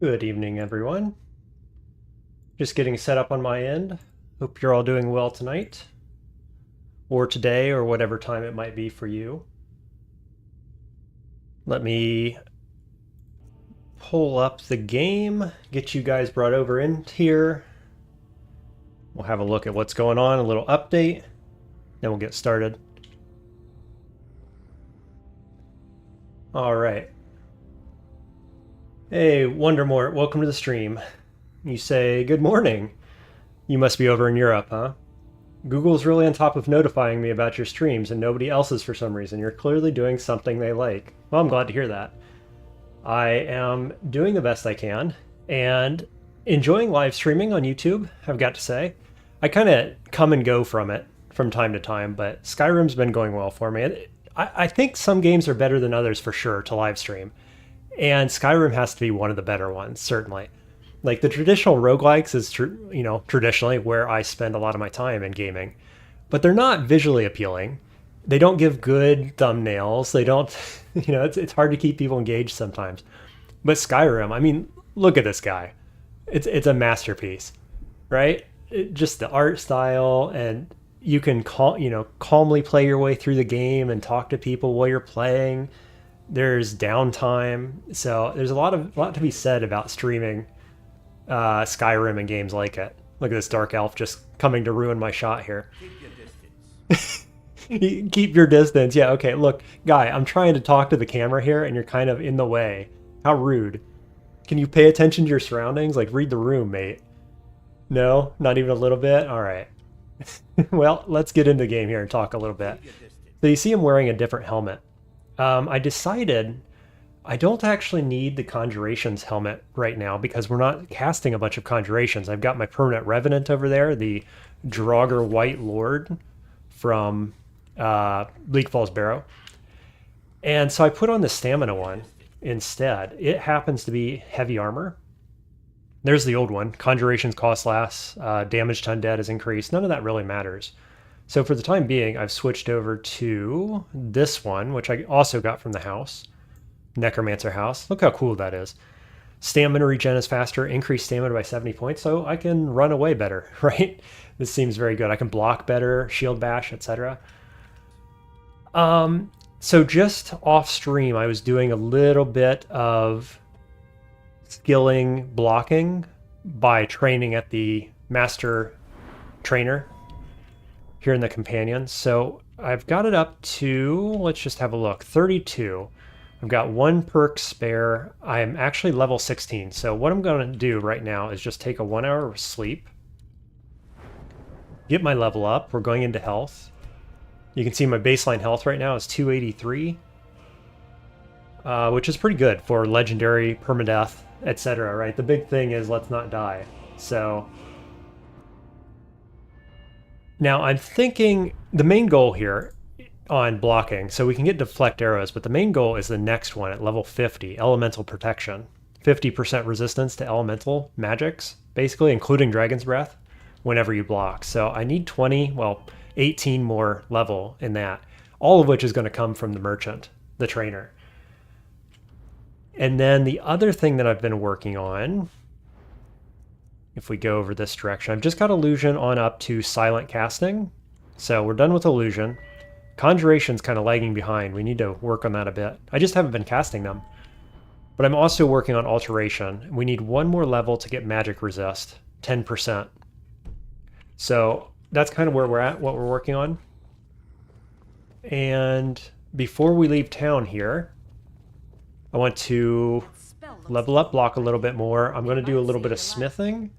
Good evening, everyone. Just getting set up on my end. Hope you're all doing well tonight, or today, or whatever time it might be for you. Let me pull up the game, get you guys brought over in here. We'll have a look at what's going on, a little update, then we'll get started. All right. Hey, Wondermort, welcome to the stream. You say, good morning. You must be over in Europe, huh? Google's really on top of notifying me about your streams and nobody else's for some reason. You're clearly doing something they like. Well, I'm glad to hear that. I am doing the best I can and enjoying live streaming on YouTube, I've got to say. I kind of come and go from it from time to time, but Skyrim's been going well for me. I think some games are better than others for sure to live stream. And Skyrim has to be one of the better ones, certainly. Like the traditional roguelikes is, traditionally where I spend a lot of my time in gaming. But they're not visually appealing. They don't give good thumbnails. They don't, it's hard to keep people engaged sometimes. But Skyrim, I mean, look at this guy. It's a masterpiece, right? Just the art style, and you can calmly play your way through the game and talk to people while you're playing. There's downtime, so there's a lot to be said about streaming Skyrim and games like it. Look at this dark elf just coming to ruin my shot here. Keep your distance. Keep your distance. Yeah, okay, look, guy, I'm trying to talk to the camera here and you're kind of in the way. How rude. Can you pay attention to your surroundings? Like, read the room, mate. No? Not even a little bit? Alright. Well, let's get into the game here and talk a little bit. So you see him wearing a different helmet. I decided I don't actually need the Conjuration's helmet right now because we're not casting a bunch of Conjurations. I've got my Permanent Revenant over there, the Draugr White Lord from Bleak Falls Barrow. And so I put on the Stamina one instead. It happens to be heavy armor. There's the old one. Conjurations cost less, damage to undead is increased. None of that really matters. So for the time being, I've switched over to this one, which I also got from the house. Necromancer house. Look how cool that is. Stamina regen is faster, increased stamina by 70 points, so I can run away better, right? This seems very good. I can block better, shield bash, etc. So just off stream, I was doing a little bit of skilling blocking by training at the master trainer here in the companion. So I've got it up to, let's just have a look, 32. I've got one perk spare. I'm actually level 16. So what I'm going to do right now is just take a 1 hour of sleep, get my level up. We're going into health. You can see my baseline health right now is 283, which is pretty good for legendary, permadeath, etc. Right? The big thing is let's not die. So now I'm thinking the main goal here on blocking, so we can get deflect arrows, but the main goal is the next one at level 50, elemental protection. 50% resistance to elemental magics, basically, including Dragon's Breath, whenever you block. So I need 18 more level in that, all of which is going to come from the merchant, the trainer. And then the other thing that I've been working on, if we go over this direction, I've just got illusion on up to silent casting. So we're done with illusion. Conjuration's kind of lagging behind. We need to work on that a bit. I just haven't been casting them. But I'm also working on alteration. We need one more level to get magic resist, 10%. So that's kind of where we're at, what we're working on. And before we leave town here, I want to level up block a little bit more. I'm going to do a little bit of smithing,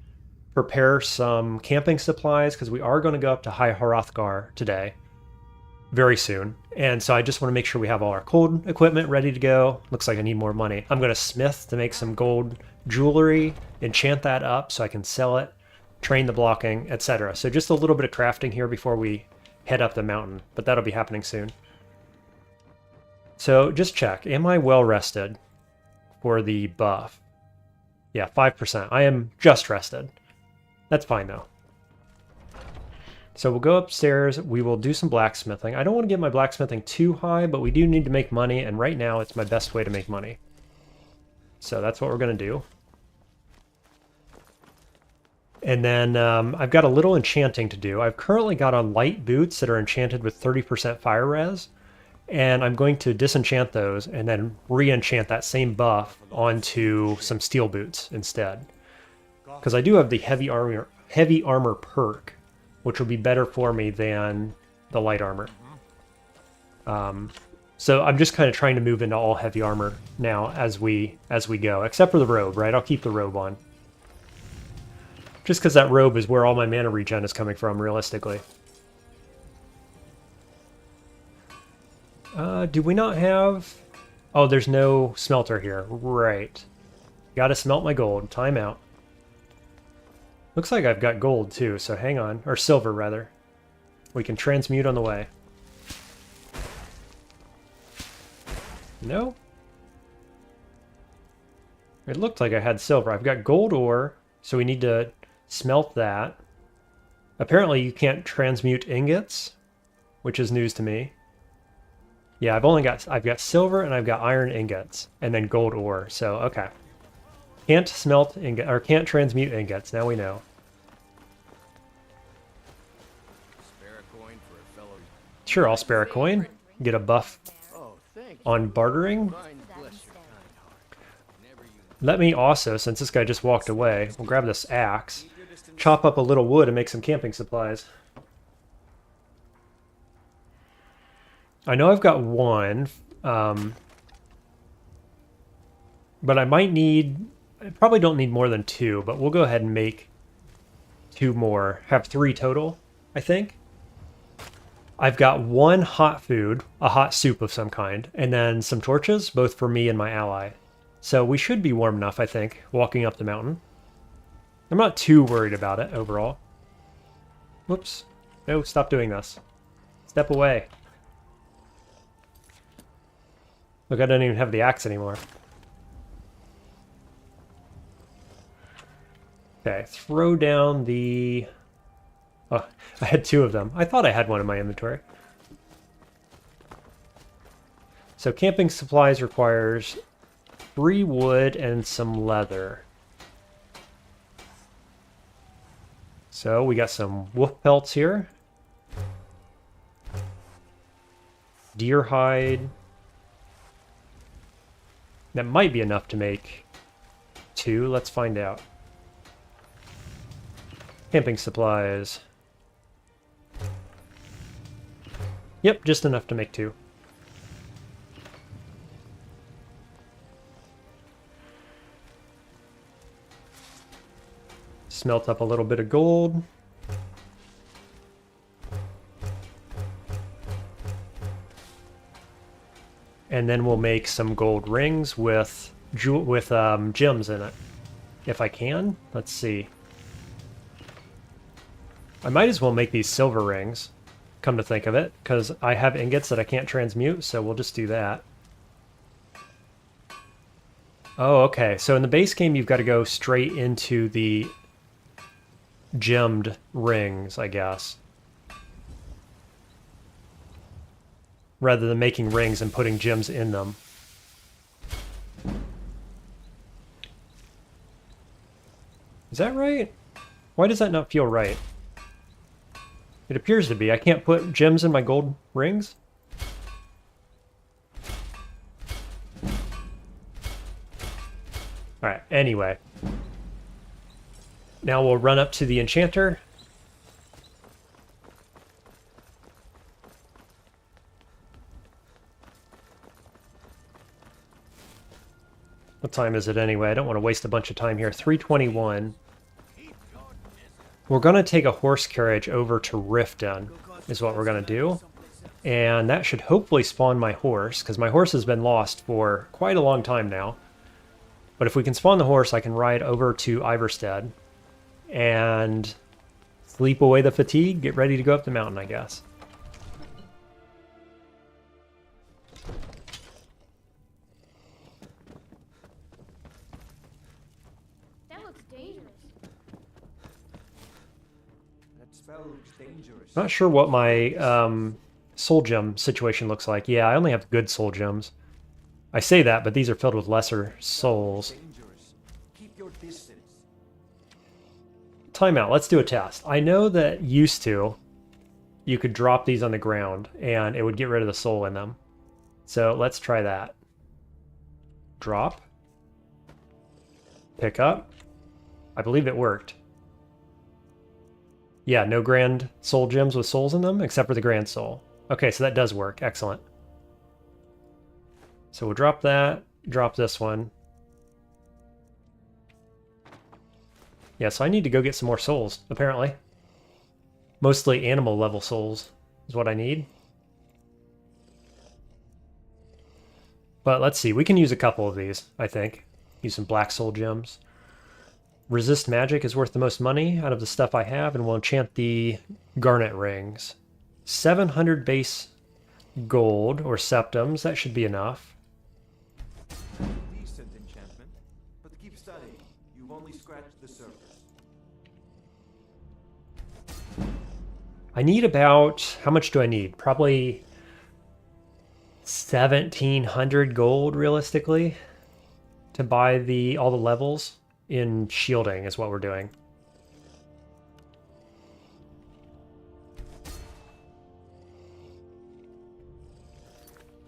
prepare some camping supplies, because we are going to go up to High Hrothgar today, very soon. And so I just want to make sure we have all our cold equipment ready to go. Looks like I need more money. I'm going to smith to make some gold jewelry, enchant that up so I can sell it, train the blocking, etc. So just a little bit of crafting here before we head up the mountain, but that'll be happening soon. So just check, am I well rested for the buff? Yeah, 5%. I am just rested. That's fine though. So we'll go upstairs, we will do some blacksmithing. I don't want to get my blacksmithing too high, but we do need to make money, and right now it's my best way to make money. So that's what we're going to do. And then I've got a little enchanting to do. I've currently got on light boots that are enchanted with 30% fire res, and I'm going to disenchant those and then re-enchant that same buff onto some steel boots instead. Because I do have the heavy armor perk, which will be better for me than the light armor. So I'm just kind of trying to move into all heavy armor now as we go, except for the robe, right? I'll keep the robe on. Just because that robe is where all my mana regen is coming from, realistically. Do we not have... Oh, there's no smelter here. Right. Gotta smelt my gold. Time out. Looks like I've got gold, too, so hang on. Or silver, rather. We can transmute on the way. No? It looked like I had silver. I've got gold ore, so we need to smelt that. Apparently you can't transmute ingots, which is news to me. Yeah, I've got silver and I've got iron ingots and then gold ore. So, okay. Can't smelt ingot or can't transmute ingots. Now we know. Spare a coin for a fellow. Sure, I'll spare a coin. Get a buff Oh, thank you. on bartering. Mine bless your kind heart. Never you. Let me also, since this guy just walked away, we'll grab this axe, chop up a little wood and make some camping supplies. I know I've got one, but I probably don't need more than two, but we'll go ahead and make two more. Have three total, I think. I've got one hot food, a hot soup of some kind, and then some torches, both for me and my ally. So we should be warm enough, I think, walking up the mountain. I'm not too worried about it overall. Whoops. No, stop doing this. Step away. Look, I don't even have the axe anymore. Okay, throw down the... Oh, I had two of them. I thought I had one in my inventory. So camping supplies requires 3 wood and some leather. So we got some wolf pelts here. Deer hide. That might be enough to make 2. Let's find out. Camping supplies. Yep, just enough to make 2. Smelt up a little bit of gold. And then we'll make some gold rings with gems in it. If I can. Let's see. I might as well make these silver rings, come to think of it, because I have ingots that I can't transmute, so we'll just do that. Oh, okay. So in the base game, you've got to go straight into the gemmed rings, I guess. Rather than making rings and putting gems in them. Is that right? Why does that not feel right? It appears to be. I can't put gems in my gold rings? Alright, anyway. Now we'll run up to the enchanter. What time is it anyway? I don't want to waste a bunch of time here. 3:21. We're going to take a horse carriage over to Riften, is what we're going to do. And that should hopefully spawn my horse, because my horse has been lost for quite a long time now. But if we can spawn the horse, I can ride over to Iverstead and sleep away the fatigue, get ready to go up the mountain, I guess. Not sure what my soul gem situation looks like. Yeah, I only have good soul gems. I say that, but these are filled with lesser souls. time out. Let's do a test. I know that used to, you could drop these on the ground and it would get rid of the soul in them. So let's try that. Drop. Pick up. I believe it worked. Yeah, no grand soul gems with souls in them, except for the grand soul. Okay, so that does work. Excellent. So we'll drop that, drop this one. Yeah, so I need to go get some more souls, apparently. Mostly animal level souls is what I need. But let's see, we can use a couple of these, I think. Use some black soul gems. Resist magic is worth the most money out of the stuff I have, and we'll enchant the garnet rings. 700 base gold, or septums, that should be enough. Decent enchantment, but keep studying. You've only scratched the surface. I need about, how much do I need? Probably 1,700 gold, realistically, to buy all the levels in shielding is what we're doing.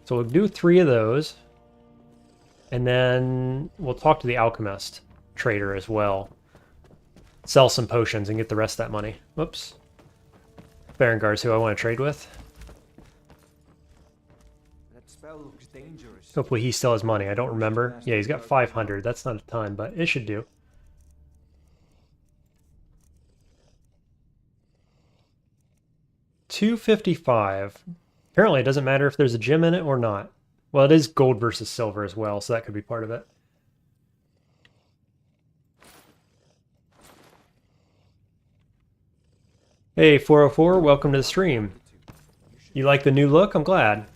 So we'll do 3 of those, and then we'll talk to the alchemist trader as well. Sell some potions and get the rest of that money. Whoops. Berengar's who I want to trade with. That spell looks dangerous. Hopefully he still has money. I don't remember. Yeah, he's got 500. That's not a ton, but it should do. $255. Apparently it doesn't matter if there's a gem in it or not. Well, it is gold versus silver as well, so that could be part of it. Hey, 404, welcome to the stream. You like the new look? I'm glad.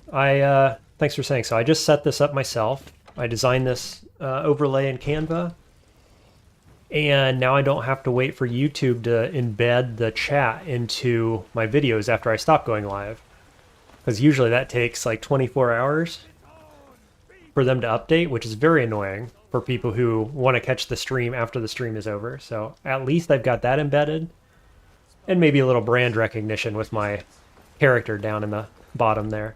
Thanks for saying so. I just set this up myself. I designed this overlay in Canva. And now I don't have to wait for YouTube to embed the chat into my videos after I stop going live. Because usually that takes like 24 hours for them to update, which is very annoying for people who want to catch the stream after the stream is over. So at least I've got that embedded. And maybe a little brand recognition with my character down in the bottom there.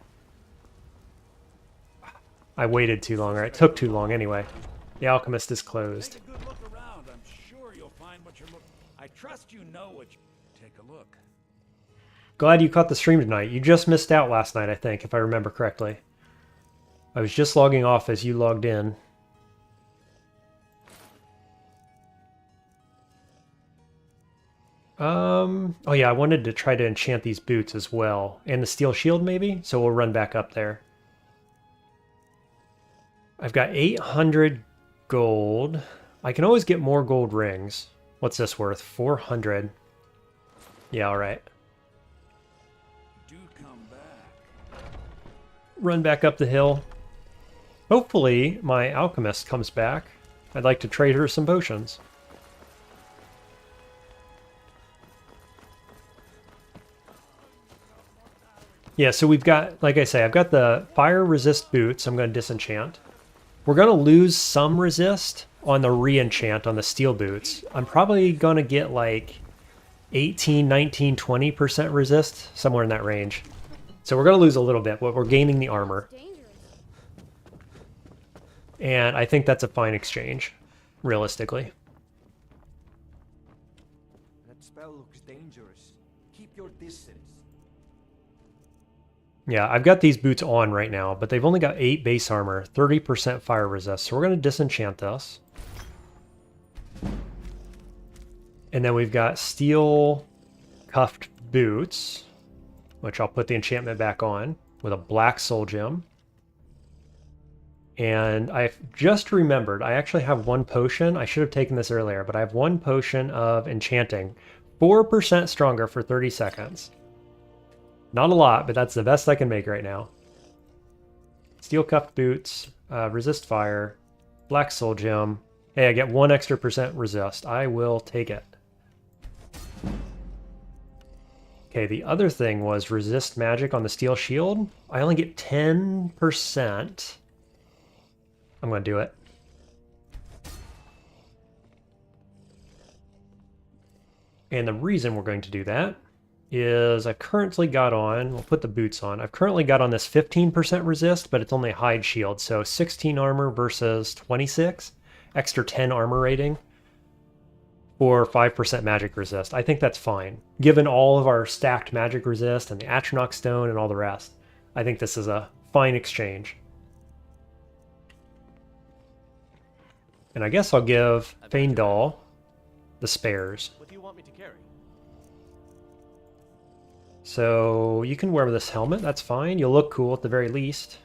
I waited too long, or it took too long anyway. The alchemist is closed. Take a good look around. I'm sure you'll find what you're looking. I trust you know what you... Take a look. Glad you caught the stream tonight. You just missed out last night, I think, if I remember correctly. I was just logging off as you logged in. Oh yeah, I wanted to try to enchant these boots as well. And the steel shield, maybe? So we'll run back up there. I've got 800 gold. I can always get more gold rings. What's this worth? 400. Yeah, alright. Do come back. Run back up the hill. Hopefully my alchemist comes back. I'd like to trade her some potions. Yeah, so we've got, like I say, I've got the fire resist boots I'm going to disenchant. We're going to lose some resist on the re-enchant on the steel boots. I'm probably going to get like 18, 19, 20% resist, somewhere in that range. So we're going to lose a little bit, but we're gaining the armor. And I think that's a fine exchange, realistically. That spell looks dangerous. Keep your distance. Yeah, I've got these boots on right now, but they've only got 8 base armor, 30% fire resist. So we're going to disenchant this. And then we've got steel cuffed boots, which I'll put the enchantment back on with a black soul gem. And I've just remembered, I actually have 1 potion. I should have taken this earlier, but I have 1 potion of enchanting. 4% stronger for 30 seconds. Not a lot, but that's the best I can make right now. Steel cuffed boots, resist fire, black soul gem. Hey, I get 1 extra % resist. I will take it. Okay, the other thing was resist magic on the steel shield. I only get 10%. I'm going to do it. And the reason we're going to do that is I've currently got on, we'll put the boots on, I've currently got on this 15% resist, but it's only a hide shield, so 16 armor versus 26, extra 10 armor rating for 5% magic resist. I think that's fine. Given all of our stacked magic resist and the Atronach stone and all the rest, I think this is a fine exchange. And I guess I'll give Feindal the spares. What do you want me to carry? So you can wear this helmet, that's fine. You'll look cool at the very least.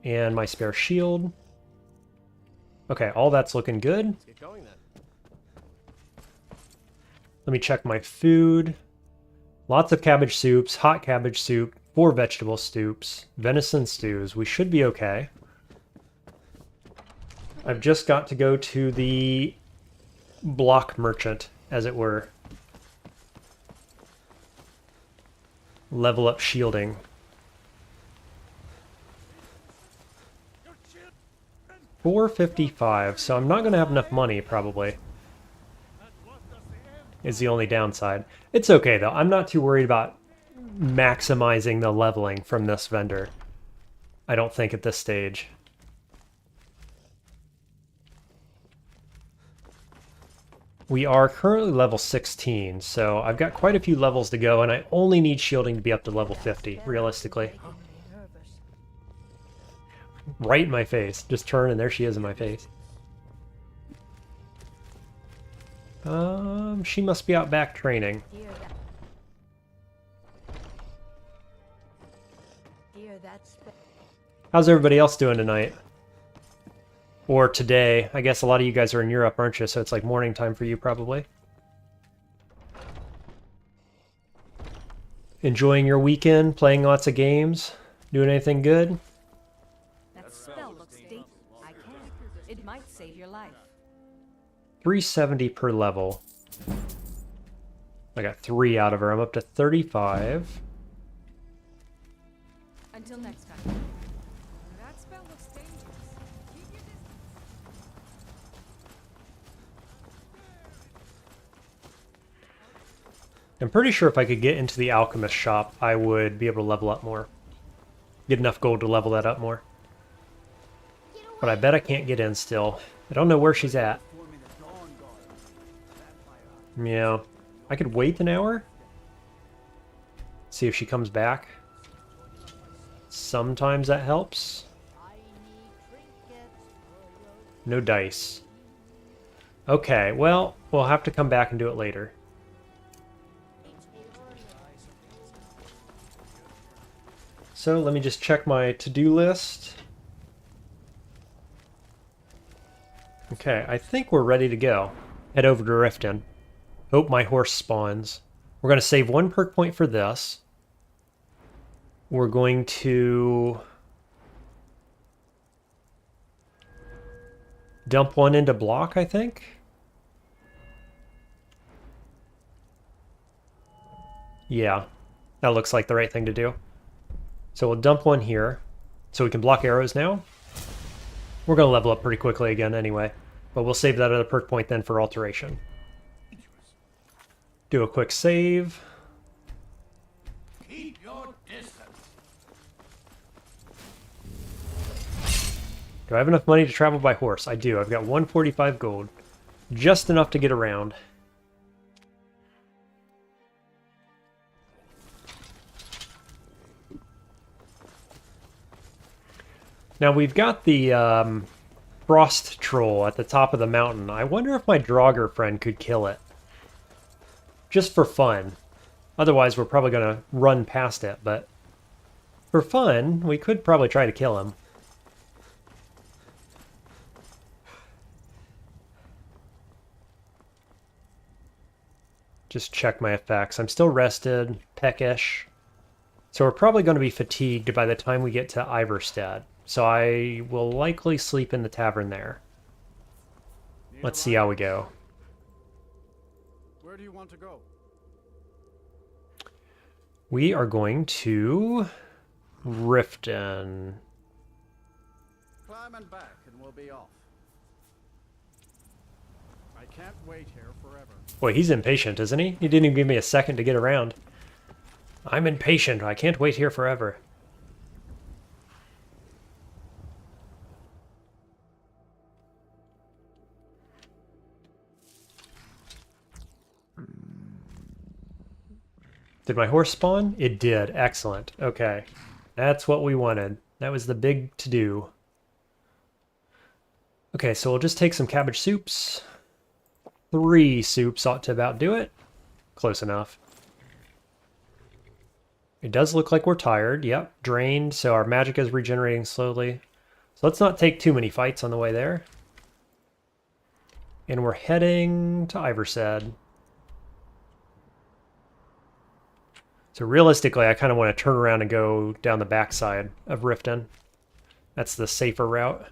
And my spare shield. Okay, all that's looking good. Let's get going then. Let me check my food. Lots of cabbage soups, hot cabbage soup, 4 vegetable soups, venison stews. We should be okay. I've just got to go to the block merchant, as it were. Level up shielding. $455, so I'm not going to have enough money, probably. Is the only downside. It's okay, though. I'm not too worried about maximizing the leveling from this vendor. I don't think at this stage. We are currently level 16, so I've got quite a few levels to go, and I only need shielding to be up to level 50, realistically. Right in my face. Just turn, and there she is in my face. She must be out back training. How's everybody else doing tonight? Or today. I guess a lot of you guys are in Europe, aren't you? So it's like morning time for you, probably. Enjoying your weekend, playing lots of games, doing anything good? That spell looks dangerous. I can't. It might save your life. 370 per level. I got 3 out of her. I'm up to 35. Until next time. That spell looks dangerous. Keep your distance. I'm pretty sure if I could get into the alchemist shop, I would be able to level up more. Get enough gold to level that up more. But I bet I can't get in still. I don't know where she's at. Yeah. I could wait an hour. See if she comes back. Sometimes that helps. No dice. Okay, well, we'll have to come back and do it later. So let me just check my to-do list. Okay, I think we're ready to go. Head over to Riften. Hope my horse spawns. We're going to save 1 perk point for this. We're going to dump 1 into block, I think. Yeah, that looks like the right thing to do. So we'll dump 1 here, so we can block arrows now. We're going to level up pretty quickly again anyway, but we'll save that other perk point then for alteration. Do a quick save. Keep your distance. Do I have enough money to travel by horse? I do. I've got 145 gold. Just enough to get around. Now we've got the frost troll at the top of the mountain. I wonder if my Draugr friend could kill it. Just for fun. Otherwise we're probably going to run past it, but for fun, we could probably try to kill him. Just check my effects. I'm still rested, peckish. So we're probably going to be fatigued by the time we get to Iverstead. So I will likely sleep in the tavern there. Let's see how we go. Where do you want to go? We are going to Riften. Climb and back and we'll be off. I can't wait here forever. Boy, he's impatient, isn't he? He didn't even give me a second to get around. I'm impatient. I can't wait here forever. Did my horse spawn? It did. Excellent. Okay. That's what we wanted. That was the big to-do. Okay, so we'll just take some cabbage soups. 3 soups ought to about do it. Close enough. It does look like we're tired. Yep, drained, so our magic is regenerating slowly. So let's not take too many fights on the way there. And we're heading to Iverstead. So realistically, I kind of want to turn around and go down the backside of Riften. That's the safer route.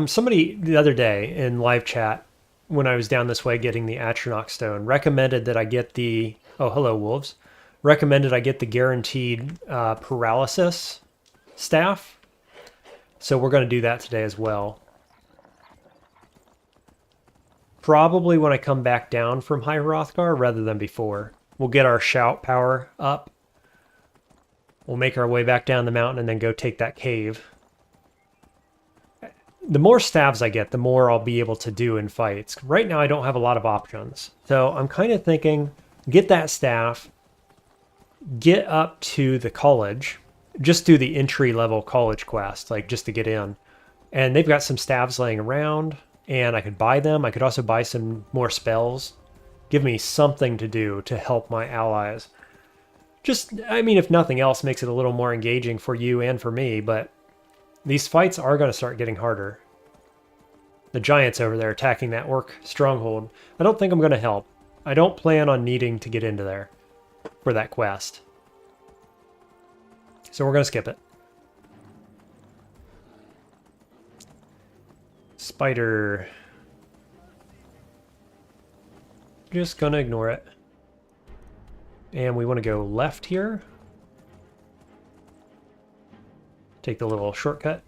Somebody the other day in live chat, when I was down this way getting the Atronach Stone, recommended that I get the, oh, hello, wolves, recommended I get the guaranteed Paralysis staff. So we're going to do that today as well. Probably when I come back down from High Hrothgar rather than before. We'll get our shout power up. We'll make our way back down the mountain and then go take that cave. The more stabs I get, the more I'll be able to do in fights. Right now I don't have a lot of options. So I'm kind of thinking, get that staff, get up to the college, just do the entry-level college quest, like just to get in. And they've got some staves laying around, and I could buy them. I could also buy some more spells. Give me something to do to help my allies. Just, I mean, if nothing else, makes it a little more engaging for you and for me, but these fights are going to start getting harder. The giants over there attacking that orc stronghold. I don't think I'm going to help. I don't plan on needing to get into there for that quest. So we're going to skip it. Spider. Just going to ignore it. And we want to go left here. Take the little shortcut.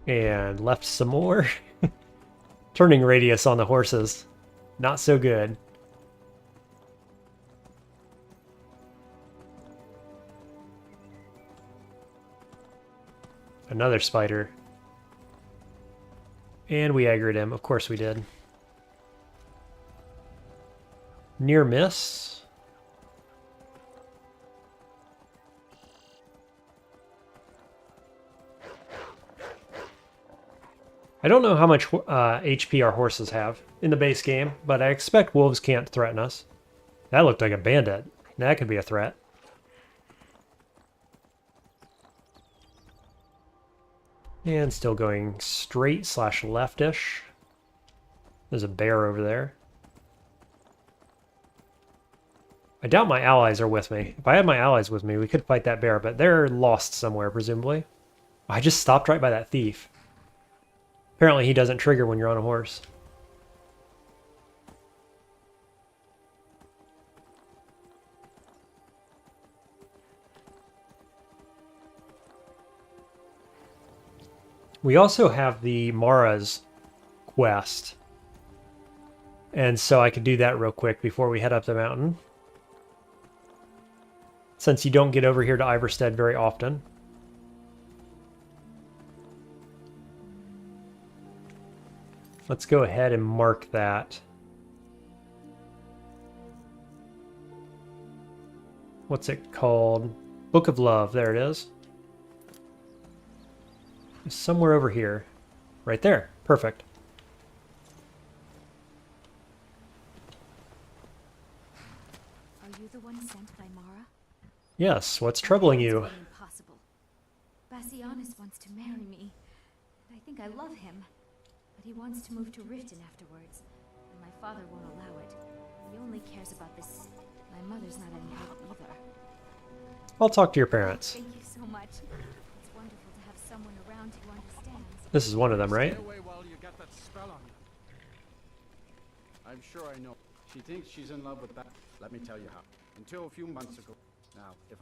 And left some more. Turning radius on the horses. Not so good. Another spider. And we aggroed him. Of course we did. Near miss. I don't know how much HP our horses have in the base game, but I expect wolves can't threaten us. That looked like a bandit. That could be a threat. And still going straight / leftish. There's a bear over there. I doubt my allies are with me. If I had my allies with me, we could fight that bear, but they're lost somewhere, presumably. I just stopped right by that thief. Apparently he doesn't trigger when you're on a horse. We also have the Mara's quest. And so I could do that real quick before we head up the mountain. Since you don't get over here to Iverstead very often. Let's go ahead and mark that. What's it called? Book of Love. There it is. It's somewhere over here. Right there. Perfect. Are you the one sent by Mara? Yes. What's troubling you? Impossible. Bassianus wants to marry me. And I think I love him. But he wants to move to Riften afterwards. And my father won't allow it. He only cares about this. My mother's not any help either. I'll talk to your parents. Thank you so so much. It's wonderful to have someone around who understands. This is one of them, right? Stay away while you get that spell on you. I'm sure I know. She thinks she's in love with that. Let me tell you how. Until a few months ago. Now, if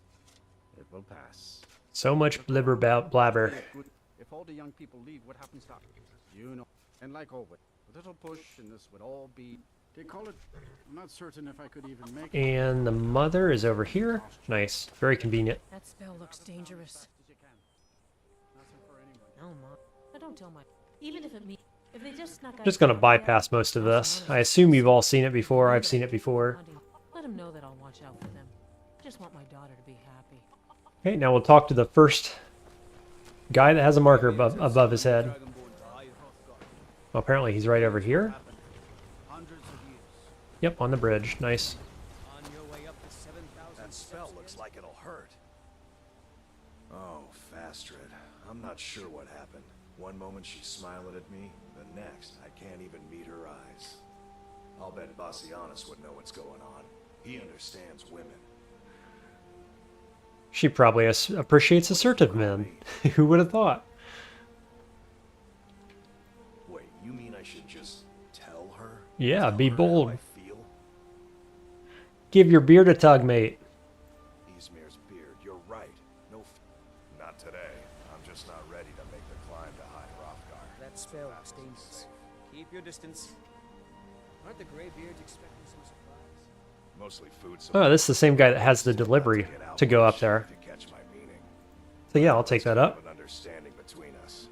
it will pass. So much blibber blabber. If all the young people leave, what happens to you know? And like always, a little push and this would all be. They call it. I'm not certain if I could even make it. And the mother is over here. Nice. Very convenient. That spell looks dangerous. No, Mom. I don't tell my. Even if it means. If they just snuck out. Just gonna bypass most of this. I assume you've all seen it before. I've seen it before. Let them know that I'll watch out for them. I just want my daughter to be happy. Okay, now we'll talk to the first guy that has a marker above his head. Well, apparently he's right over here. Yep, on the bridge. Nice. That spell looks like it'll hurt. Oh, Fastred. I'm not sure what happened. One moment she's smiling at me, the next I can't even meet her eyes. I'll bet Bassianus would know what's going on. He understands women. She probably appreciates assertive men. Who would have thought? Wait, you mean I should just tell her? Yeah, Tell be her bold. how I feel? Give your beard a tug, mate. Izmir's beard, you're right. Not today. I'm just not ready to make the climb to High Hrothgar. That spell looks dangerous. Keep your distance. Aren't the Greybeards expecting some surprise? Mostly food. Oh, this is the same guy that has the delivery to go up there. If you catch my meaning. So yeah, I'll take that up. An understanding between us.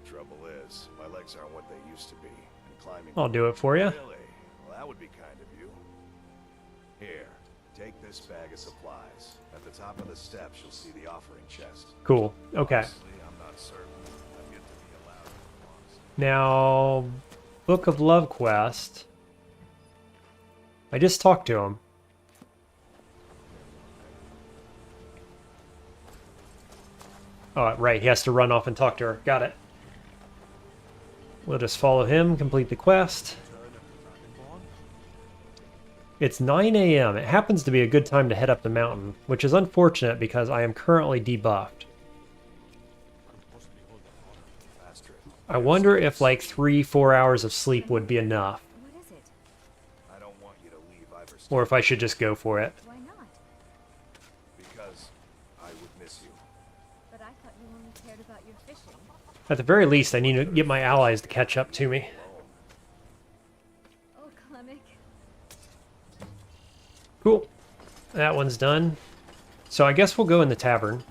Trouble is, my legs aren't what they used to be, and climbing. I'll do it for you. Really? Well, that would be kind of you. Here, take this bag of supplies. At the top of the steps, you'll see the offering chest. Cool. Okay. Honestly, I'm not certain. I've yet to be allowed to cross. Now, Book of Love quest. I just talked to him. Oh, right. He has to run off and talk to her. Got it. We'll just follow him, complete the quest. It's 9 a.m. It happens to be a good time to head up the mountain, which is unfortunate because I am currently debuffed. I wonder if like 3-4 hours of sleep would be enough, What is it? I don't want you to leave Iverson or if I should just go for it. Why not? because I would miss you. But I thought you only cared about your fishing. At the very least, I need to get my allies to catch up to me. Oh, Clemic. Cool. That one's done. So I guess we'll go in the tavern.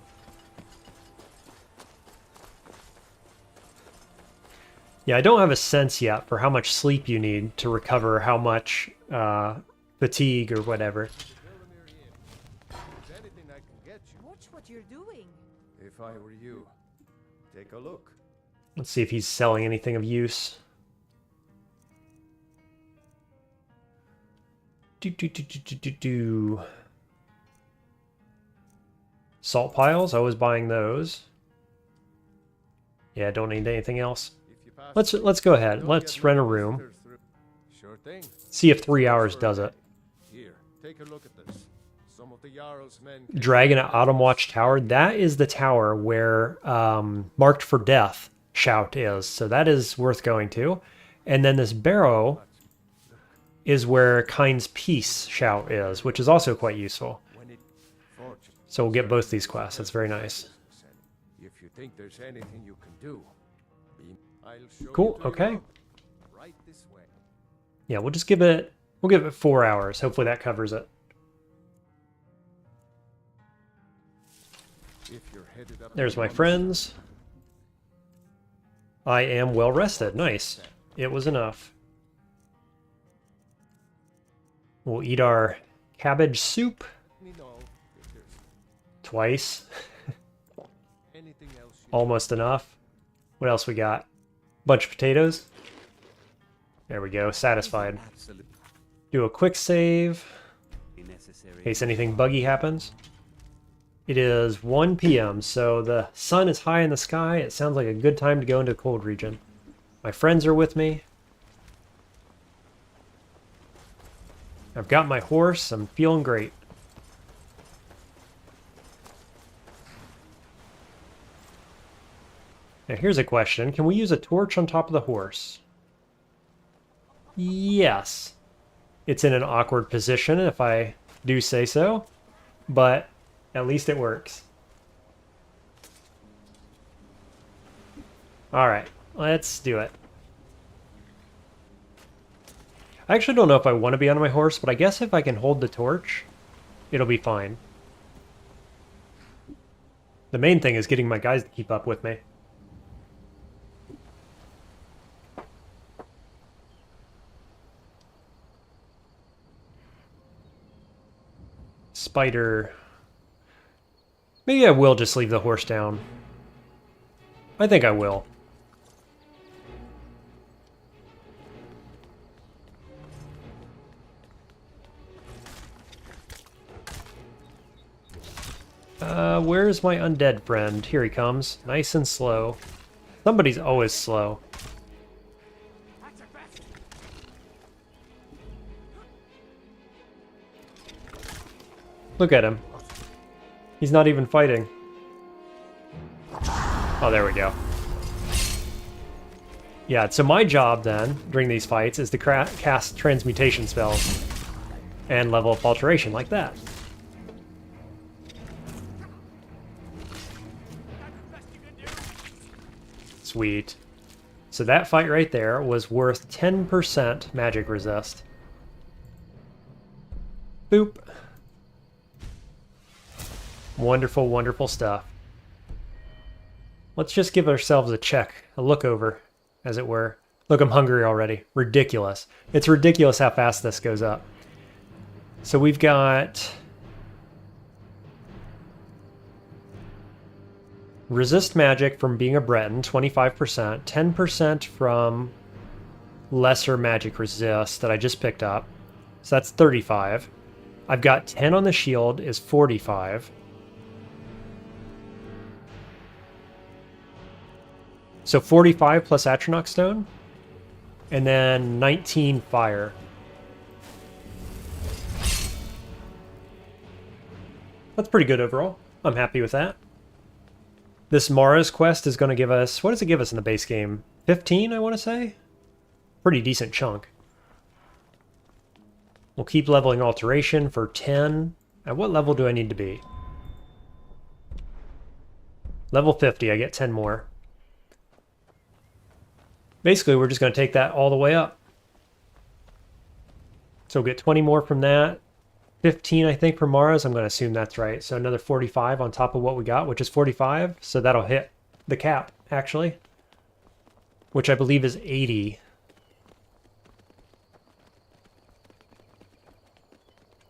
Yeah, I don't have a sense yet for how much sleep you need to recover how much fatigue or whatever. Anything I can get you. Watch what you're doing. If I were you, take a look. Let's see if he's selling anything of use. Do. Salt piles, I was buying those. Yeah, don't need anything else. If you pass Let's go ahead. don't Let's get rent a no room. visitors through. Sure thing. See if 3 hours does it. Here, take a look at this. Some of the Jarl's men came Dragon at to Autumn us. Watch Tower. That is the tower where Marked for Death shout is. So that is worth going to. And then this barrow is where Kind's Peace shout is, which is also quite useful. When it fortune. So we'll get both these quests. That's very nice. If you think there's anything you can do, I'll show Cool, you to okay. your home. Right this way. Yeah, we'll just give it 4 hours. Hopefully that covers it. If you're headed up There's to my Mum's- friends. I am well rested. Nice. It was enough. We'll eat our cabbage soup Let me know if there's twice. anything else you Almost enough. What else we got? Bunch of potatoes. There we go. Satisfied. absolutely Do a quick save necessary. in case anything buggy happens. It is 1 p.m., so the sun is high in the sky. It sounds like a good time to go into the cold region. My friends are with me. I've got my horse. I'm feeling great. Now here's a question. Can we use a torch on top of the horse? Yes. It's in an awkward position if I do say so, but at least it works. Alright, let's do it. I actually don't know if I want to be on my horse, but I guess if I can hold the torch, it'll be fine. The main thing is getting my guys to keep up with me. Spider. Maybe I will just leave the horse down. I think I will. Where's my undead friend? Here he comes. Nice and slow. Somebody's always slow. Look at him. He's not even fighting. Oh, there we go. Yeah, so my job then, during these fights, is to cast transmutation spells and level up alteration like that. Sweet. So that fight right there was worth 10% magic resist. Boop. Wonderful, wonderful stuff. Let's just give ourselves a check, a look over, as it were. Look, I'm hungry already. Ridiculous. It's ridiculous how fast this goes up. So we've got... resist magic from being a Breton, 25%. 10% from lesser magic resist that I just picked up. So that's 35. I've got 10 on the shield is 45. So 45 plus Atronach Stone. And then 19 fire. That's pretty good overall. I'm happy with that. This Mara's quest is going to give us... what does it give us in the base game? 15, I want to say? Pretty decent chunk. We'll keep leveling Alteration for 10. At what level do I need to be? Level 50, I get 10 more. Basically, we're just going to take that all the way up. So we'll get 20 more from that. 15, I think, for Mara's. I'm going to assume that's right. So another 45 on top of what we got, which is 45. So that'll hit the cap, actually. Which I believe is 80.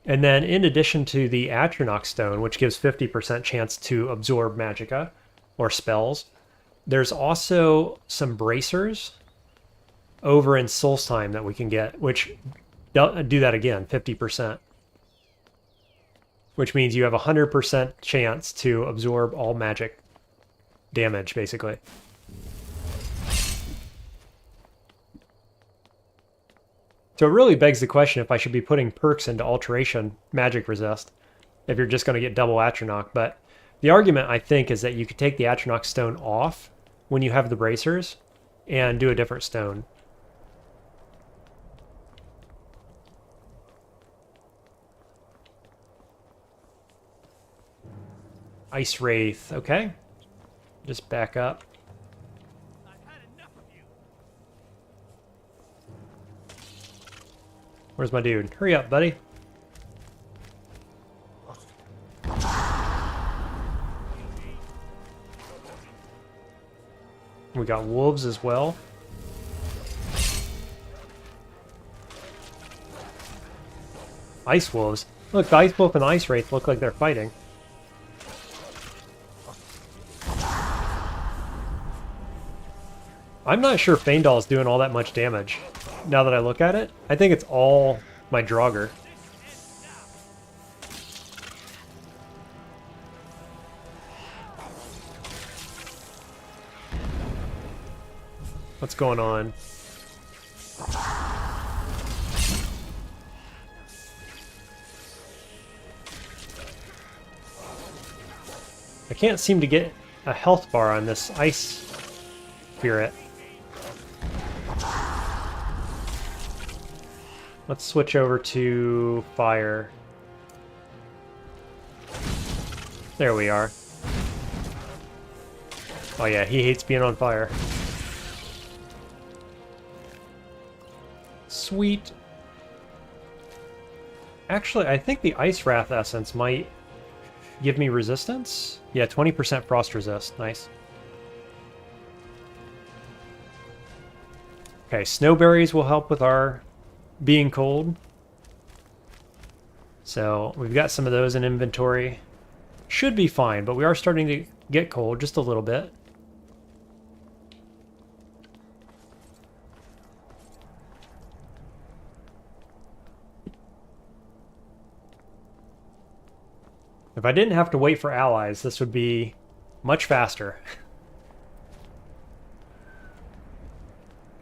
And then in addition to the Atronach Stone, which gives 50% chance to absorb magicka or spells, there's also some bracers over in Solstheim that we can get, which do that again, 50%. Which means you have a 100% chance to absorb all magic damage, basically. So it really begs the question if I should be putting perks into Alteration magic resist, if you're just going to get double Atronach. But the argument, I think, is that you could take the Atronach Stone off when you have the bracers and do a different stone. Ice Wraith, okay. Just back up. I've had enough of you. Where's my dude? Hurry up, buddy. We got wolves as well. Ice wolves. Look, the Ice Wolf and the Ice Wraith look like they're fighting. I'm not sure Feindal is doing all that much damage, now that I look at it. I think it's all my Draugr. What's going on? I can't seem to get a health bar on this ice fear it. Let's switch over to fire. There we are. Oh yeah, he hates being on fire. Sweet. Actually, I think the Ice Wrath Essence might give me resistance. Yeah, 20% frost resist. Nice. Okay, snowberries will help with our being cold. So we've got some of those in inventory. Should be fine, but we are starting to get cold just a little bit. If I didn't have to wait for allies, this would be much faster.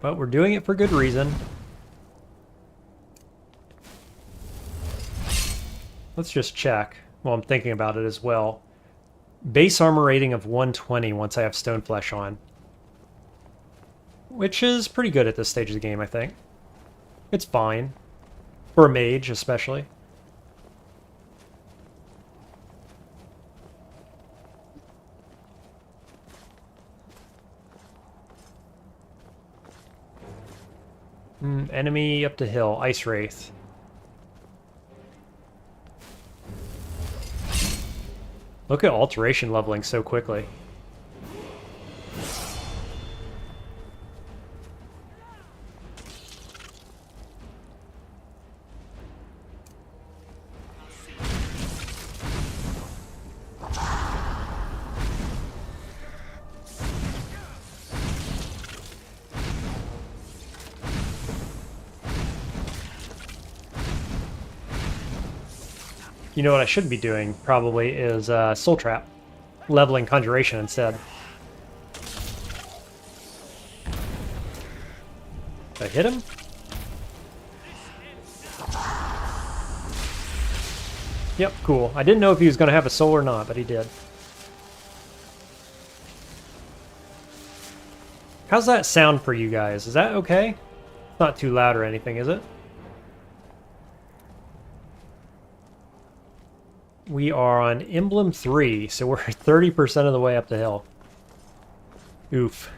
But we're doing it for good reason. Let's just check while I'm thinking about it as well. Base armor rating of 120 once I have stone flesh on. Which is pretty good at this stage of the game, I think. It's fine. For a mage, especially. Enemy up the hill. Ice Wraith. Look at alteration leveling so quickly. You know what I should be doing, probably, is Soul Trap. Leveling Conjuration instead. Did I hit him? Yep, cool. I didn't know if he was going to have a soul or not, but he did. How's that sound for you guys? Is that okay? It's not too loud or anything, is it? We are on Emblem 3, so we're 30% of the way up the hill. Oof.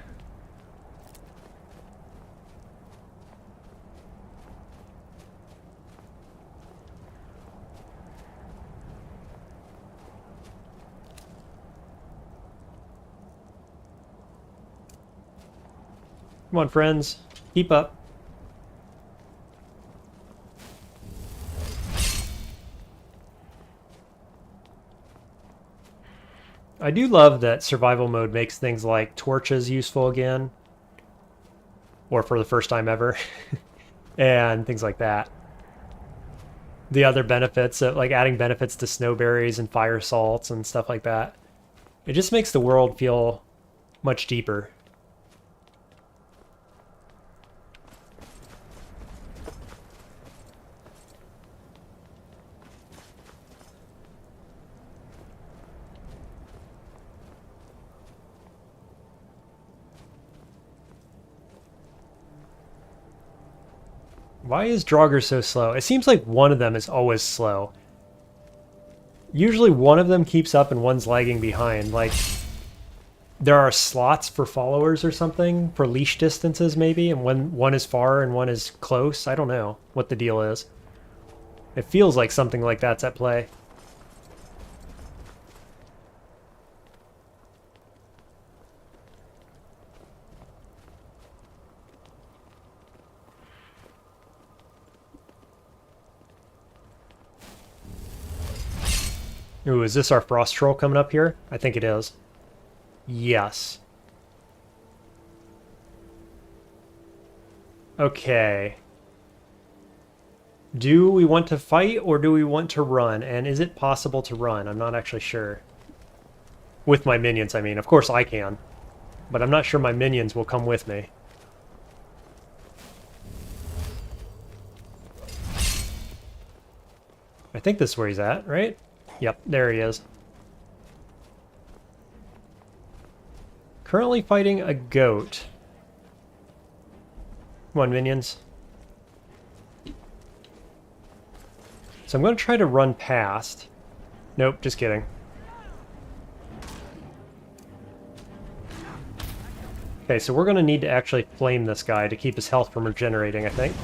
Come on, friends. Keep up. I do love that survival mode makes things like torches useful again. Or for the first time ever. And things like that. The other benefits, like adding benefits to snowberries and fire salts and stuff like that. It just makes the world feel much deeper. Why is Draugr so slow? It seems like one of them is always slow. Usually one of them keeps up and one's lagging behind. Like, there are slots for followers or something, for leash distances maybe, and when one is far and one is close. I don't know what the deal is. It feels like something like that's at play. Ooh, is this our frost troll coming up here? I think it is. Yes. Okay. Do we want to fight or do we want to run? And is it possible to run? I'm not actually sure. With my minions, I mean. Of course I can. But I'm not sure my minions will come with me. I think this is where he's at, right? Yep, there he is. Currently fighting a goat. Come on, minions. So I'm going to try to run past. Nope, just kidding. Okay, so we're going to need to actually flame this guy to keep his health from regenerating, I think.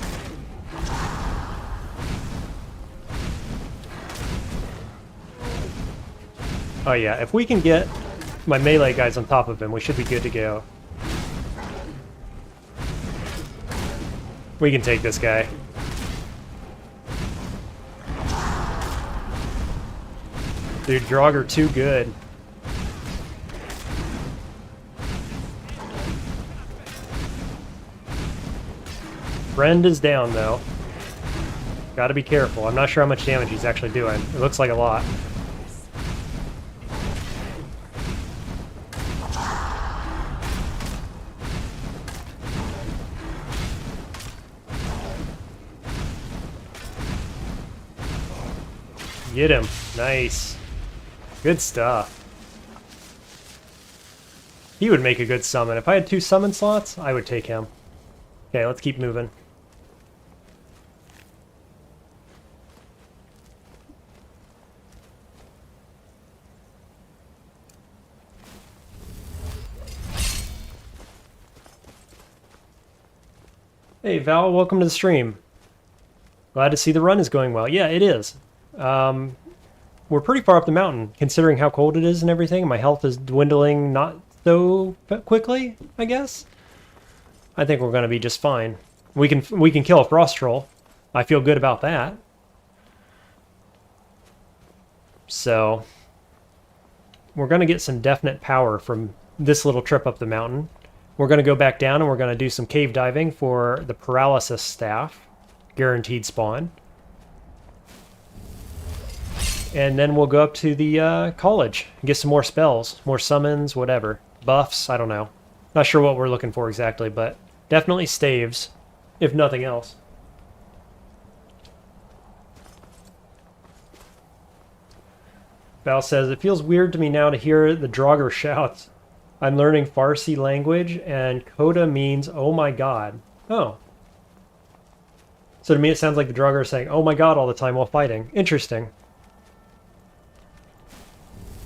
Oh yeah, if we can get my melee guys on top of him, we should be good to go. We can take this guy. Dude, Draugr too good. Friend is down, though. Gotta be careful. I'm not sure how much damage he's actually doing. It looks like a lot. Get him. Nice. Good stuff. He would make a good summon. If I had 2 summon slots, I would take him. Okay, let's keep moving. Hey Val, welcome to the stream. Glad to see the run is going well. Yeah, it is. We're pretty far up the mountain, considering how cold it is and everything. My health is dwindling not so quickly, I guess. I think we're going to be just fine. We can kill a frost troll. I feel good about that. So we're going to get some definite power from this little trip up the mountain. We're going to go back down and we're going to do some cave diving for the Paralysis staff. Guaranteed spawn. And then we'll go up to the college and get some more spells, more summons, whatever. Buffs, I don't know. Not sure what we're looking for exactly, but definitely staves, if nothing else. Val says, it feels weird to me now to hear the Draugr shouts. I'm learning Farsi language, and Coda means, oh my god. Oh. So to me it sounds like the Draugr are saying, oh my god all the time while fighting. Interesting.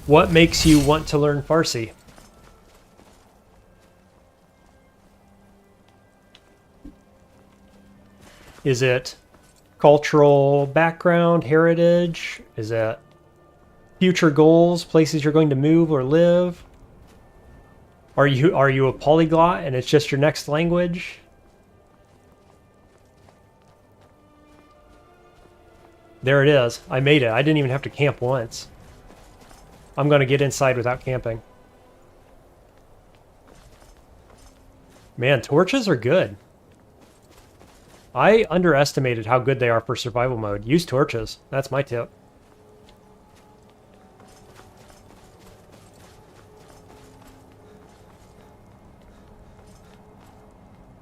What makes you want to learn Farsi? Is it cultural background, heritage? Is it future goals, places you're going to move or live? Are you a polyglot and it's just your next language? There it is. I made it. I didn't even have to camp once. I'm going to get inside without camping. Man, torches are good. I underestimated how good they are for survival mode. Use torches. That's my tip.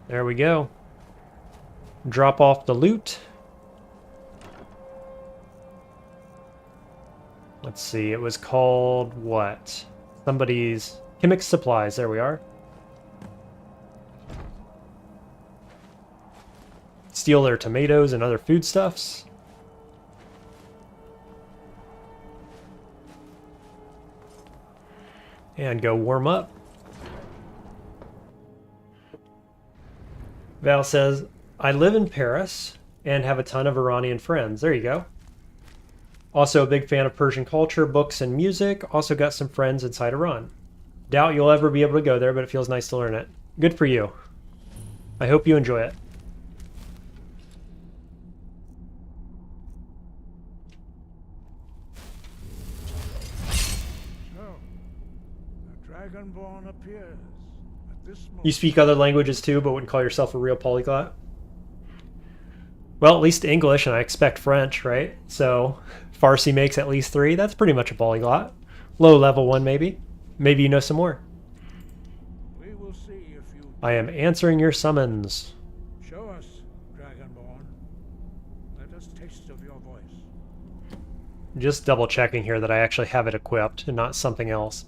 There we go. Drop off the loot. Let's see, it was called what? Somebody's Chemic Supplies, there we are. Steal their tomatoes and other foodstuffs. And go warm up. Val says, I live in Paris and have a ton of Iranian friends. There you go. Also a big fan of Persian culture, books, and music. Also got some friends inside Iran. Doubt you'll ever be able to go there, but it feels nice to learn it. Good for you. I hope you enjoy it. So, the Dragonborn appears at this moment. You speak other languages too, but wouldn't call yourself a real polyglot? Well, at least English, and I expect French, right? So, Farsi makes at least 3. That's pretty much a polyglot. Low level 1, maybe. Maybe you know some more. We will see if you I am answering your summons. show us, Dragonborn. Let us taste of your voice. Just double checking here that I actually have it equipped and not something else.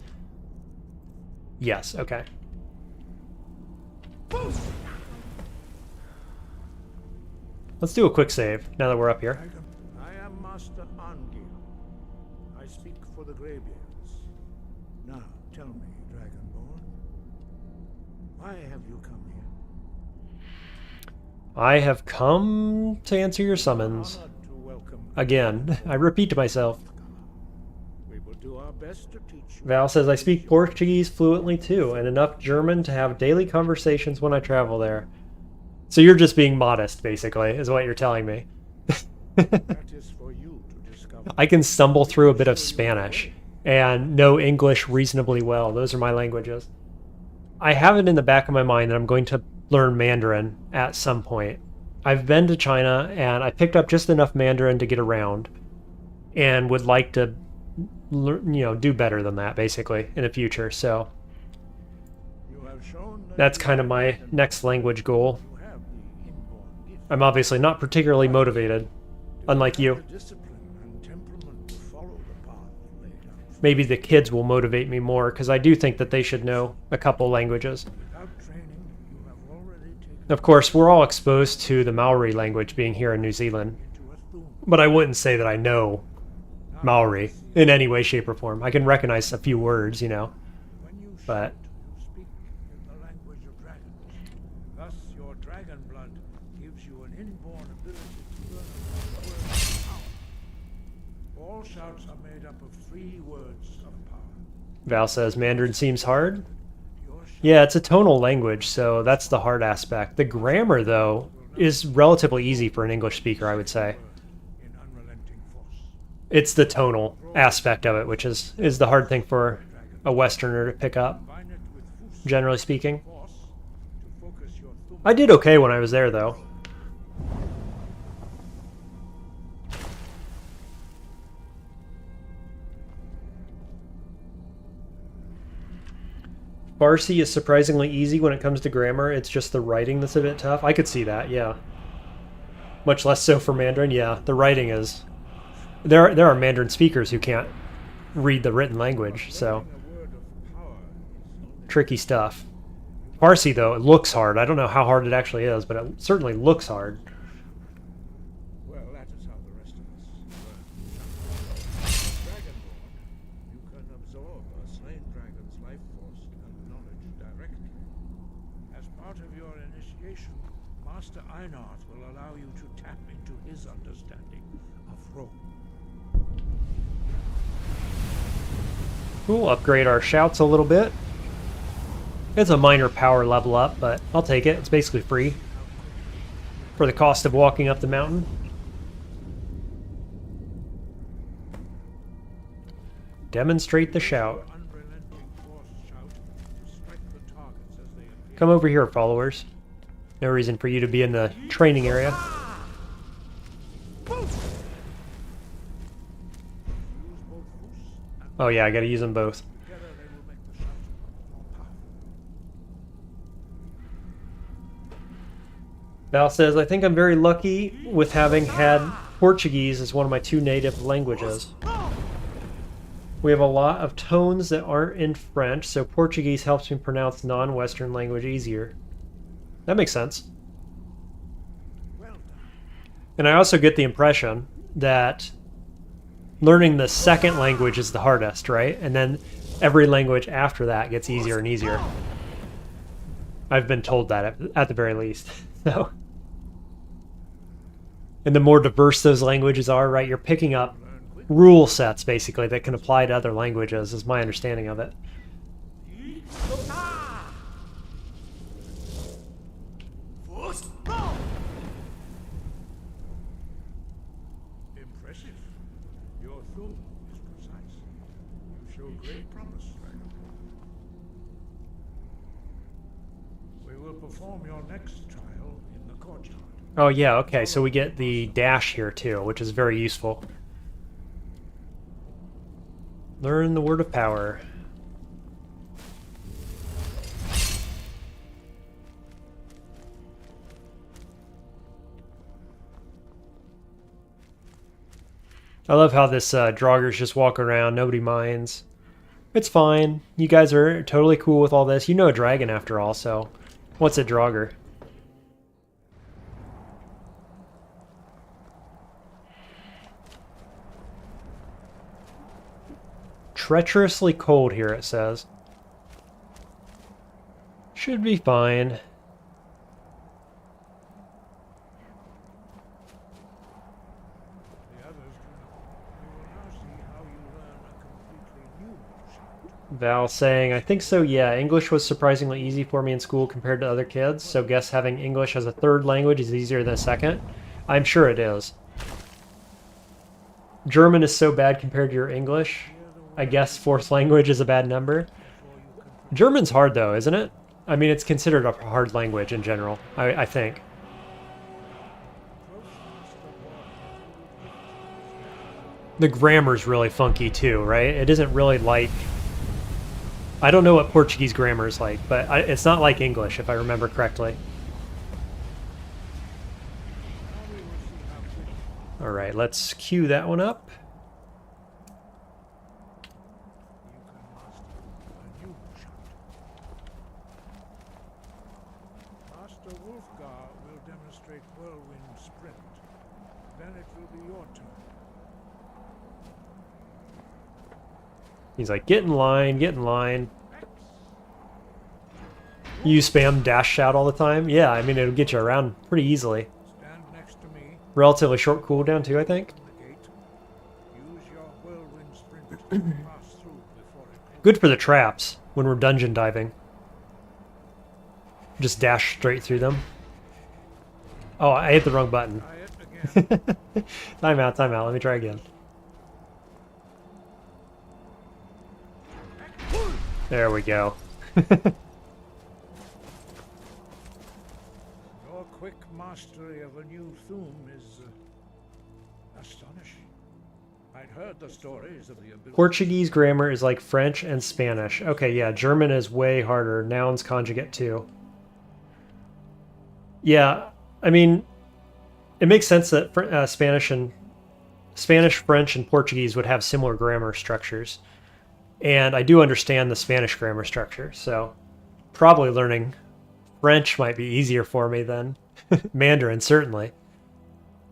Yes, okay. Let's do a quick save now that we're up here. I am Master Angir. I speak for the Greybeards. Now, tell me, Dragonborn, why have you come here? I have come to answer your summons. Honored to welcome Again, I repeat to myself. We will do our best to teach you. Val says I speak Portuguese fluently too, and enough German to have daily conversations when I travel there. So you're just being modest, basically, is what you're telling me. That is for you to discover. I can stumble through a bit of Spanish and know English reasonably well. Those are my languages. I have it in the back of my mind that I'm going to learn Mandarin at some point. I've been to China and I picked up just enough Mandarin to get around and would like to do better than that, basically, in the future. So You have shown that that's you kind of my next language goal. have the inborn gift. I'm obviously not particularly motivated, unlike you. The discipline and temperament to follow the path you laid out. Maybe the kids will motivate me more, because I do think that they should know a couple languages. Without training, you have already taken Of course, we're all exposed to the Maori language being here in New Zealand, to a thum. but I wouldn't say that I know Maori in any way, shape, or form. I can recognize a few words, When you but shout, you speak in the language of dragons. Thus, your dragon blood gives you an inborn ability to learn about words of power. All shouts are made up of 3 words of power. Val says Mandarin seems hard. Your shout Yeah, it's a tonal language, so that's the hard aspect. The grammar, though, is relatively easy for an English speaker, I would say. in unrelenting force. It's the tonal aspect of it, which is the hard thing for a Westerner to pick up, Combine it with fus generally speaking. force to focus your thumb. I did okay when I was there, though. Farsi is surprisingly easy when it comes to grammar. It's just the writing that's a bit tough. I could see that, yeah. Much less so for Mandarin, yeah. The writing is... There are Mandarin speakers who can't read the written language, so... A word of power is Tricky stuff. Farsi, though, it looks hard. I don't know how hard it actually is, but it certainly looks hard. well, that is how the rest of us learn. Dragonborn, you can absorb a slain dragon's life force and knowledge directly. As part of your initiation, Master Einarth will allow you to tap into his understanding of Rome. We'll upgrade our shouts a little bit. It's a minor power level up, but I'll take it. It's basically free for the cost of walking up the mountain. Demonstrate the shout. Unrelenting force shout to strike the targets as they appear. Come over here, followers. No reason for you to be in the training area. Use both fus and Oh yeah, I gotta use them both. together they will make the shout more powerful. Val says, I think I'm very lucky with having had Portuguese as one of my 2 native languages. We have a lot of tones that aren't in French, so Portuguese helps me pronounce non-Western language easier. That makes sense. Well done. And I also get the impression that learning the second language is the hardest, right? And then every language after that gets easier and easier. I've been told that at the very least. So, and the more diverse those languages are, right, you're picking up rule sets, basically, that can apply to other languages, is my understanding of it. Impressive. Your thum is precise. You show great promise, Dragonborn. We will perform your next trial in the courtyard. Oh yeah, okay, so we get the dash here too, which is very useful. Learn the word of power. I love how this Draugrs just walk around, nobody minds. It's fine. You guys are totally cool with all this. You know a dragon after all, so what's a Draugr? Treacherously cold here, it says. Should be fine. The others do not. We will now see how you learn a completely new shout. Val saying, I think so, yeah. English was surprisingly easy for me in school compared to other kids, so guess having English as a third language is easier than a second. I'm sure it is. German is so bad compared to your English. I guess fourth language is a bad number. German's hard though, isn't it? I mean, it's considered a hard language in general, I think. The grammar's really funky too, right? It isn't really like... I don't know what Portuguese grammar is like, but it's not like English, if I remember correctly. Alright, let's queue that one up. Master Hrothgar will demonstrate whirlwind sprint. Then it will be your turn. He's like, get in line, get in line. You spam dash shout all the time? Yeah, I mean, it'll get you around pretty easily. Stand next to me. Relatively short cooldown too, I think. The gate. Use your whirlwind sprint to pass through before it. Good for the traps when we're dungeon diving. Just dash straight through them. Oh, I hit the wrong button. Try it again. Time out, time out. Let me try again. There we go. Your quick mastery of a new theme is astonishing. I'd heard the stories of the ability. Portuguese grammar is like French and Spanish. Okay, yeah, German is way harder. Nouns conjugate too. Yeah, I mean, it makes sense that Spanish, French, and Portuguese would have similar grammar structures. And I do understand the Spanish grammar structure, so probably learning French might be easier for me than Mandarin, certainly.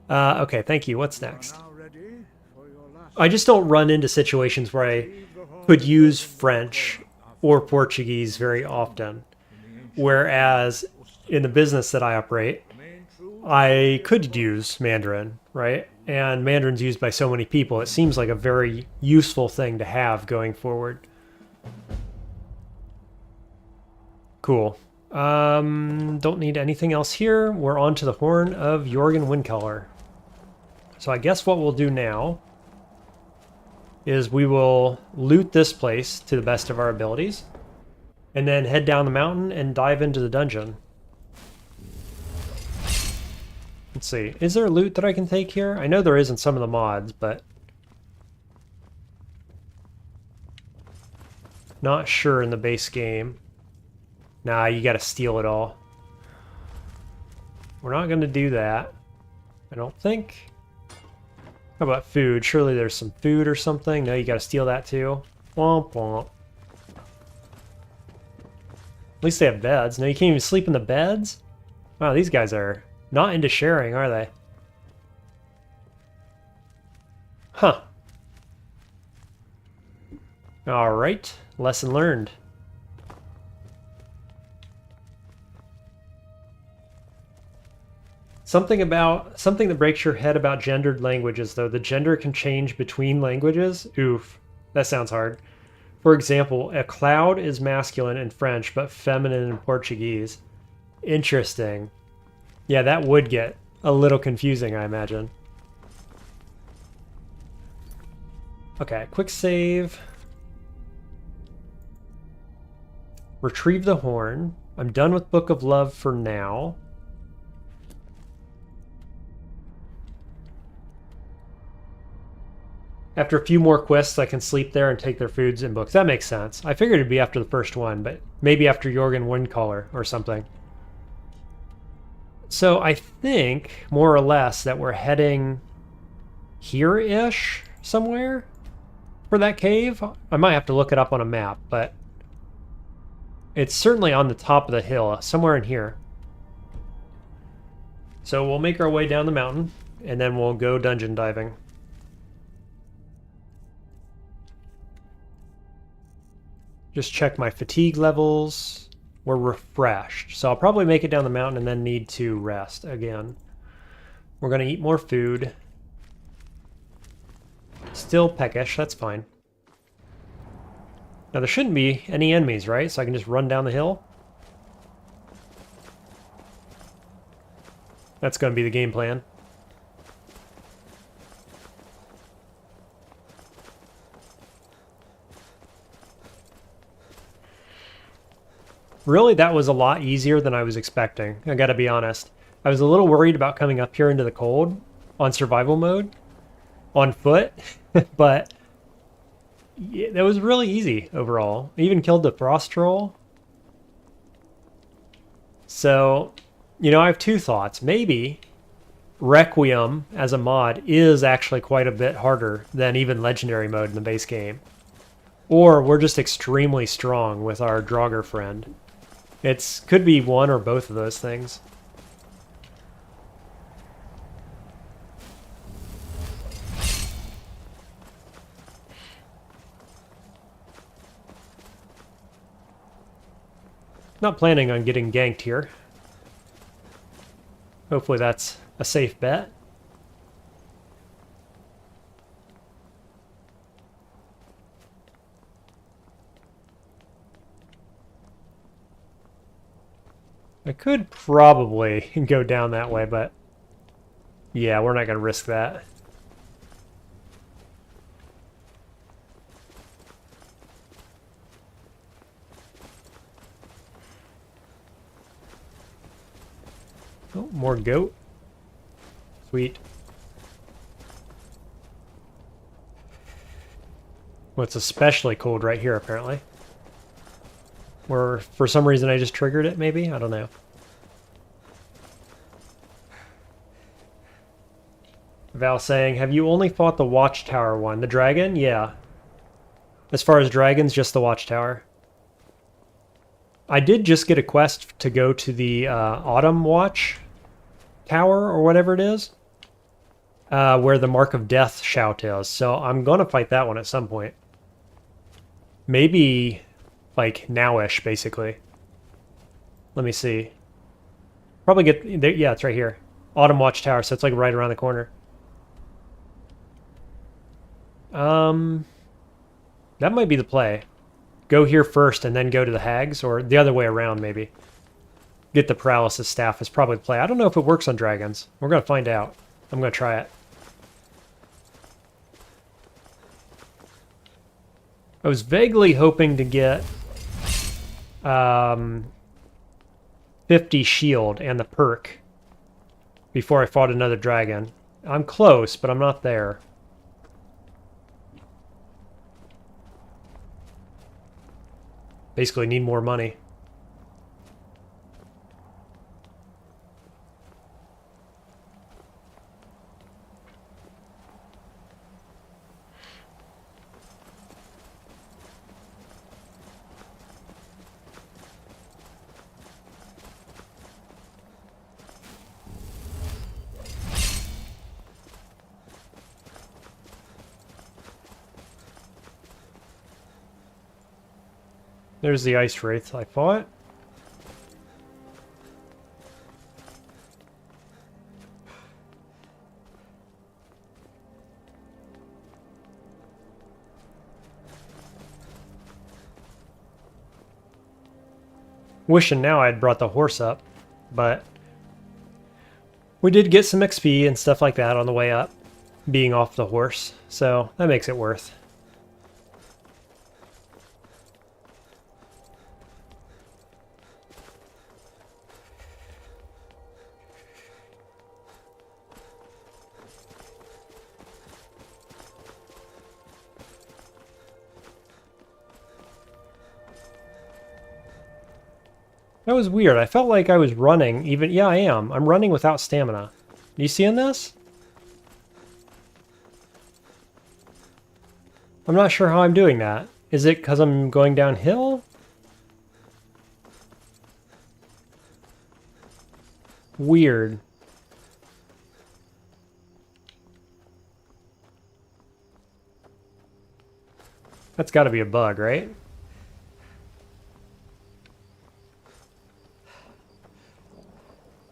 Okay, thank you. What's next? Now ready for your last. I just don't run into situations where I could use French or Portuguese very often. Whereas in the business that I operate, I could use Mandarin, right? And Mandarin's used by so many people, it seems like a very useful thing to have going forward. Cool. Don't need anything else here. We're on to the Horn of Jorgen Windcaller. So I guess what we'll do now is we will loot this place to the best of our abilities, and then head down the mountain and dive into the dungeon. Let's see. Is there loot that I can take here? I know there is in some of the mods, but not sure in the base game. Nah, you gotta steal it all. We're not gonna do that, I don't think. How about food? Surely there's some food or something. No, you gotta steal that too. Womp womp. At least they have beds. No, you can't even sleep in the beds? Wow, these guys are not into sharing, are they? Huh. Alright, lesson learned. Something that breaks your head about gendered languages, though. The gender can change between languages? Oof. That sounds hard. For example, a cloud is masculine in French, but feminine in Portuguese. Interesting. Yeah, that would get a little confusing, I imagine. Okay, quick save. Retrieve the horn. I'm done with Book of Love for now. After a few more quests, I can sleep there and take their foods and books. That makes sense. I figured it'd be after the first one, but maybe after Jorgen Windcaller or something. So I think, more or less, that we're heading here-ish somewhere for that cave. I might have to look it up on a map, but it's certainly on the top of the hill, somewhere in here. So we'll make our way down the mountain, and then we'll go dungeon diving. Just check my fatigue levels. We're refreshed. So I'll probably make it down the mountain and then need to rest again. We're going to eat more food. Still peckish, that's fine. Now there shouldn't be any enemies, right? So I can just run down the hill. That's going to be the game plan. Really, that was a lot easier than I was expecting, I gotta be honest. I was a little worried about coming up here into the cold on survival mode, on foot, but yeah, that was really easy overall. I even killed the frost troll. So, you know, I have two thoughts. Maybe Requiem as a mod is actually quite a bit harder than even legendary mode in the base game. Or we're just extremely strong with our Draugr friend. Could be one or both of those things. Not planning on getting ganked here. Hopefully that's a safe bet. I could probably go down that way, but yeah, we're not going to risk that. Oh, more goat. Sweet. Well, it's especially cold right here, apparently. Or for some reason I just triggered it, maybe? I don't know. Val saying, have you only fought the Watchtower one? The dragon? Yeah. As far as dragons, just the Watchtower. I did just get a quest to go to the Autumn Watch Tower, or whatever it is. Where the Mark of Death shout is. So I'm going to fight that one at some point. Maybe like nowish, basically. Let me see. Probably get... yeah, it's right here. Autumn Watchtower, so it's like right around the corner. That might be the play. Go here first and then go to the hags, or the other way around, maybe. Get the Paralysis staff is probably the play. I don't know if it works on dragons. We're going to find out. I'm going to try it. I was vaguely hoping to get 50 shield and the perk before I fought another dragon. I'm close, but I'm not there. Basically need more money. There's the ice wraith I fought. Wishing now I'd brought the horse up, but we did get some XP and stuff like that on the way up, being off the horse, so that makes it worth. That was weird. I felt like I was running even... Yeah, I am. I'm running without stamina. Do you see in this? I'm not sure how I'm doing that. Is it because I'm going downhill? Weird. That's got to be a bug, right?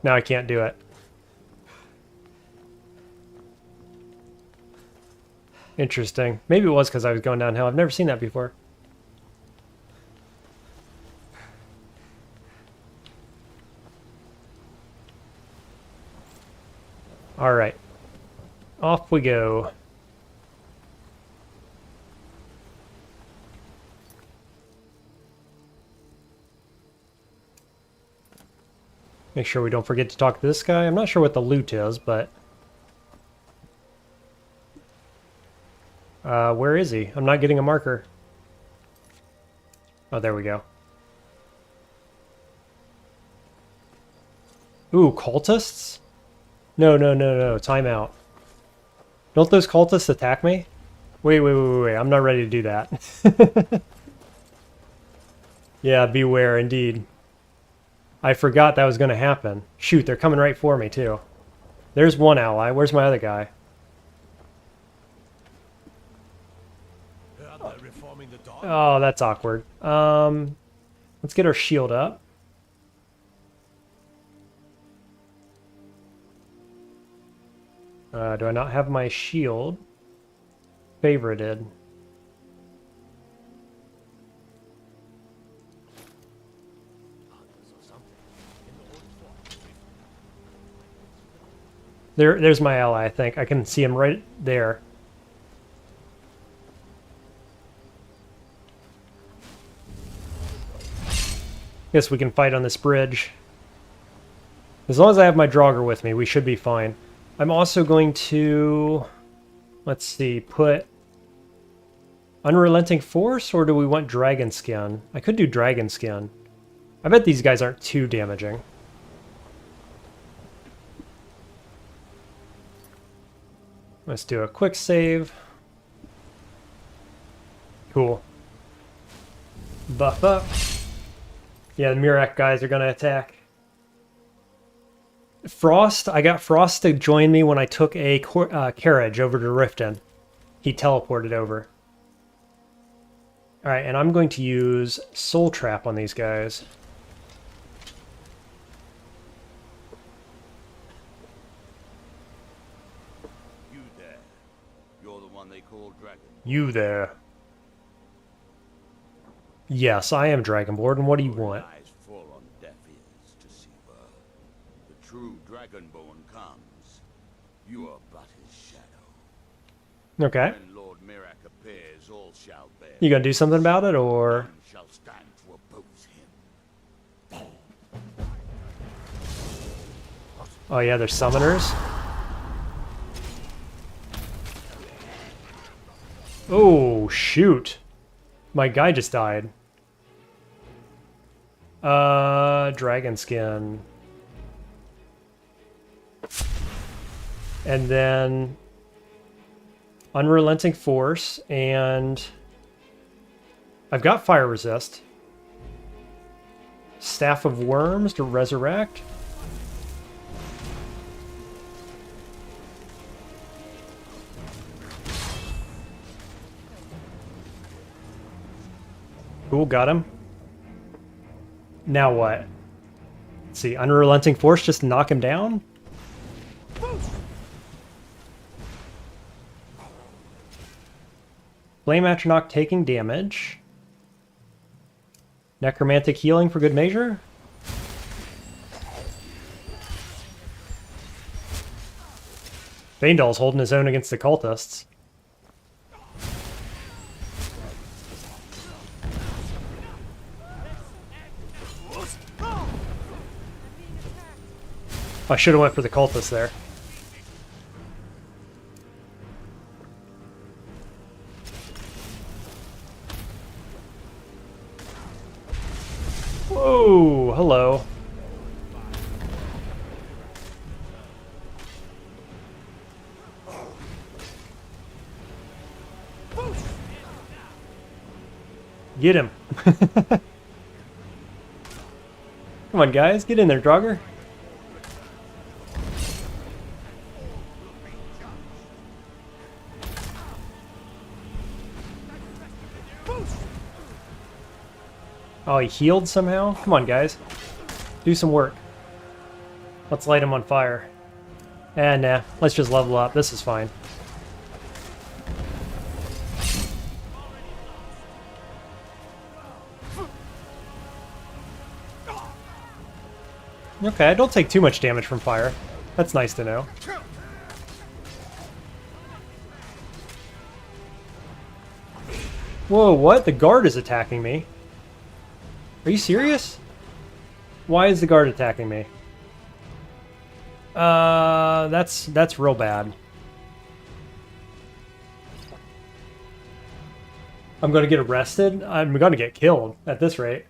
Now I can't do it. Interesting. Maybe it was because I was going downhill. I've never seen that before. Alright. Off we go. Make sure we don't forget to talk to this guy. I'm not sure what the loot is, but... where is he? I'm not getting a marker. Oh, there we go. Ooh, cultists? No. Time out. Don't those cultists attack me? Wait. I'm not ready to do that. Yeah, beware indeed. I forgot that was going to happen. Shoot, they're coming right for me, too. There's one ally. Where's my other guy? Oh, that's awkward. Let's get our shield up. Do I not have my shield favorited? There's my ally, I think. I can see him right there. Guess we can fight on this bridge. As long as I have my Draugr with me, we should be fine. I'm also going to... Let's see, put... Unrelenting Force, or do we want Dragon Skin? I could do Dragon Skin. I bet these guys aren't too damaging. Let's do a quick save. Cool. Buff up. Yeah, the Murak guys are going to attack. Frost, I got Frost to join me when I took a carriage over to Riften. He teleported over. Alright, and I'm going to use Soul Trap on these guys. You there. You're the one they call Dragon. You there. Yes, I am Dragonborn, and what do you want? Eyes fall on deaf ears to see where the true Dragonborn comes. You are but his shadow. Okay. When Lord Mirak appears, all shall bear. You gonna do something about it, or...? None shall stand to oppose him. Oh yeah, they're summoners. Oh, shoot. My guy just died. Dragon Skin. And then... Unrelenting Force, and... I've got Fire Resist. Staff of Worms to resurrect. Cool, got him. Now what? Let's see, Unrelenting Force just knock him down? Flame Atronach taking damage. Necromantic healing for good measure. Vaindal's holding his own against the cultists. I should have went for the cultists there. Whoa, hello. Get him. Come on, guys, get in there, Draugr. Oh, he healed somehow? Come on, guys. Do some work. Let's light him on fire. Nah. Let's just level up. This is fine. Okay, I don't take too much damage from fire. That's nice to know. Whoa, what? The guard is attacking me. Are you serious? Why is the guard attacking me? That's real bad. I'm gonna get arrested? I'm gonna get killed at this rate.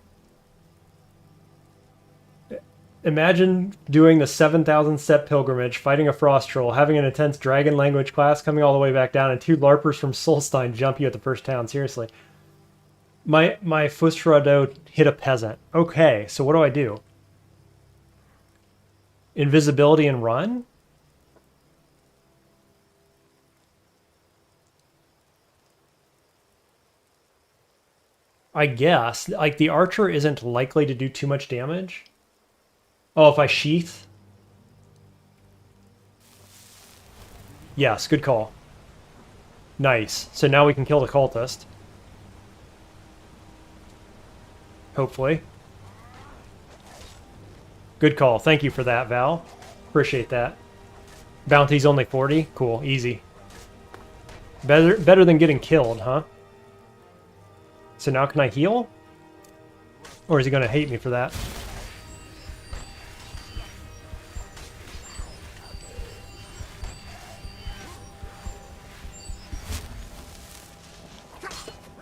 Imagine doing the 7,000 step pilgrimage, fighting a frost troll, having an intense dragon language class, coming all the way back down, and 2 larpers from Solstein jump you at the first town. Seriously. My Fusrado hit a peasant. Okay, so what do I do? Invisibility and run? I guess. Like, the archer isn't likely to do too much damage. Oh, if I sheath? Yes, good call. Nice. So now we can kill the cultist. Hopefully. Good call. Thank you for that, Val. Appreciate that. Bounty's only 40? Cool. Easy. Better than getting killed, huh? So now can I heal? Or is he going to hate me for that?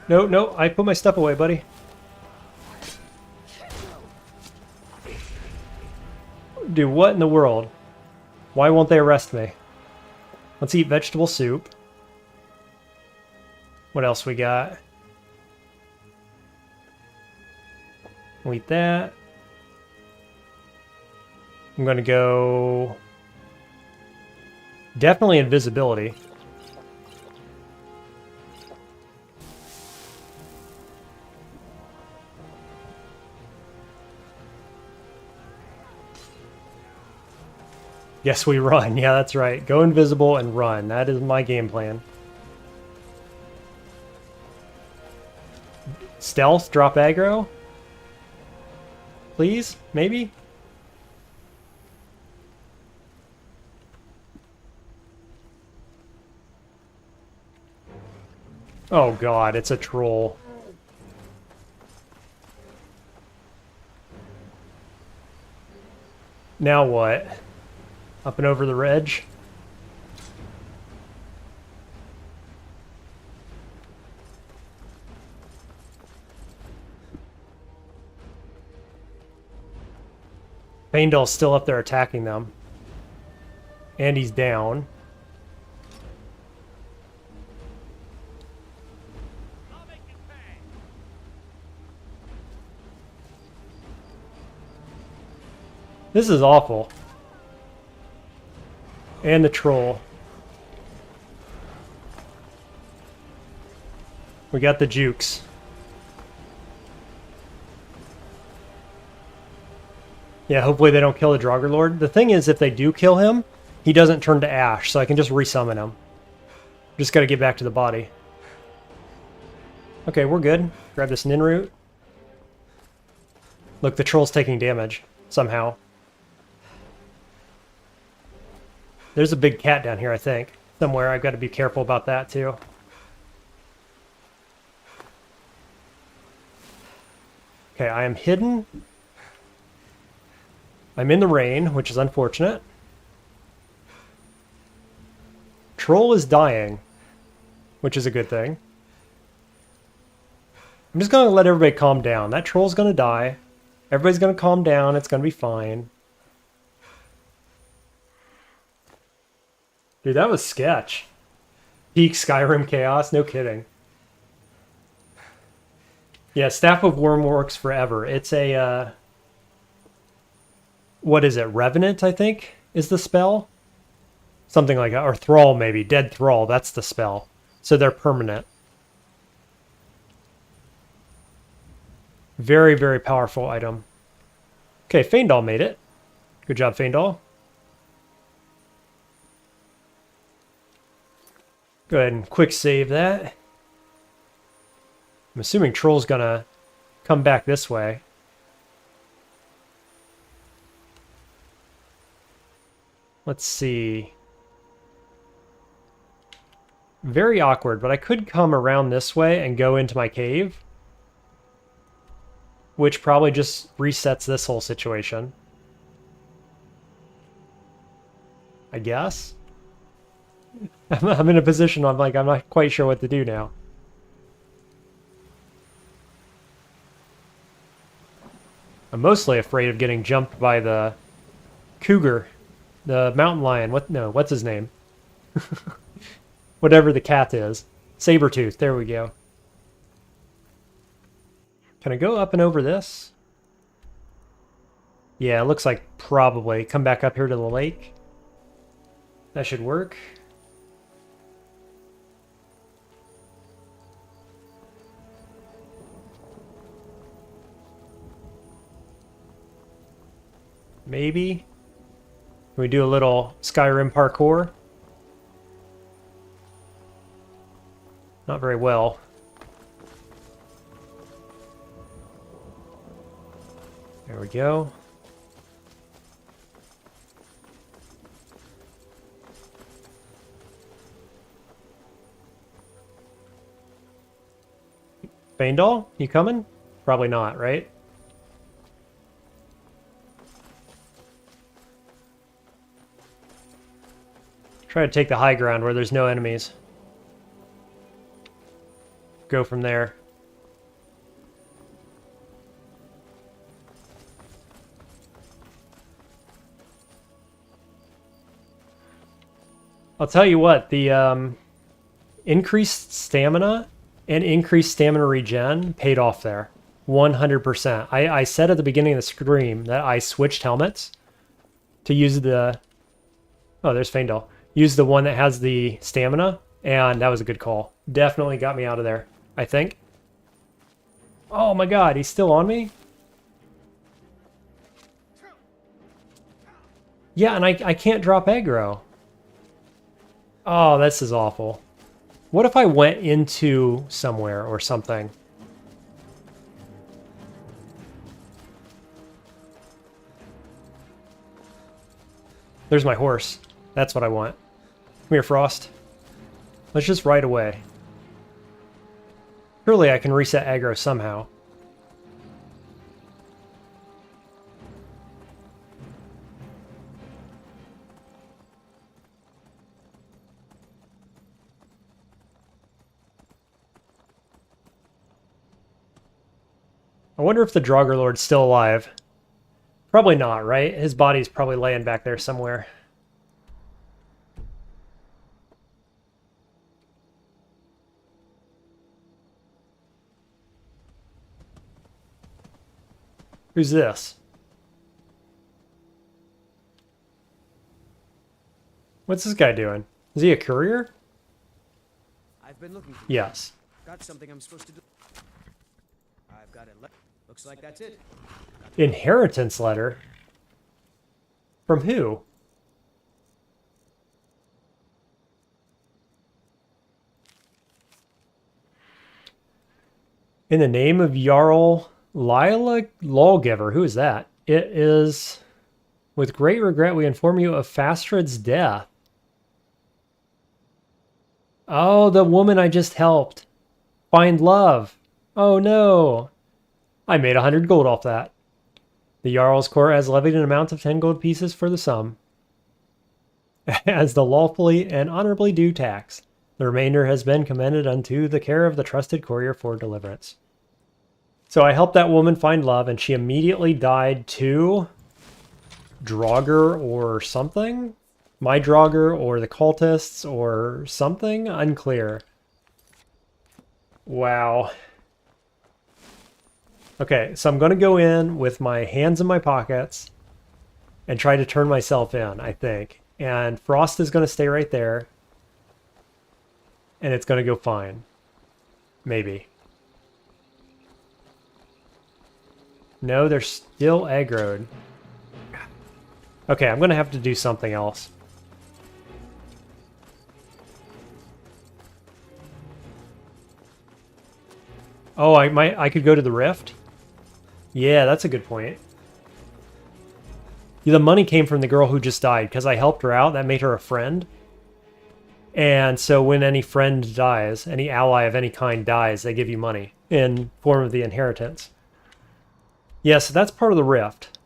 No, I put my stuff away, buddy. Dude, what in the world? Why won't they arrest me? Let's eat vegetable soup. What else we got? We'll eat that. I'm gonna go... Definitely invisibility. Yes, we run. Yeah, that's right. Go invisible and run. That is my game plan. Stealth, drop aggro? Please? Maybe? Oh god, it's a troll. Now what? Up and over the ridge. Faendal's still up there attacking them. And he's down. This is awful. And the troll. We got the jukes. Yeah, hopefully they don't kill the Draugr Lord. The thing is, if they do kill him, he doesn't turn to ash, so I can just resummon him. Just gotta get back to the body. Okay, we're good. Grab this Nin Root. Look, the troll's taking damage. Somehow. There's a big cat down here, I think. Somewhere. I've got to be careful about that, too. Okay, I am hidden. I'm in the rain, which is unfortunate. Troll is dying, which is a good thing. I'm just going to let everybody calm down. That troll's going to die. Everybody's going to calm down. It's going to be fine. Dude, that was sketch. Peak Skyrim chaos, no kidding. Yeah, Staff of Worm works forever. It's a, what is it? Revenant, I think, is the spell? Something like that. Or Thrall, maybe. Dead Thrall, that's the spell. So they're permanent. Very, very powerful item. Okay, Faendal made it. Good job, Faendal. Go ahead and quick save that. I'm assuming Troll's gonna come back this way. Let's see. Very awkward, but I could come around this way and go into my cave, which probably just resets this whole situation. I guess. I'm in a position I'm like, I'm not quite sure what to do now. I'm mostly afraid of getting jumped by the cougar, the mountain lion. What's his name? Whatever the cat is. Sabretooth, there we go. Can I go up and over this? Yeah, it looks like probably. Come back up here to the lake. That should work. Maybe. Can we do a little Skyrim parkour? Not very well. There we go. Faendal, you coming? Probably not, right? Try to take the high ground where there's no enemies. Go from there. I'll tell you what, the increased stamina and increased stamina regen paid off there. 100%. I said at the beginning of the stream that I switched helmets to use the... Oh, there's Faendal. Use the one that has the stamina, and that was a good call. Definitely got me out of there, I think. Oh my god, he's still on me? Yeah, and I can't drop aggro. Oh, this is awful. What if I went into somewhere or something? There's my horse. That's what I want. Come here, Frost. Let's just ride away. Surely I can reset aggro somehow. I wonder if the Draugr Lord's still alive. Probably not, right? His body's probably laying back there somewhere. Who's this? What's this guy doing? Is he a courier? I've been looking for Yes. got something I'm supposed to do. I've got it. Looks like that's it. Inheritance letter? From who? In the name of Jarl Lila Lawgiver. Who is that? It is... With great regret, we inform you of Fastred's death. Oh, the woman I just helped. Find love. Oh no. I made 100 gold off that. The Jarl's court has levied an amount of 10 gold pieces for the sum, as the lawfully and honorably due tax. The remainder has been commended unto the care of the trusted courier for deliverance. So I helped that woman find love, and she immediately died to Draugr or something? My Draugr or the cultists or something? Unclear. Wow. Okay, so I'm going to go in with my hands in my pockets and try to turn myself in, I think. And Frost is going to stay right there. And it's going to go fine. Maybe. No, they're still aggroed. Okay, I'm going to have to do something else. Oh, I could go to the rift? Yeah, that's a good point. The money came from the girl who just died, because I helped her out. That made her a friend. And so when any friend dies, any ally of any kind dies, they give you money in form of the inheritance. Yeah, so that's part of the rift.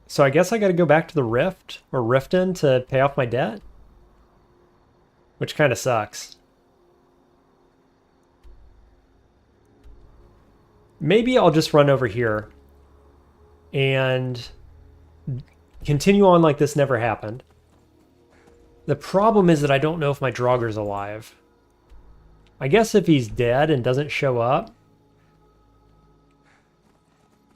So I guess I got to go back to the rift, or Riften, to pay off my debt? Which kind of sucks. Maybe I'll just run over here and continue on like this never happened. The problem is that I don't know if my Draugr's alive. I guess if he's dead and doesn't show up,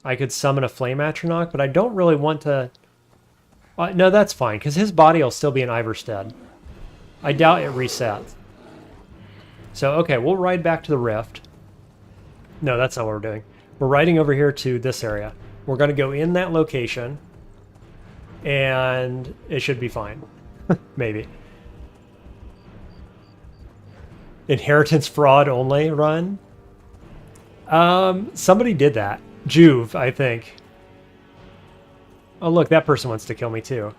I could summon a Flame Atronach, but I don't really want to... no, that's fine, because his body will still be in Iverstead. I doubt it resets. So, okay, we'll ride back to the rift. No, that's not what we're doing. We're riding over here to this area. We're going to go in that location, and it should be fine. Maybe. Inheritance fraud only run? Somebody did that. Juve, I think. Oh, look, that person wants to kill me too.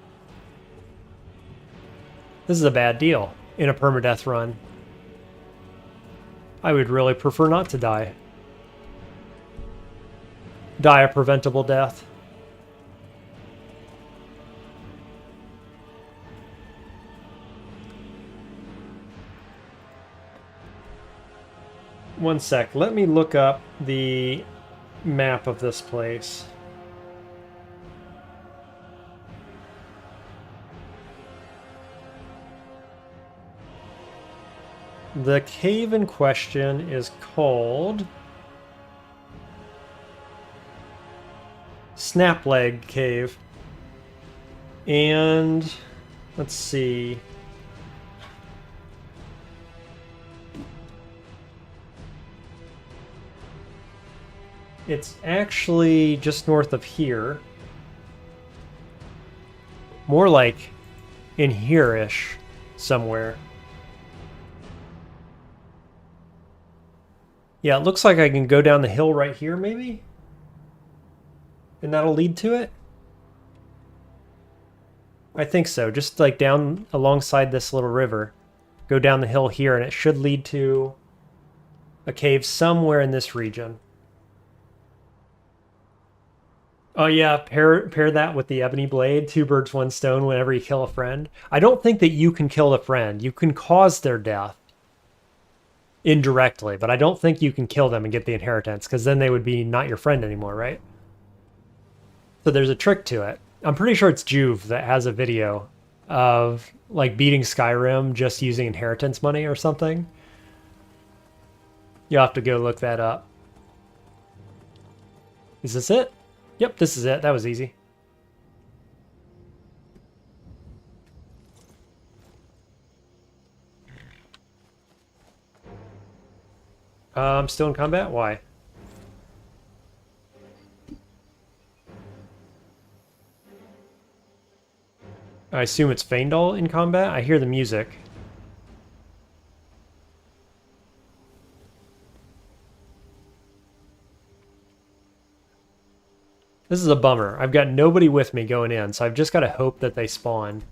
This is a bad deal in a permadeath run. I would really prefer not to die. Die a preventable death. One sec, let me look up the map of this place. The cave in question is called Snapleg Cave. And let's see. It's actually just north of here. More like in here-ish somewhere. Yeah, it looks like I can go down the hill right here, maybe? And that'll lead to it? I think so. Just like down alongside this little river. Go down the hill here, and it should lead to a cave somewhere in this region. Oh yeah, pair that with the ebony blade. 2 birds, 1 stone whenever you kill a friend. I don't think that you can kill a friend. You can cause their death. Indirectly, but I don't think you can kill them and get the inheritance, because then they would be not your friend anymore, right? So there's a trick to it. I'm pretty sure it's Juve that has a video of like beating Skyrim just using inheritance money or something. You'll have to go look that up. Is this it? Yep, this is it. That was easy. I'm still in combat? Why? I assume it's Feindal in combat? I hear the music. This is a bummer. I've got nobody with me going in, so I've just got to hope that they spawn.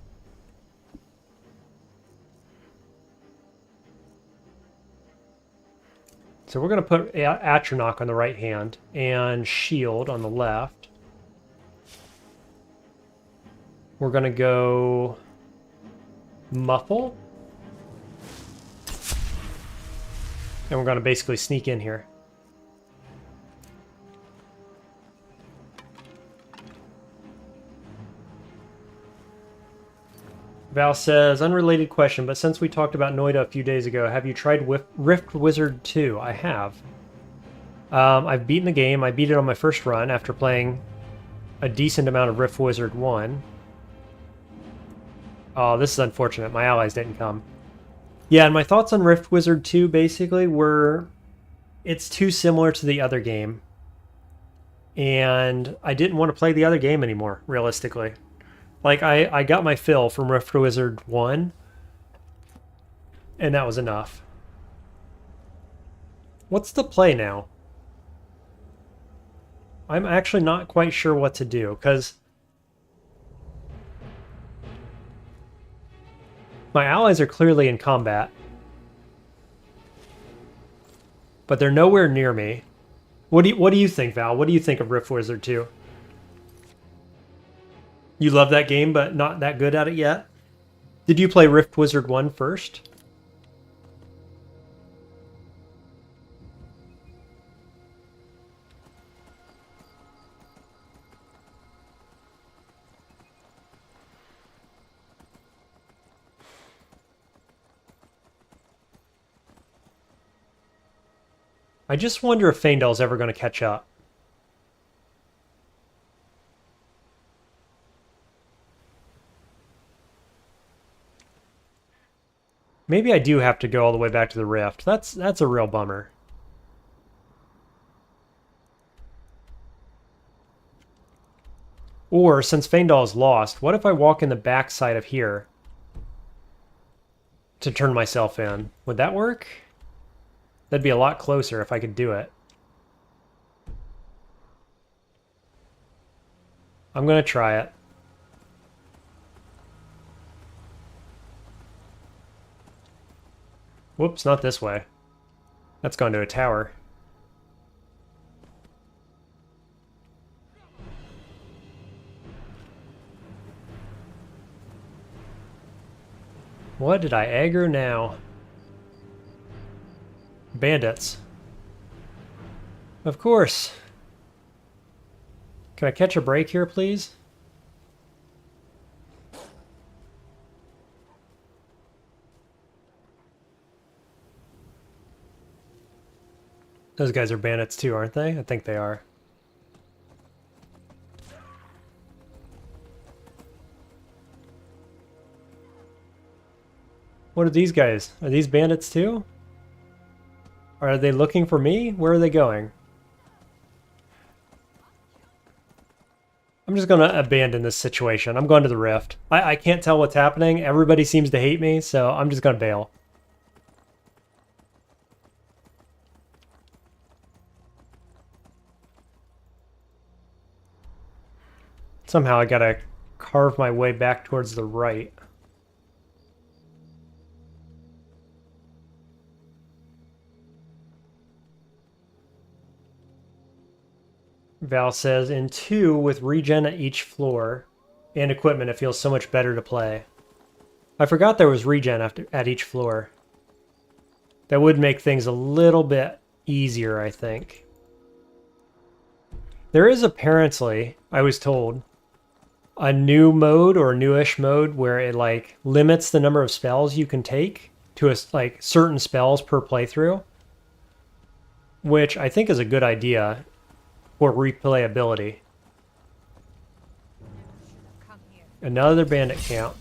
So we're going to put Atronach on the right hand and Shield on the left. We're going to go Muffle. And we're going to basically sneak in here. Val says, unrelated question, but since we talked about Noida a few days ago, have you tried Rift Wizard 2? I have. I've beaten the game. I beat it on my first run after playing a decent amount of Rift Wizard 1. Oh, this is unfortunate. My allies didn't come. Yeah, and my thoughts on Rift Wizard 2 basically were it's too similar to the other game. And I didn't want to play the other game anymore, realistically. Like, I got my fill from Rift Wizard 1, and that was enough. What's the play now? I'm actually not quite sure what to do, because my allies are clearly in combat, but they're nowhere near me. What do you think, Val? What do you think of Rift Wizard 2? You love that game, but not that good at it yet? Did you play Rift Wizard 1 first? I just wonder if Faendal's ever going to catch up. Maybe I do have to go all the way back to the Rift. That's a real bummer. Or, since Faendal is lost, what if I walk in the backside of here to turn myself in? Would that work? That'd be a lot closer if I could do it. I'm gonna try it. Whoops, not this way. That's gone to a tower. What did I aggro now? Bandits. Of course. Can I catch a break here, please? Those guys are bandits too, aren't they? I think they are. What are these guys? Are these bandits too? Are they looking for me? Where are they going? I'm just gonna abandon this situation. I'm going to the Rift. I can't tell what's happening. Everybody seems to hate me, so I'm just gonna bail. Somehow I gotta carve my way back towards the right. Val says, in 2, with regen at each floor and equipment, it feels so much better to play. I forgot there was regen at each floor. That would make things a little bit easier, I think. There is apparently, I was told, a new mode or a newish mode where it like limits the number of spells you can take to like certain spells per playthrough, which I think is a good idea for replayability. Another bandit camp.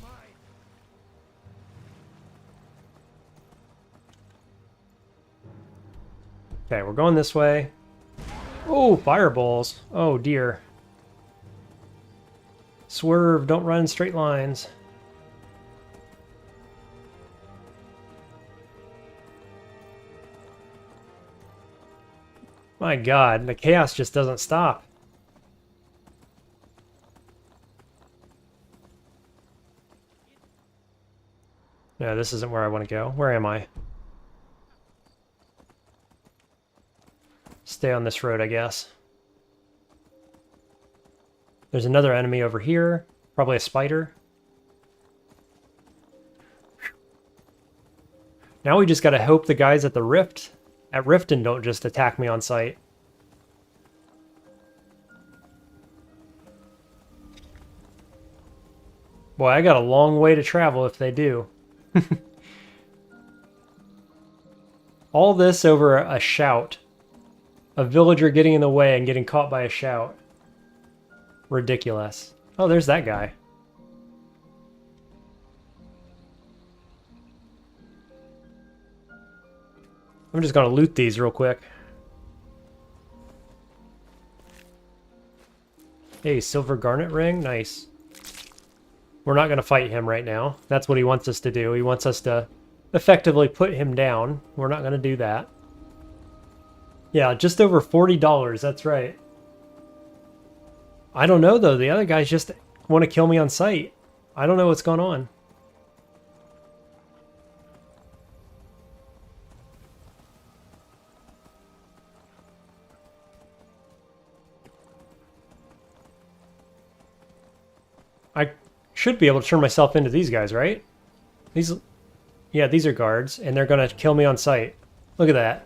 Okay, we're going this way. Oh, fireballs. Oh dear. Swerve, don't run in straight lines. My god, the chaos just doesn't stop. No, this isn't where I want to go. Where am I? Stay on this road, I guess. There's another enemy over here. Probably a spider. Now we just gotta hope the guys at the Rift, at Riften, don't just attack me on sight. Boy, I got a long way to travel if they do. All this over a shout. A villager getting in the way and getting caught by a shout. Ridiculous. Oh, there's that guy. I'm just gonna loot these real quick. Hey, silver garnet ring? Nice. We're not gonna fight him right now. That's what he wants us to do. He wants us to effectively put him down. We're not gonna do that. Yeah, just over $40, that's right. I don't know though, the other guys just want to kill me on sight. I don't know what's going on. I should be able to turn myself into these guys, right? Yeah, these are guards, and they're gonna kill me on sight. Look at that.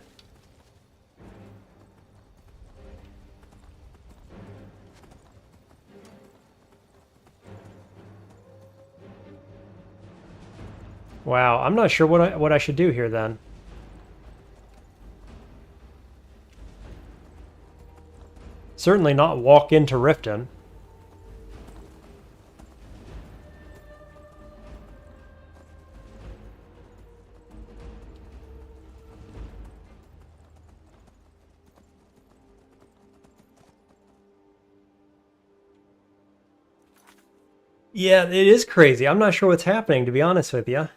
Wow, I'm not sure what I should do here then. Certainly not walk into Riften. Yeah, it is crazy. I'm not sure what's happening, to be honest with you.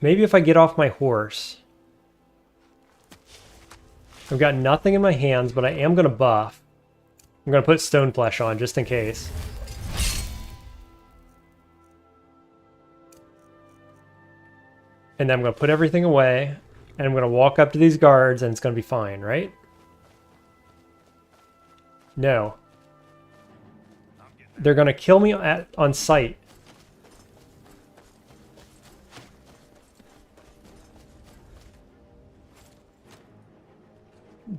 Maybe if I get off my horse. I've got nothing in my hands, but I am going to buff. I'm going to put stone flesh on, just in case. And then I'm going to put everything away, and I'm going to walk up to these guards, and it's going to be fine, right? No. They're going to kill me on sight.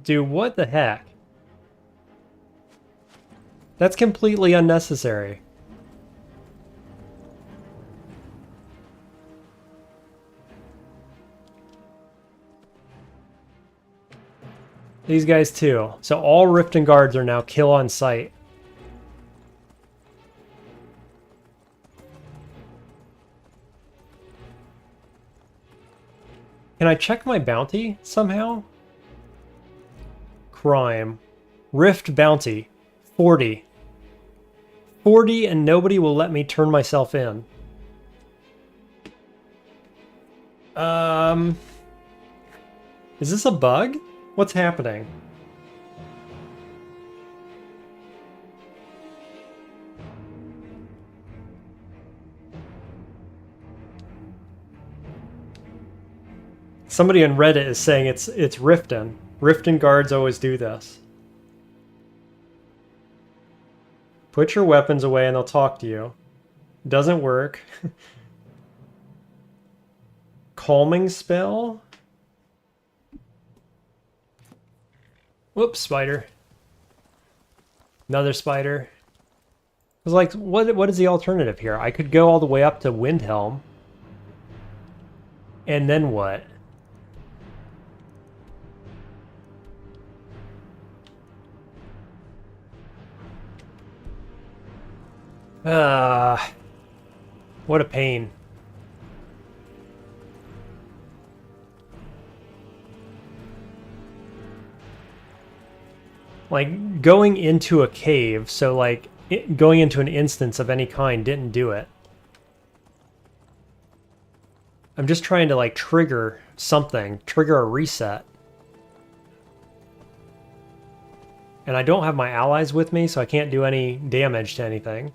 Dude, what the heck? That's completely unnecessary. These guys too. So all Riften guards are now kill on sight. Can I check my bounty somehow? Crime. Rift bounty. 40. 40 and nobody will let me turn myself in. Is this a bug? What's happening? Somebody on Reddit is saying it's Riften. Riften guards always do this. Put your weapons away and they'll talk to you. Doesn't work. Calming spell? Whoops, spider. Another spider. I was like, what is the alternative here? I could go all the way up to Windhelm. And then what? What a pain. Like, going into a cave, so like, going into an instance of any kind didn't do it. I'm just trying to like trigger something, trigger a reset. And I don't have my allies with me, so I can't do any damage to anything.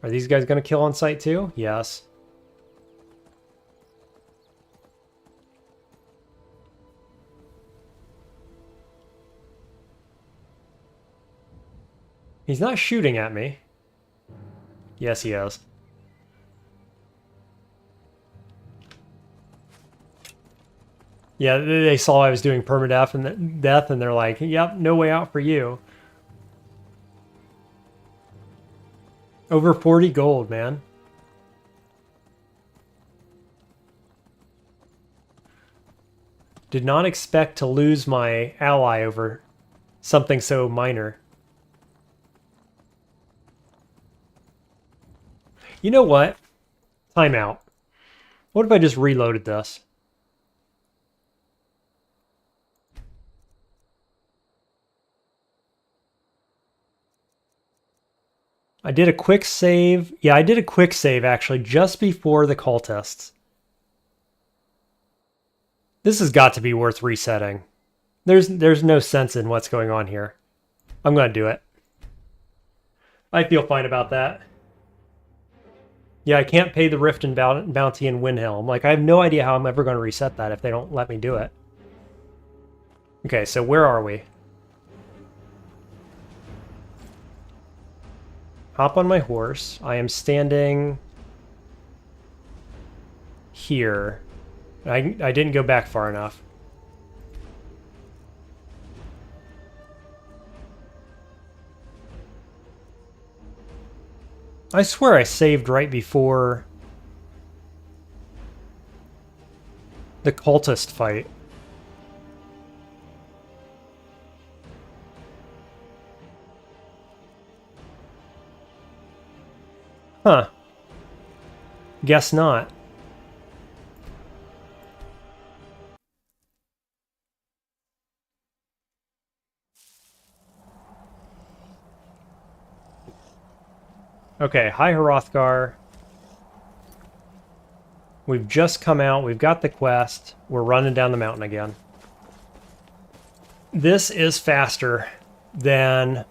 Are these guys going to kill on sight too? Yes. He's not shooting at me. Yes, he is. Yeah, they saw I was doing permadeath and they're like, yep, no way out for you. Over 40 gold, man. Did not expect to lose my ally over something so minor. You know what? Time out. What if I just reloaded this? I did a quick save. Yeah, I did a quick save actually just before the cultists. This has got to be worth resetting. There's no sense in what's going on here. I'm going to do it. I feel fine about that. Yeah, I can't pay the Rift and Bounty in Windhelm. Like, I have no idea how I'm ever going to reset that if they don't let me do it. Okay, so where are we? Hop on my horse. I am standing here. I didn't go back far enough. I swear I saved right before the cultist fight. Huh. Guess not. Okay, High Hrothgar. We've just come out. We've got the quest. We're running down the mountain again. This is faster than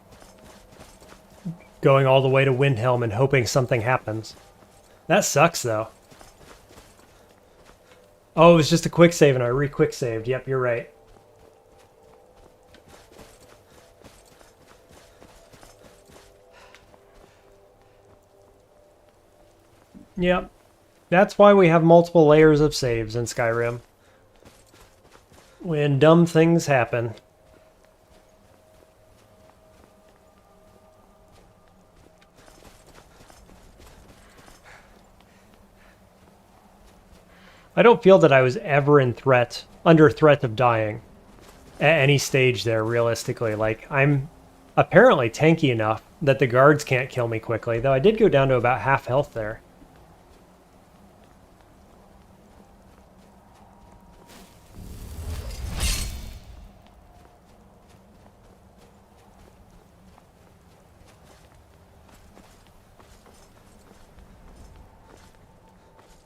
going all the way to Windhelm and hoping something happens. That sucks, though. Oh, it was just a quick save and I re-quick saved. Yep, you're right. Yep. That's why we have multiple layers of saves in Skyrim. When dumb things happen. I don't feel that I was ever under threat of dying at any stage there, realistically. Like, I'm apparently tanky enough that the guards can't kill me quickly, though I did go down to about half health there.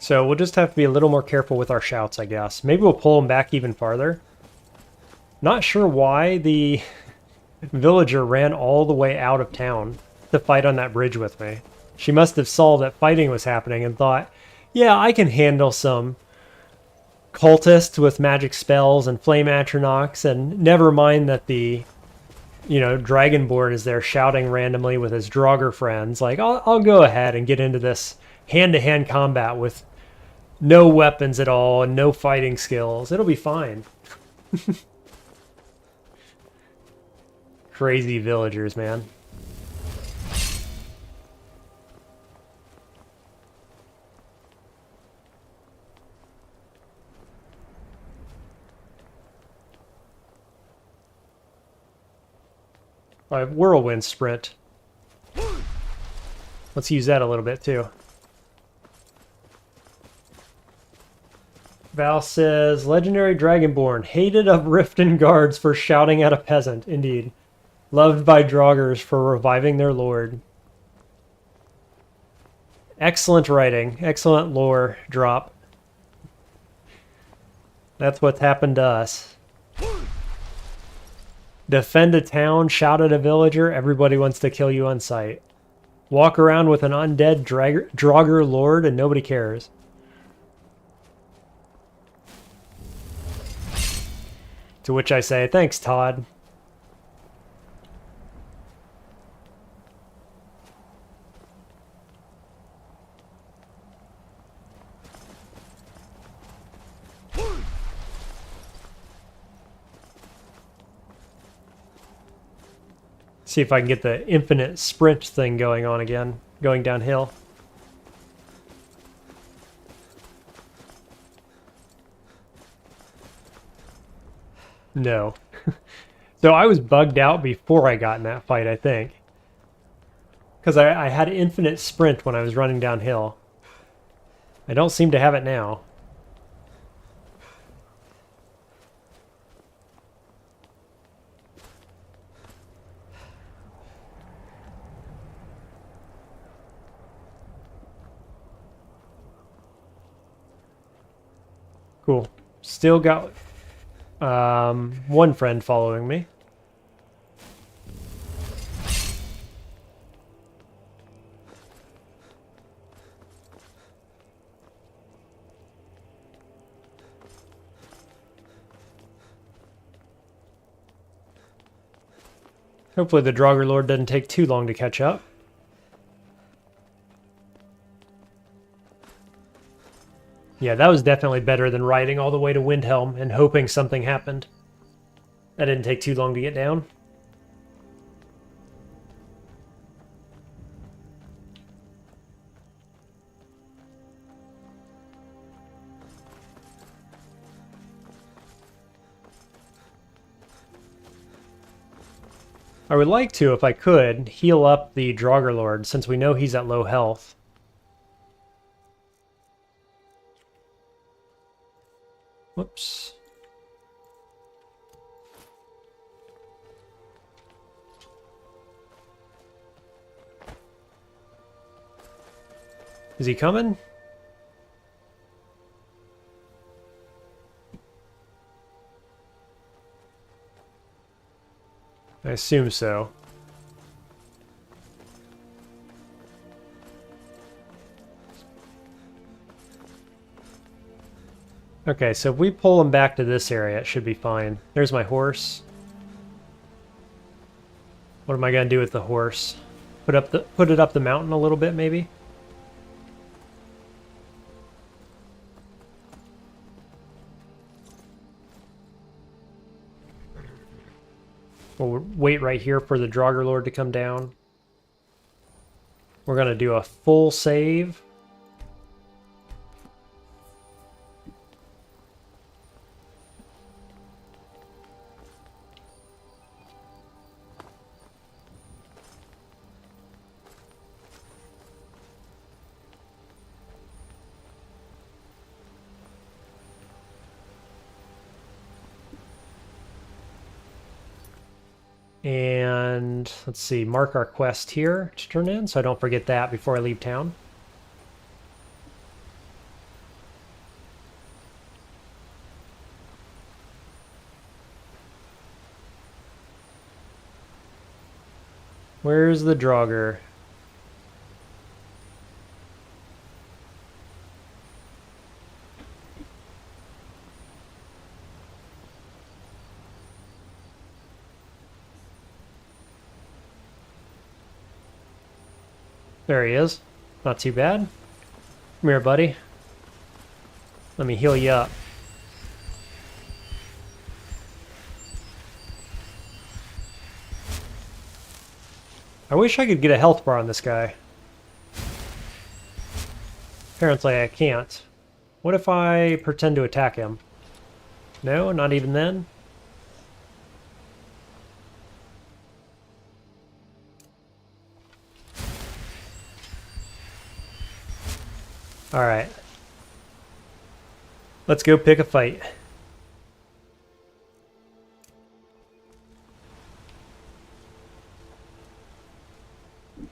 So we'll just have to be a little more careful with our shouts, I guess. Maybe we'll pull them back even farther. Not sure why the villager ran all the way out of town to fight on that bridge with me. She must have saw that fighting was happening and thought, yeah, I can handle some cultists with magic spells and flame atronachs, and never mind that the, Dragonborn is there shouting randomly with his Draugr friends. Like, I'll go ahead and get into this hand-to-hand combat with no weapons at all and no fighting skills. It'll be fine. Crazy villagers, man. I have Whirlwind Sprint. Let's use that a little bit too. Val says, Legendary Dragonborn, hated of Riften guards for shouting at a peasant. Indeed. Loved by Draugrs for reviving their lord. Excellent writing. Excellent lore drop. That's what's happened to us. Defend a town, shout at a villager, everybody wants to kill you on sight. Walk around with an undead Draugr lord and nobody cares. To which I say, thanks, Todd. See if I can get the infinite sprint thing going on again, going downhill. No. So I was bugged out before I got in that fight, I think. Because I had infinite sprint when I was running downhill. I don't seem to have it now. Cool. Still got one friend following me. Hopefully the Draugr Lord doesn't take too long to catch up. Yeah, that was definitely better than riding all the way to Windhelm and hoping something happened. That didn't take too long to get down. I would like to, if I could, heal up the Draugr Lord since we know he's at low health. Whoops. Is he coming? I assume so. Okay, so if we pull him back to this area, it should be fine. There's my horse. What am I gonna do with the horse? Put it up the mountain a little bit, maybe? We'll wait right here for the Draugr Lord to come down. We're gonna do a full save. And let's see, mark our quest here to turn in so I don't forget that before I leave town. Where's the Draugr? There he is. Not too bad. Come here, buddy. Let me heal you up. I wish I could get a health bar on this guy. Apparently I can't. What if I pretend to attack him? No, not even then? Alright. Let's go pick a fight. You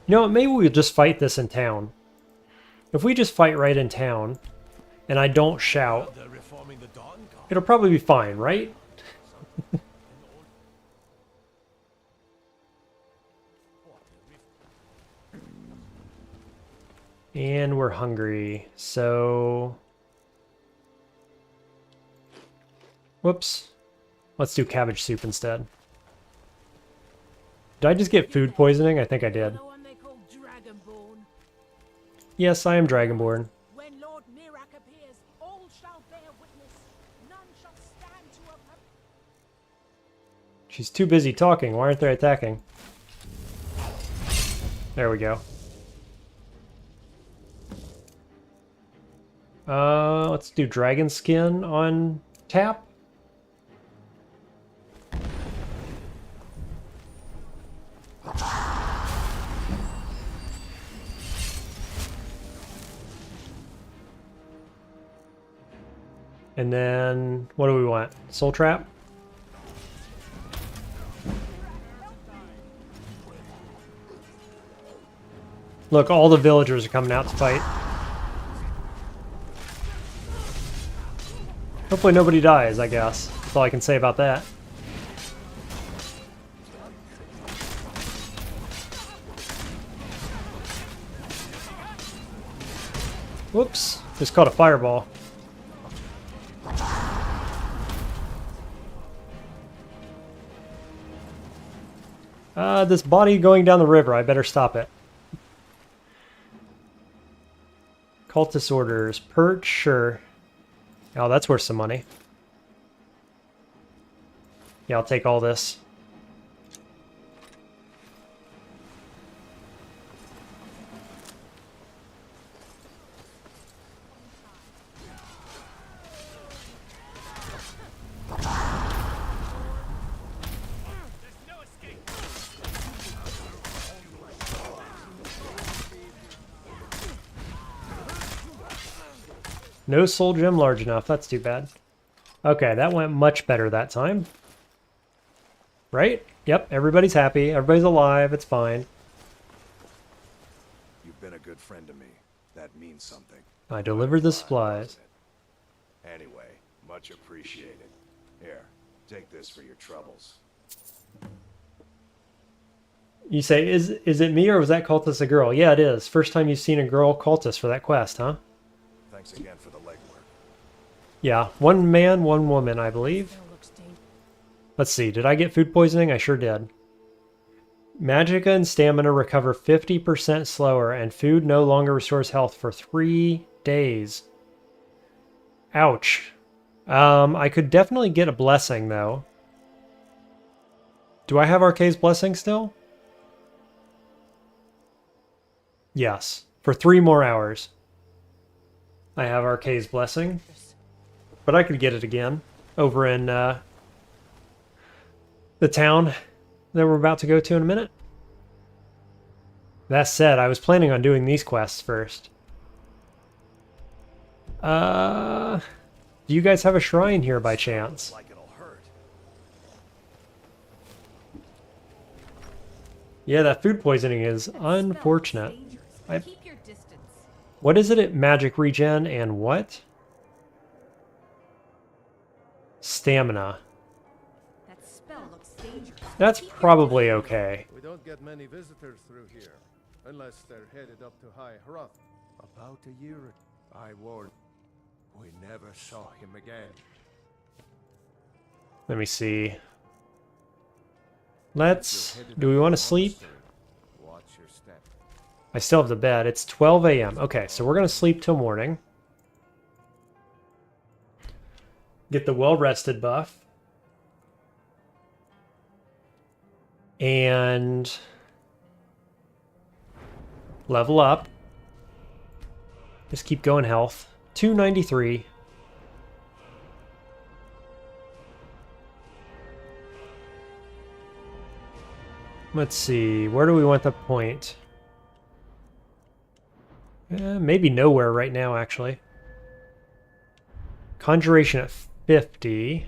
know what, maybe we'll just fight this in town. If we just fight right in town, and I don't shout, it'll probably be fine, right? And we're hungry, so... Whoops. Let's do cabbage soup instead. Did I just get food poisoning? I think I did. Yes, I am Dragonborn. When Lord Mirak appears, all shall bear witness. None shall stand to oppose. She's too busy talking. Why aren't they attacking? There we go. Let's do dragon skin on tap. And then, what do we want? Soul Trap? Look, all the villagers are coming out to fight. Hopefully nobody dies, I guess. That's all I can say about that. Whoops. Just caught a fireball. This body going down the river. I better stop it. Cultist orders. Perch, sure. Oh, that's worth some money. Yeah, I'll take all this. No soul gem large enough. That's too bad. Okay, that went much better that time. Right? Yep, everybody's happy. Everybody's alive. It's fine. You've been a good friend to me. That means something. I delivered the supplies. Anyway, much appreciated. Here, take this for your troubles. You say, is it me or was that cultist a girl? Yeah, it is. First time you've seen a girl cultist for that quest, huh? Thanks again for the legwork. Yeah, one man, one woman, I believe. Let's see, did I get food poisoning? I sure did. Magicka and stamina recover 50% slower, and food no longer restores health for 3 days. Ouch. I could definitely get a blessing, though. Do I have Arcade's blessing still? Yes, for 3 more hours. I have Arcade's blessing. But I could get it again over in the town that we're about to go to in a minute. That said, I was planning on doing these quests first. Do you guys have a shrine here by chance? Like it'll hurt. Yeah, that food poisoning is unfortunate. Keep your distance. What is it? Magic regen and what? Stamina. That spell looks dangerous. That's probably okay. We don't get many visitors through here, unless they're headed up to High Hrothgar. About a year ago, I warned. We never saw him again. Let me see. Do we want to sleep? Watch your step. I still have the bed. It's 12 a.m. Okay, so we're going to sleep till morning. Get the well-rested buff. And level up. Just keep going health. 293. Let's see. Where do we want the point? Maybe nowhere right now, actually. Conjuration at 50.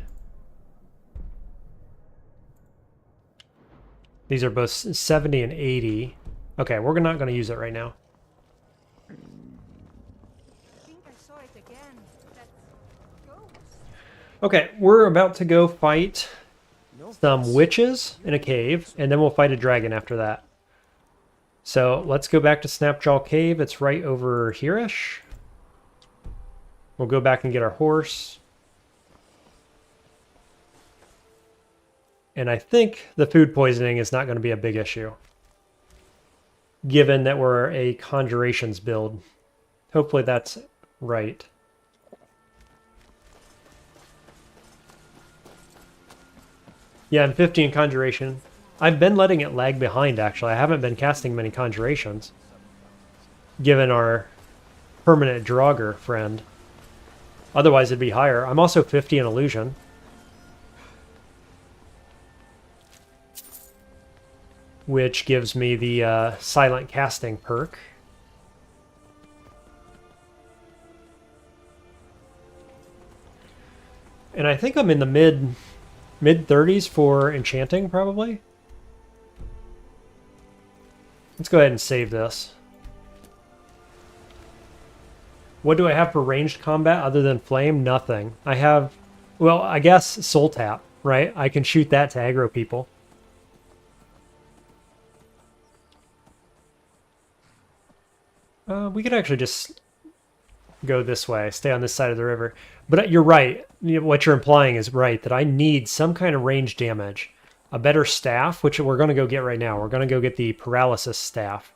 These are both 70 and 80. Okay, we're not going to use it right now. I think I saw it again. That ghost. Okay, we're about to go fight some witches in a cave, and then we'll fight a dragon after that. So let's go back to Snapjaw Cave. It's right over here-ish. We'll go back and get our horse. And I think the food poisoning is not going to be a big issue, given that we're a conjurations build. Hopefully that's right. Yeah, I'm 50 in conjuration. I've been letting it lag behind, actually. I haven't been casting many conjurations, given our permanent Draugr friend. Otherwise, it'd be higher. I'm also 50 in illusion. Which gives me the silent casting perk. And I think I'm in the mid-30s for enchanting, probably. Let's go ahead and save this. What do I have for ranged combat other than flame? Nothing. I have, well, I guess soul tap, right? I can shoot that to aggro people. We could actually just go this way, stay on this side of the river. But you're right. What you're implying is right, that I need some kind of range damage. A better staff, which we're going to go get right now. We're going to go get the Paralysis staff.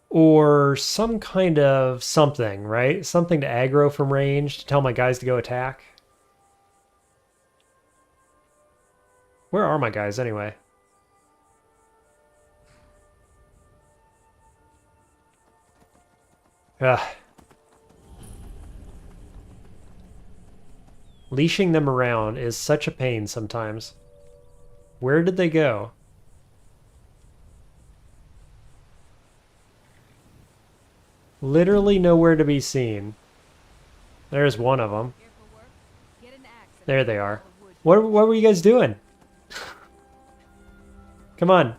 Or some kind of something, right? Something to aggro from range, to tell my guys to go attack. Where are my guys anyway? Ugh. Leashing them around is such a pain sometimes. Where did they go? Literally nowhere to be seen. There's one of them. There they are. What were you guys doing? Come on.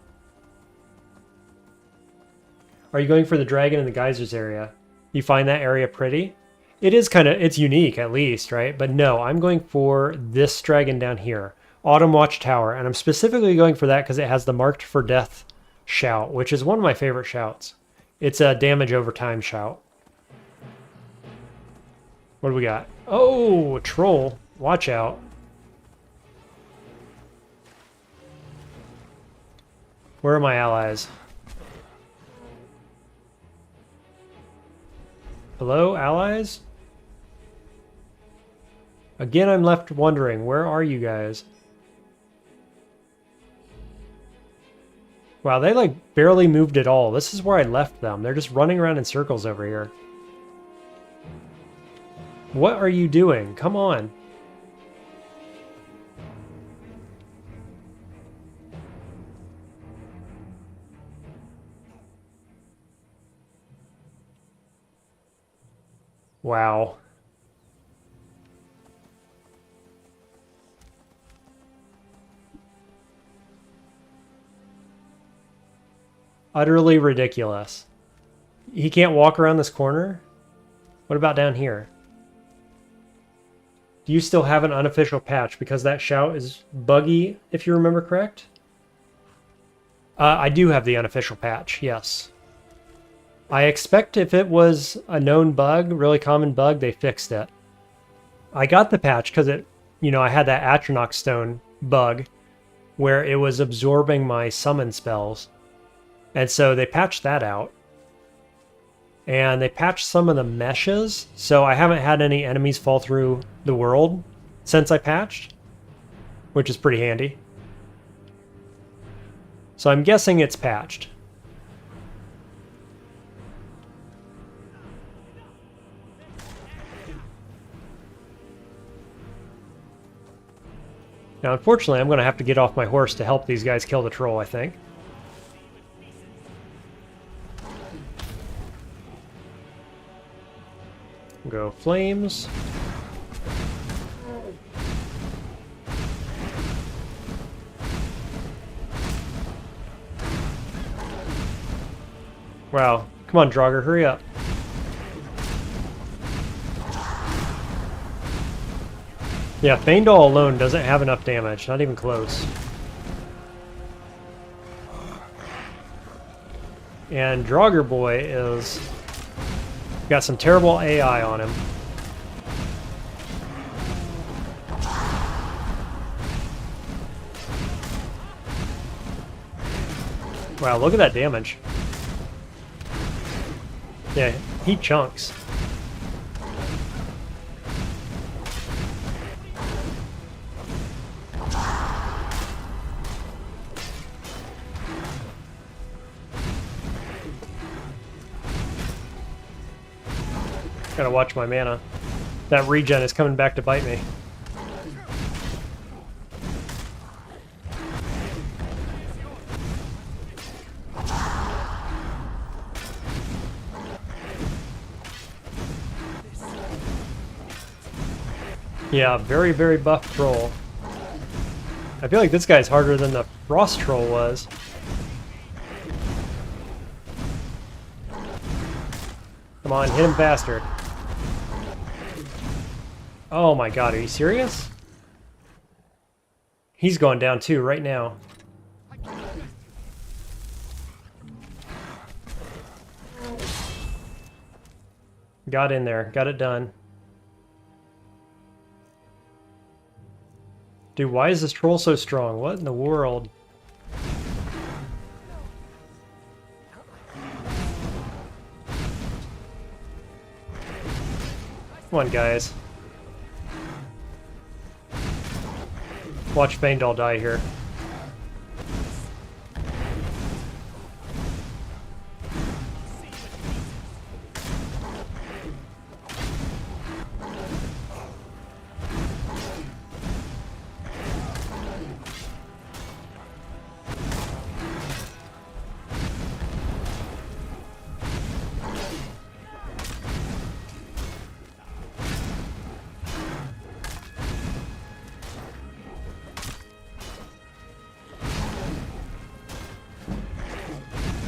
Are you going for the dragon in the geysers area? You find that area pretty? It is kind of, it's unique at least, right? But no, I'm going for this dragon down here. Autumn Watch Tower. And I'm specifically going for that because it has the Marked for Death shout, which is one of my favorite shouts. It's a damage over time shout. What do we got? Oh, a troll. Watch out. Where are my allies? Hello, allies? Again, I'm left wondering, where are you guys? Wow, they like barely moved at all. This is where I left them. They're just running around in circles over here. What are you doing? Come on. Wow. Utterly ridiculous. He can't walk around this corner? What about down here? Do you still have an unofficial patch? Because that shout is buggy, if you remember correct? I do have the unofficial patch, yes. I expect if it was a known bug, really common bug, they fixed it. I got the patch because it, you know, I had that Atronach Stone bug where it was absorbing my summon spells. And so they patched that out. And they patched some of the meshes, so I haven't had any enemies fall through the world since I patched, which is pretty handy. So I'm guessing it's patched. Now, unfortunately, I'm going to have to get off my horse to help these guys kill the troll, I think. Go flames. Wow. Come on, Draugr, hurry up. Yeah, Feindal alone doesn't have enough damage, not even close. And Draugr boy is got some terrible AI on him. Wow, look at that damage. Yeah, he chunks. Gotta watch my mana. That regen is coming back to bite me. Yeah, very, very buff troll. I feel like this guy's harder than the frost troll was. Come on, hit him faster. Oh my god, are you serious? He's going down too, right now. Got in there, got it done. Dude, why is this troll so strong? What in the world? Come on, guys. Watch Faendal die here.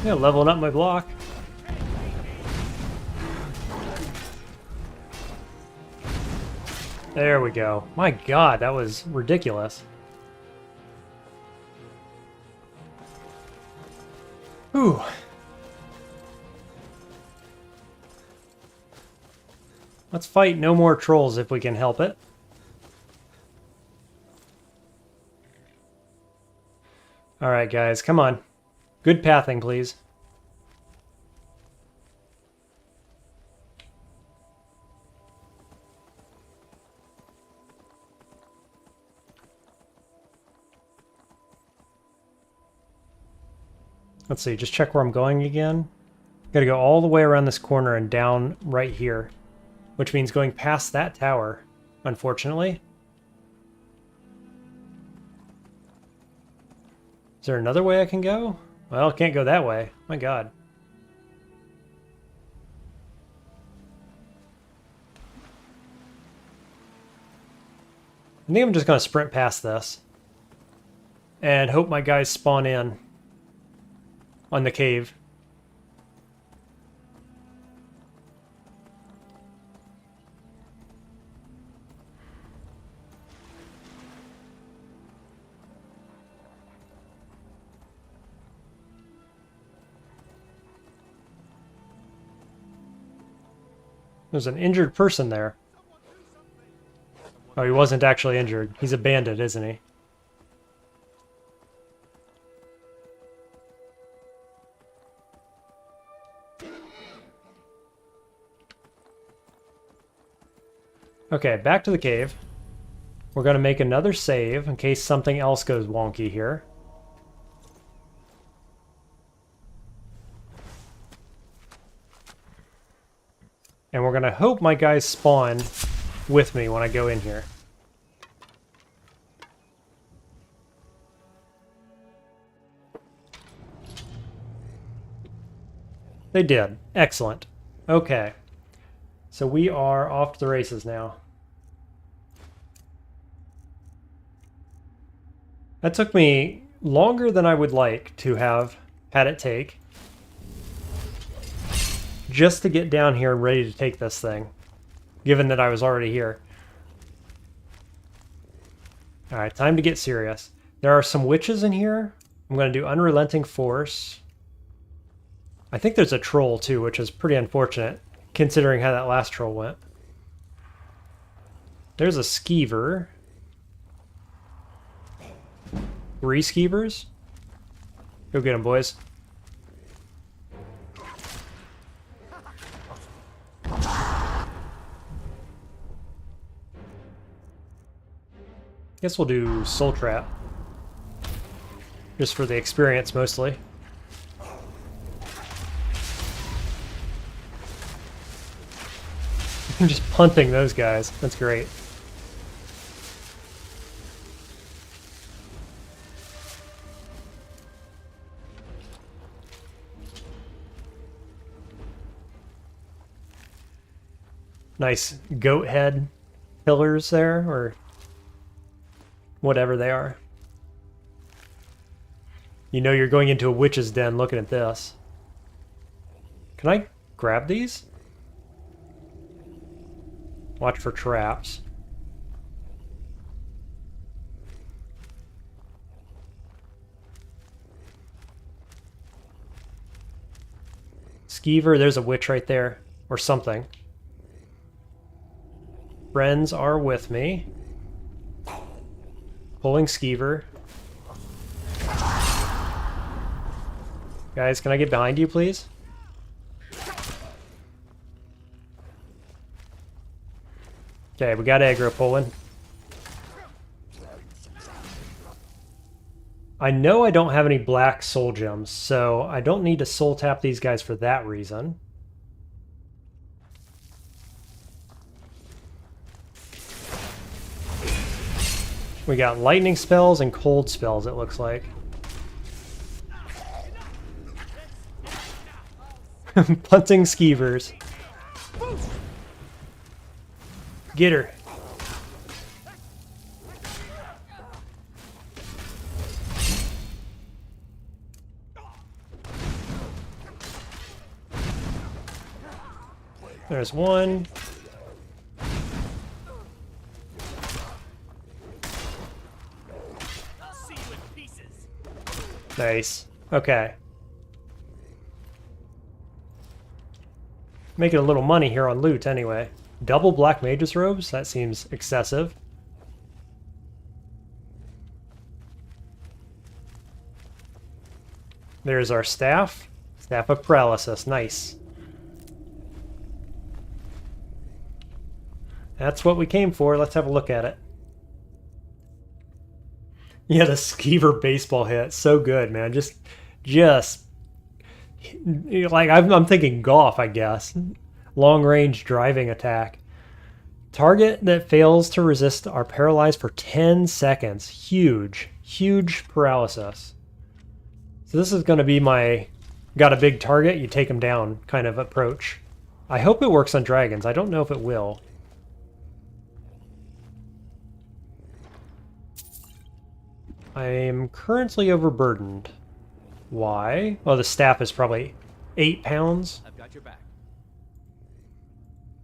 Yeah, leveling up my block. There we go. My god, that was ridiculous. Whew. Let's fight no more trolls if we can help it. Alright guys, come on. Good pathing, please. Let's see, just check where I'm going again. Gotta go all the way around this corner and down right here, which means going past that tower, unfortunately. Is there another way I can go? Well, I can't go that way. My god. I think I'm just going to sprint past this and hope my guys spawn in on the cave. There's an injured person there. Oh, he wasn't actually injured. He's a bandit, isn't he? Okay, back to the cave. We're going to make another save in case something else goes wonky here. And we're going to hope my guys spawn with me when I go in here. They did. Excellent. Okay. So we are off to the races now. That took me longer than I would like to have had it take, just to get down here and ready to take this thing, given that I was already here. Alright, time to get serious. There are some witches in here. I'm going to do Unrelenting Force. I think there's a troll too, which is pretty unfortunate, considering how that last troll went. There's a skeever. 3 skeevers. Go get them, boys. Guess we'll do Soul Trap. Just for the experience, mostly. I'm just punting those guys. That's great. Nice goat head pillars there, or whatever they are. You know you're going into a witch's den looking at this. Can I grab these? Watch for traps. Skeever, there's a witch right there. Or something. Friends are with me. Pulling Skeever. Guys, can I get behind you, please? Okay, we got aggro pulling. I know I don't have any black soul gems, so I don't need to soul tap these guys for that reason. We got lightning spells and cold spells, it looks like. Punting skeevers. Get her. There's one. Nice. Okay. Making a little money here on loot anyway. Double black mage's robes? That seems excessive. There's our staff. Staff of Paralysis. Nice. That's what we came for. Let's have a look at it. Yeah, the Skeever baseball hit. So good, man. Just like I'm thinking golf, I guess. Long range driving attack. Target that fails to resist are paralyzed for 10 seconds. Huge, huge paralysis. So this is going to be my got a big target, you take them down kind of approach. I hope it works on dragons. I don't know if it will. I am currently overburdened. Why? Oh, the staff is probably 8 pounds. I've got your back.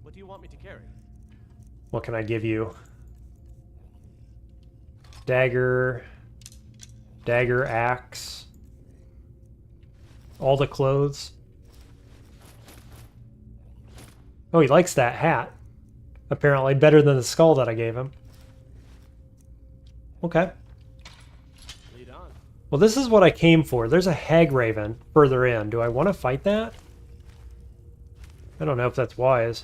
What do you want me to carry? What can I give you? Dagger. Dagger, axe. All the clothes. Oh, he likes that hat. Apparently better than the skull that I gave him. Okay. Well, this is what I came for. There's a hag raven further in. Do I want to fight that? I don't know if that's wise.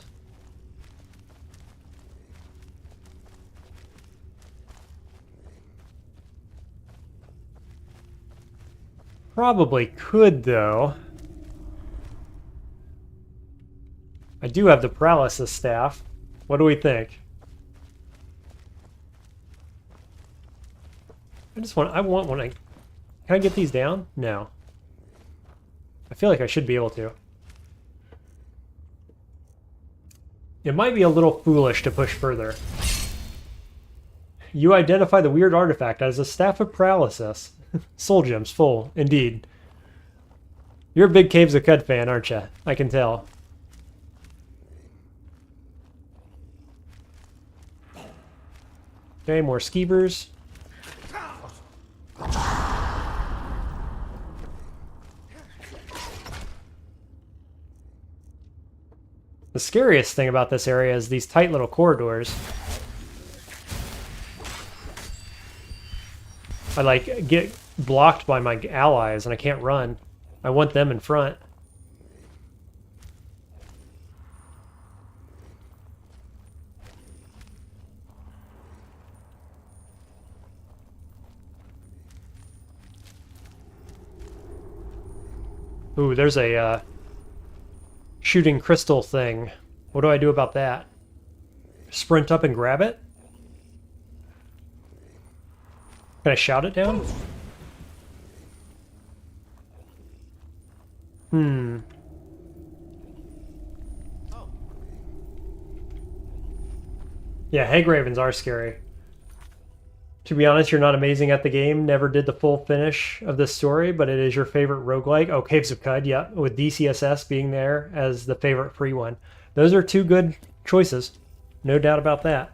Probably could, though. I do have the paralysis staff. What do we think? I want one. Can I get these down? No. I feel like I should be able to. It might be a little foolish to push further. You identify the weird artifact as a staff of paralysis. Soul gems full, indeed. You're a big Caves of Cud fan, aren't you? I can tell. Okay, more skeevers. The scariest thing about this area is these tight little corridors. I like get blocked by my allies and I can't run. I want them in front. Ooh, there's a shooting crystal thing. What do I do about that? Sprint up and grab it? Can I shout it down? Yeah, hag ravens are scary. To be honest, you're not amazing at the game. Never did the full finish of this story, but it is your favorite roguelike. Oh, Caves of Cud, yeah, with DCSS being there as the favorite free one. Those are two good choices. No doubt about that.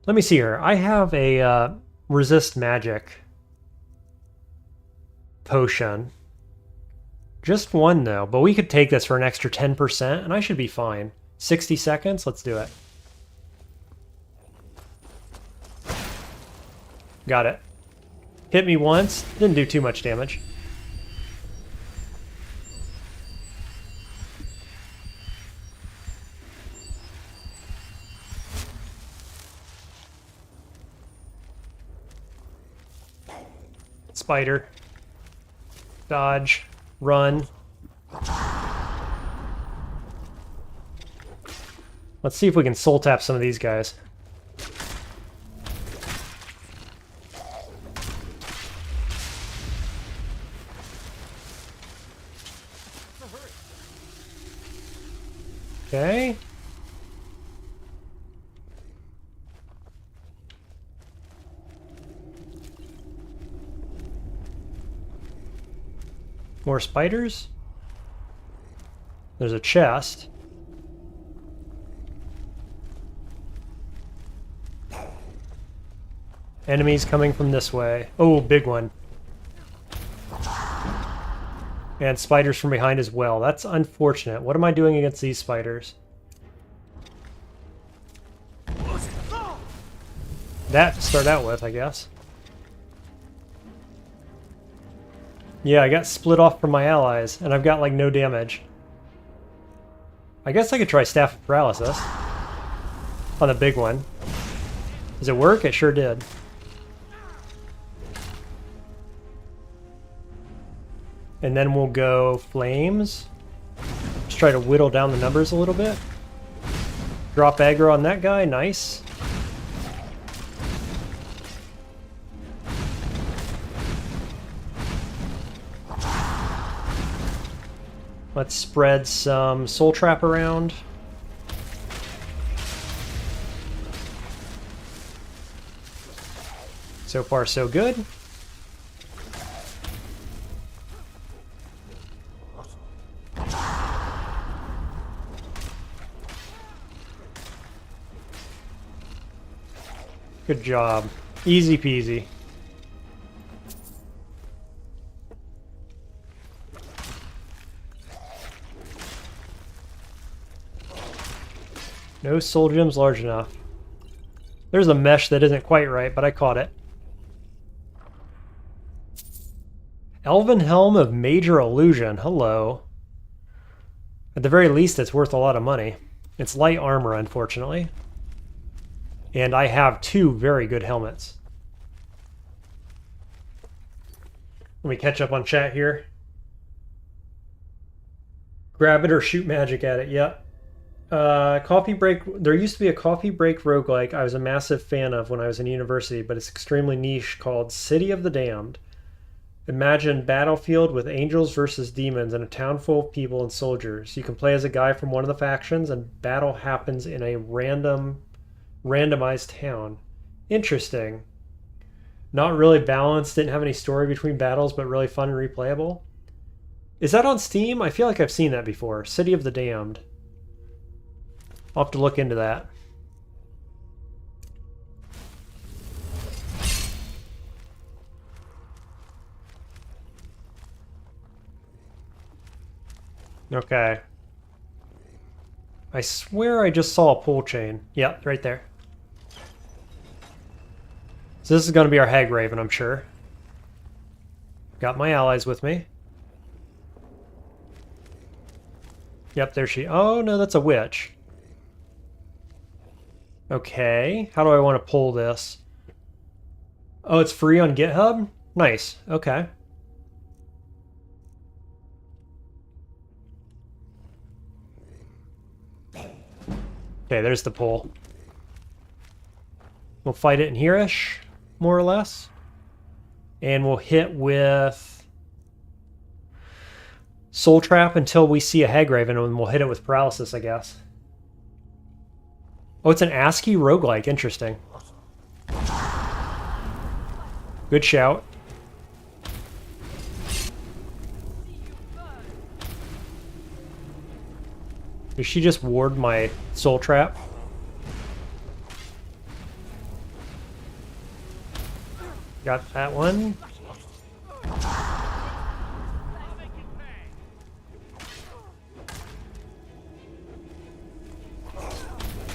Let me see here. I have a resist magic potion. Just one, though. But we could take this for an extra 10%, and I should be fine. 60 seconds? Let's do it. Got it. Hit me once. Didn't do too much damage. Spider. Dodge. Run. Let's see if we can soul tap some of these guys. Okay. More spiders. There's a chest. Enemies coming from this way. Oh, big one. And spiders from behind as well. That's unfortunate. What am I doing against these spiders? That to start out with, I guess. Yeah, I got split off from my allies, and I've got like no damage. I guess I could try Staff of Paralysis on the big one. Does it work? It sure did. And then we'll go Flames. Just try to whittle down the numbers a little bit. Drop aggro on that guy. Nice. Let's spread some Soul Trap around. So far, so good. Good job. Easy peasy. No soul gems large enough. There's a mesh that isn't quite right, but I caught it. Elven Helm of Major Illusion. Hello. At the very least, it's worth a lot of money. It's light armor, unfortunately. And I have 2 very good helmets. Let me catch up on chat here. Grab it or shoot magic at it. Yep. Coffee Break. There used to be a Coffee Break roguelike I was a massive fan of when I was in university, but it's extremely niche, called City of the Damned. Imagine battlefield with angels versus demons and a town full of people and soldiers. You can play as a guy from one of the factions, and battle happens in a randomized town. Interesting. Not really balanced, didn't have any story between battles, but really fun and replayable. Is that on Steam? I feel like I've seen that before. City of the Damned. I'll have to look into that. Okay. I swear I just saw a pull chain. Yep, right there. So this is going to be our Hag Raven, I'm sure. Got my allies with me. Yep, there she... Oh, no, that's a witch. Okay, how do I want to pull this? Oh, it's free on GitHub? Nice, okay. Okay, there's the pull. We'll fight it in here-ish, more or less. And we'll hit with Soul Trap until we see a Hag Raven, and we'll hit it with Paralysis, I guess. Oh, it's an ASCII roguelike. Interesting. Good shout. Did she just ward my Soul Trap? Got that one.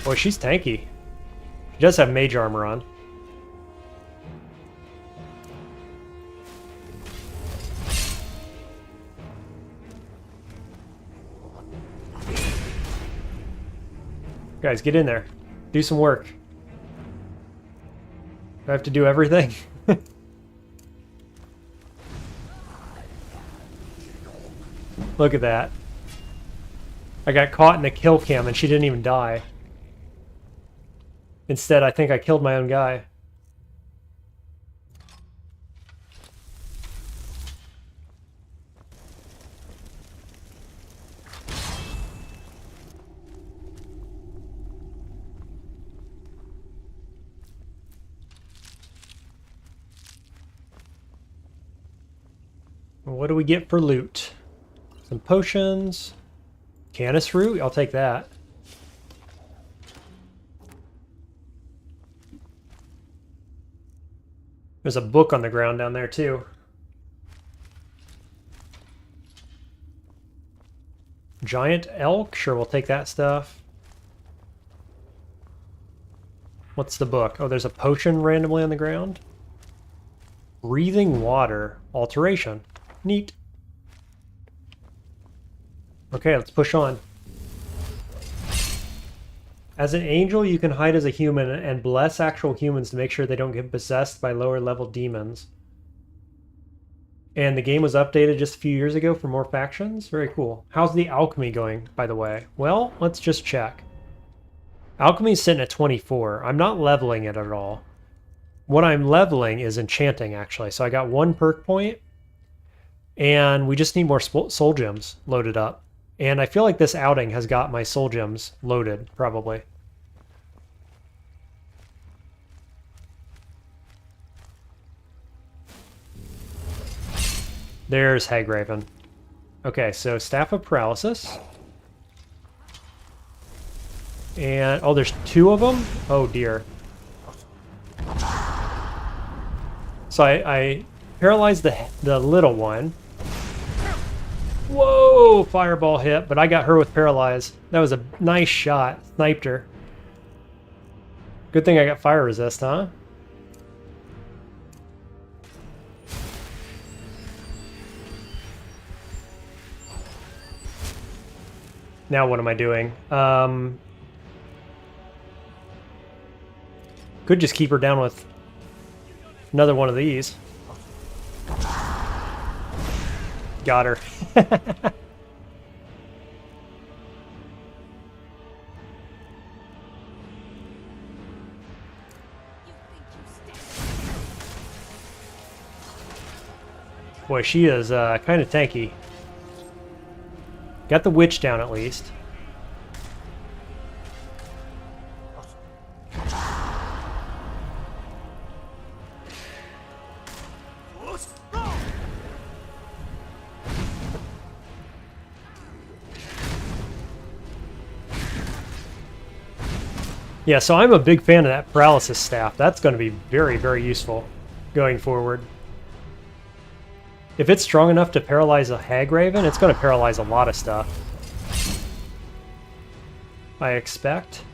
Boy, she's tanky. She does have mage armor on. Guys, get in there. Do some work. Do I have to do everything? Look at that. I got caught in a kill cam and she didn't even die. Instead, I think I killed my own guy. What do we get for loot? Some potions. Canis root? I'll take that. There's a book on the ground down there too. Giant elk? Sure, we'll take that stuff. What's the book? Oh, there's a potion randomly on the ground. Breathing water. Alteration. Neat. Okay, let's push on. As an angel, you can hide as a human and bless actual humans to make sure they don't get possessed by lower level demons. And the game was updated just a few years ago for more factions. Very cool. How's the alchemy going, by the way? Well, let's just check. Alchemy's sitting at 24. I'm not leveling it at all. What I'm leveling is enchanting, actually. So I got 1 perk point. And we just need more soul gems loaded up. And I feel like this outing has got my soul gems loaded, probably. There's Hagraven. Okay, so Staff of Paralysis. And, oh, there's 2 of them? Oh, dear. So I paralyzed the little one. Whoa! Fireball hit, but I got her with Paralyze. That was a nice shot. Sniped her. Good thing I got fire resist, huh? Now what am I doing? Could just keep her down with another one of these. Got her. Boy, she is kind of tanky. Got the witch down at least. Yeah, so I'm a big fan of that paralysis staff. That's going to be very, very useful going forward. If it's strong enough to paralyze a Hagraven, it's going to paralyze a lot of stuff. I expect.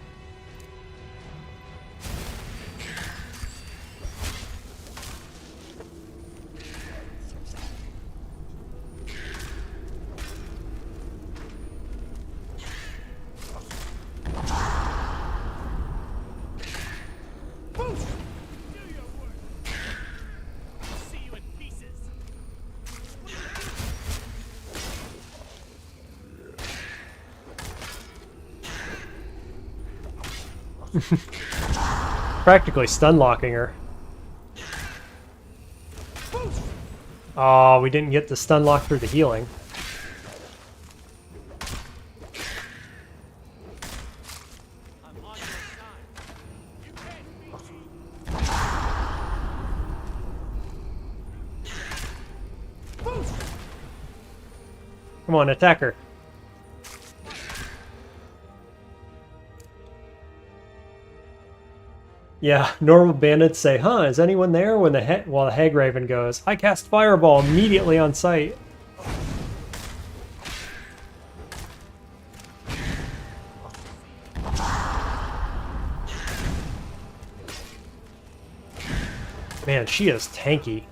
Practically stun locking her. Oh, we didn't get the stun lock through the healing. Come on, attack her. Yeah, normal bandits say, huh, is anyone there? While the Hagraven goes, I cast Fireball immediately on sight. Man, she is tanky.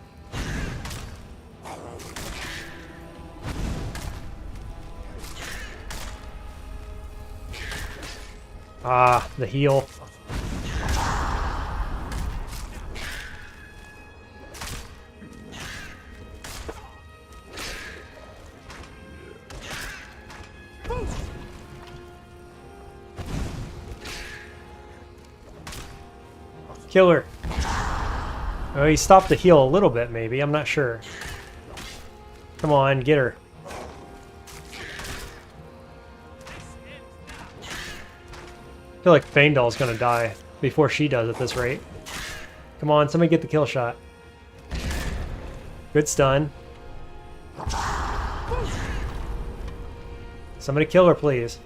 Ah, the heal. Kill her. Oh, he stopped the heal a little bit, maybe. I'm not sure. Come on, get her. I feel like Faendal's gonna die before she does at this rate. Come on, somebody get the kill shot. Good stun. Somebody kill her, please.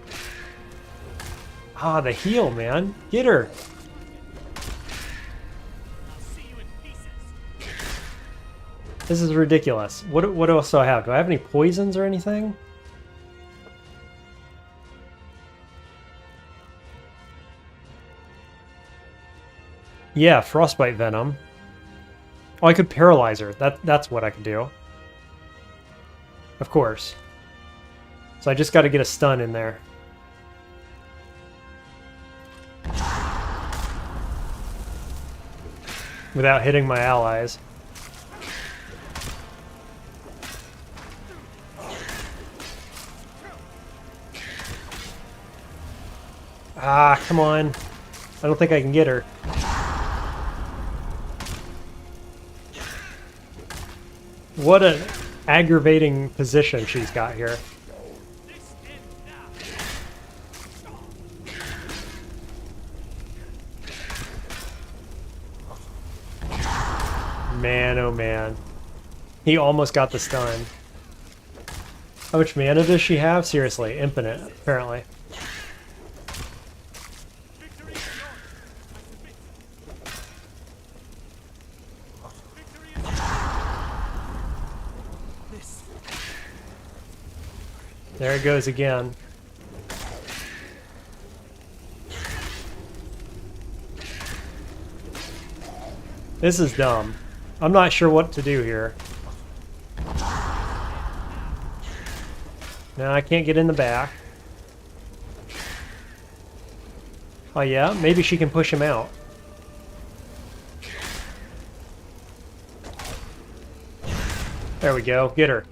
Ah, the heal, man. Get her. This is ridiculous. What else do I have? Do I have any poisons or anything? Yeah, frostbite venom. Oh, I could paralyze her. That's what I could do. Of course. So I just got to get a stun in there. Without hitting my allies. Ah, come on. I don't think I can get her. What an aggravating position she's got here. Man, oh man. He almost got the stun. How much mana does she have? Seriously, infinite, apparently. There it goes again. This is dumb. I'm not sure what to do here. No, I can't get in the back. Oh yeah, maybe she can push him out. There we go, get her.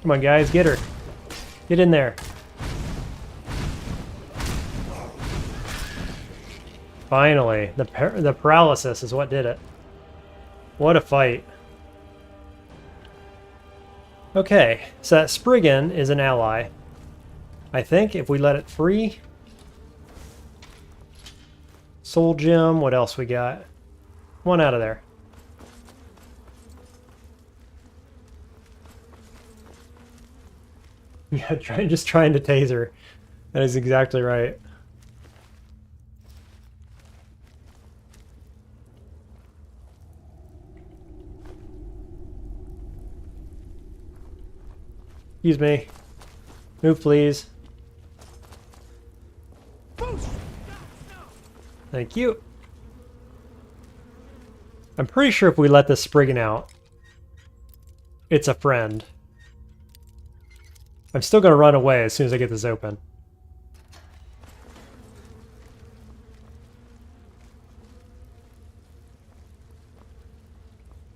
Come on guys, get her. Get in there. Finally, the paralysis is what did it. What a fight. Okay, so that Spriggan is an ally. I think if we let it free. Soul Gem, what else we got? One out of there. Yeah, just trying to tase her. That is exactly right. Excuse me. Move, please. Thank you. I'm pretty sure if we let this Spriggan out, it's a friend. I'm still going to run away as soon as I get this open.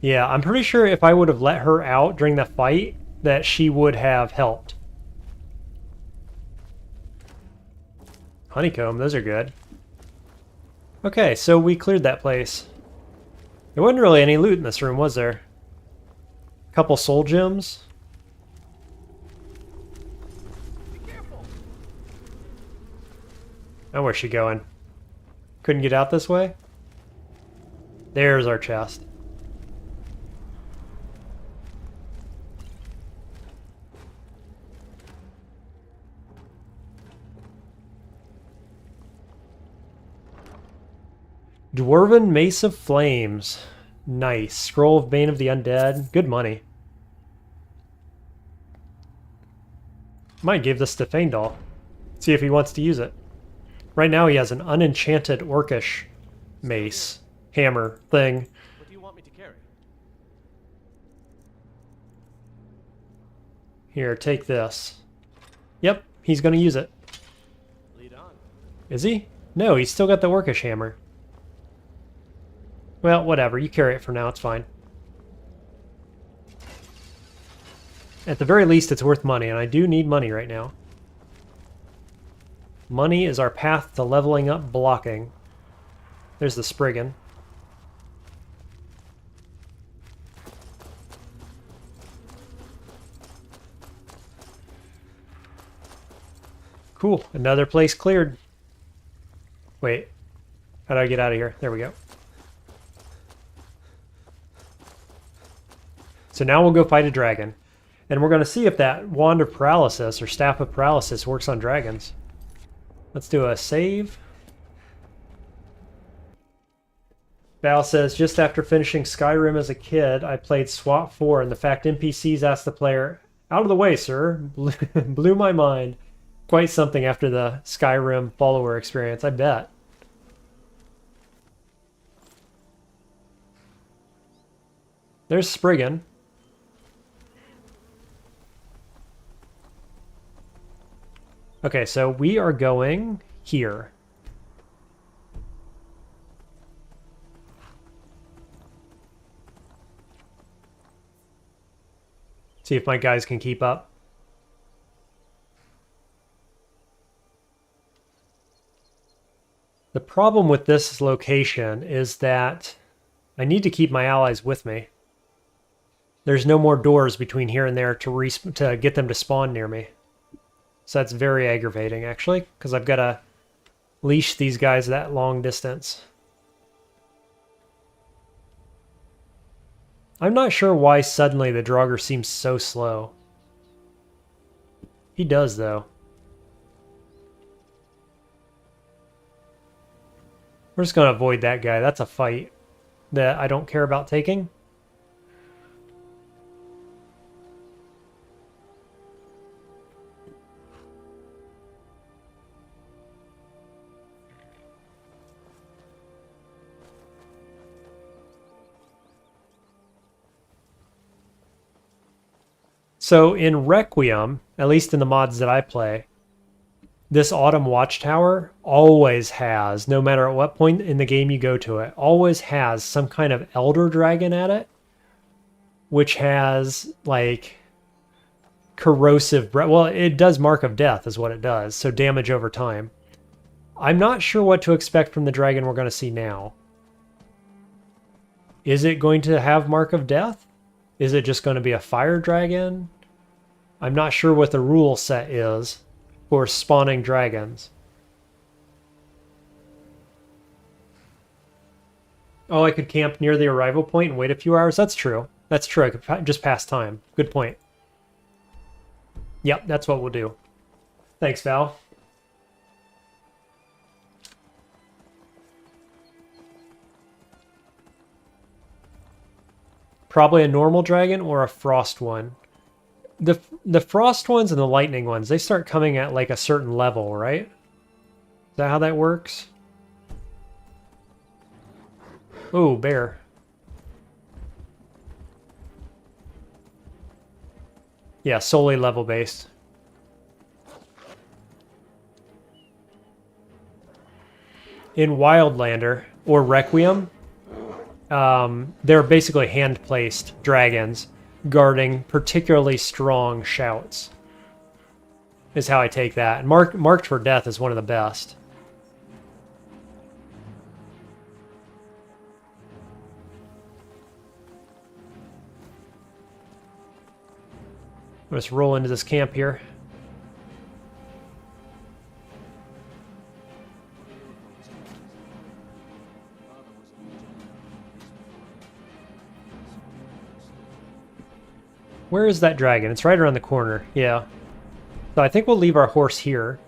Yeah, I'm pretty sure if I would have let her out during the fight, that she would have helped. Honeycomb, those are good. Okay, so we cleared that place. There wasn't really any loot in this room, was there? A couple soul gems. Oh, where's she going? Couldn't get out this way? There's our chest. Dwarven Mace of Flames. Nice. Scroll of Bane of the Undead. Good money. Might give this to Faendal. See if he wants to use it. Right now he has an unenchanted orcish mace, hammer thing. What do you want me to carry? Here, take this. Yep, he's going to use it. Lead on. Is he? No, he's still got the orcish hammer. Well, whatever. You carry it for now. It's fine. At the very least, it's worth money, and I do need money right now. Money is our path to leveling up blocking. There's the Spriggan. Cool. Another place cleared. Wait. How do I get out of here? There we go. So now we'll go fight a dragon. And we're going to see if that Wand of Paralysis or Staff of Paralysis works on dragons. Let's do a save. Val says, just after finishing Skyrim as a kid, I played SWAT 4, and the fact NPCs asked the player, "Out of the way, sir," blew my mind. Quite something after the Skyrim follower experience, I bet. There's Spriggan. Okay, so we are going here. See if my guys can keep up. The problem with this location is that I need to keep my allies with me. There's no more doors between here and there to get them to spawn near me. So that's very aggravating, actually, because I've got to leash these guys that long distance. I'm not sure why suddenly the Draugr seems so slow. He does, though. We're just going to avoid that guy. That's a fight that I don't care about taking. So in Requiem, at least in the mods that I play, this Autumn Watchtower always has, no matter at what point in the game you go to it, always has some kind of Elder Dragon at it, which has, like, corrosive breath. Well, it does Mark of Death is what it does, so damage over time. I'm not sure what to expect from the dragon we're going to see now. Is it going to have Mark of Death? Is it just going to be a fire dragon? I'm not sure what the rule set is for spawning dragons. Oh, I could camp near the arrival point and wait a few hours? That's true. That's true. I could just pass time. Good point. Yep, that's what we'll do. Thanks, Val. Probably a normal dragon or a frost one. The frost ones and the lightning ones, they start coming at like a certain level, right? Is that how that works? Oh, bear. Yeah, solely level based. In Wildlander or Requiem, they're basically hand-placed dragons guarding particularly strong shouts, is how I take that. And Marked for Death is one of the best. Let's roll into this camp here. Where is that dragon? It's right around the corner. Yeah. So I think we'll leave our horse here.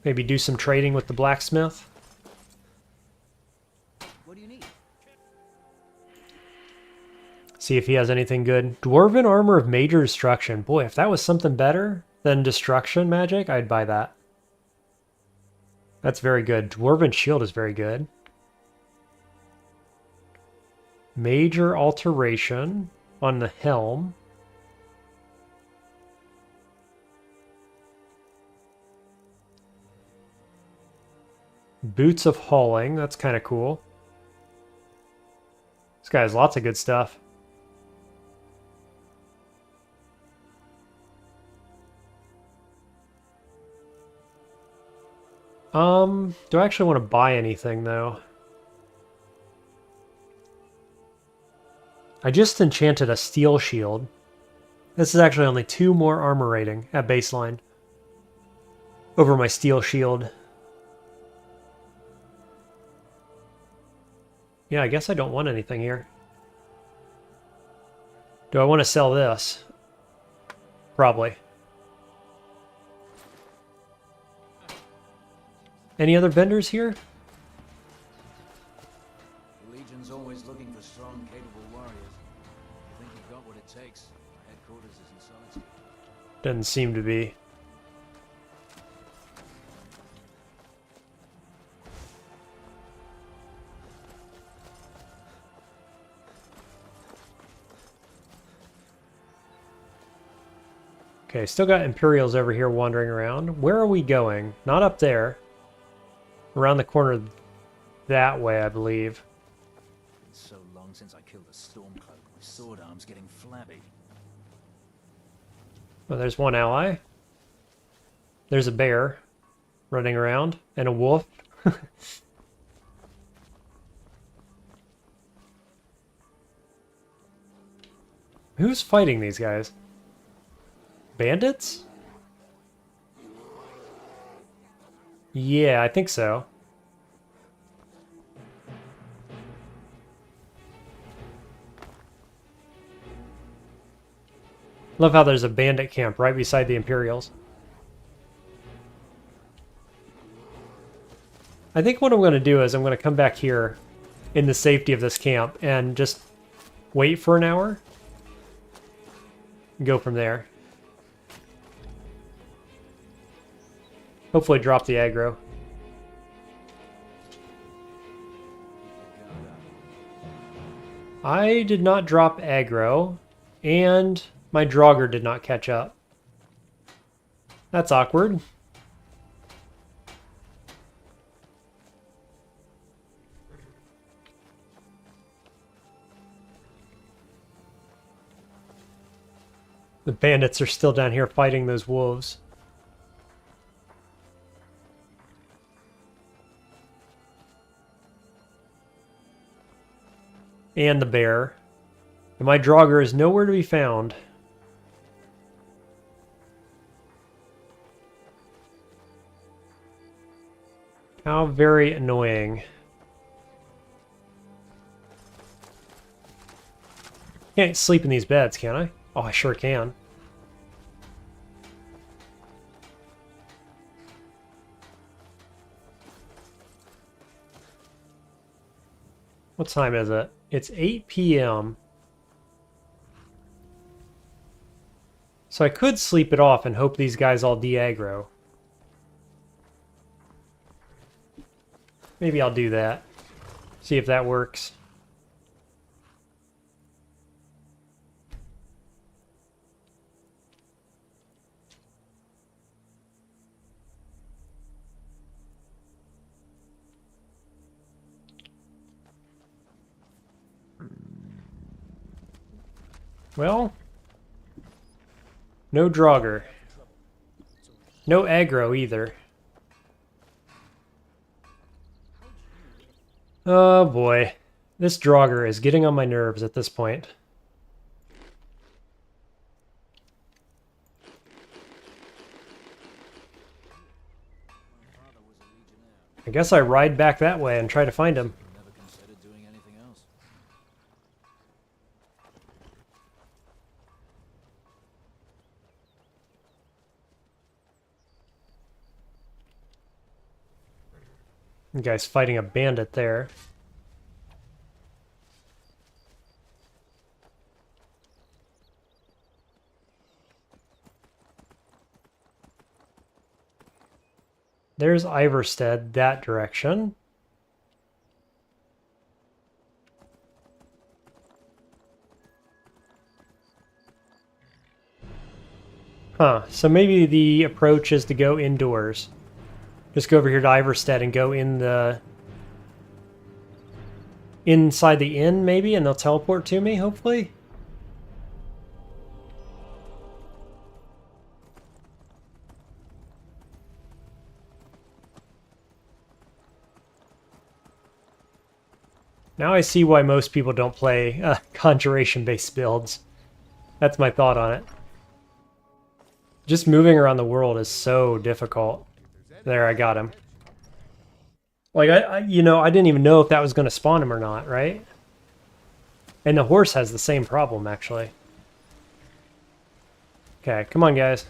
Maybe do some trading with the blacksmith. See if he has anything good. Dwarven Armor of Major Destruction. Boy, if that was something better than Destruction Magic, I'd buy that. That's very good. Dwarven Shield is very good. Major Alteration on the Helm. Boots of Hauling. That's kind of cool. This guy has lots of good stuff. Do I actually want to buy anything, though? I just enchanted a Steel Shield. This is actually only 2 more armor rating at baseline over my Steel Shield. Yeah, I guess I don't want anything here. Do I want to sell this? Probably. Any other vendors here? The Legion's always looking for strong, capable warriors. You think you've got what it takes? Our headquarters is in Solitude. Doesn't seem to be. Okay, still got Imperials over here wandering around. Where are we going? Not up there. Around the corner that way, I believe. It's so long since I killed a Stormcloak. My sword arm's getting flabby. Well, there's one ally. There's a bear running around, and a wolf. Who's fighting these guys? Bandits? Yeah, I think so. Love how there's a bandit camp right beside the Imperials. I think what I'm going to do is I'm going to come back here in the safety of this camp and just wait for an hour and go from there. Hopefully drop the aggro. I did not drop aggro, and my Draugr did not catch up. That's awkward. The bandits are still down here fighting those wolves. And the bear. And my Draugr is nowhere to be found. How very annoying. Can't sleep in these beds, can I? Oh, I sure can. What time is it? It's 8 p.m. So I could sleep it off and hope these guys all de-aggro. Maybe I'll do that. See if that works. Well, no Draugr. No aggro either. Oh boy. This Draugr is getting on my nerves at this point. I guess I ride back that way and try to find him. Never considered doing anything else. The guy's fighting a bandit there. there's Iverstead, that direction. Huh, so maybe the approach is to go indoors. Just go over here to Iverstead and go in the... inside the inn, maybe, and they'll teleport to me, hopefully? Now I see why most people don't play conjuration-based builds. That's my thought on it. Just moving around the world is so difficult. There, I got him. Like, you know, I didn't even know if that was going to spawn him or not, right? And the horse has the same problem, actually. Okay, come on, guys.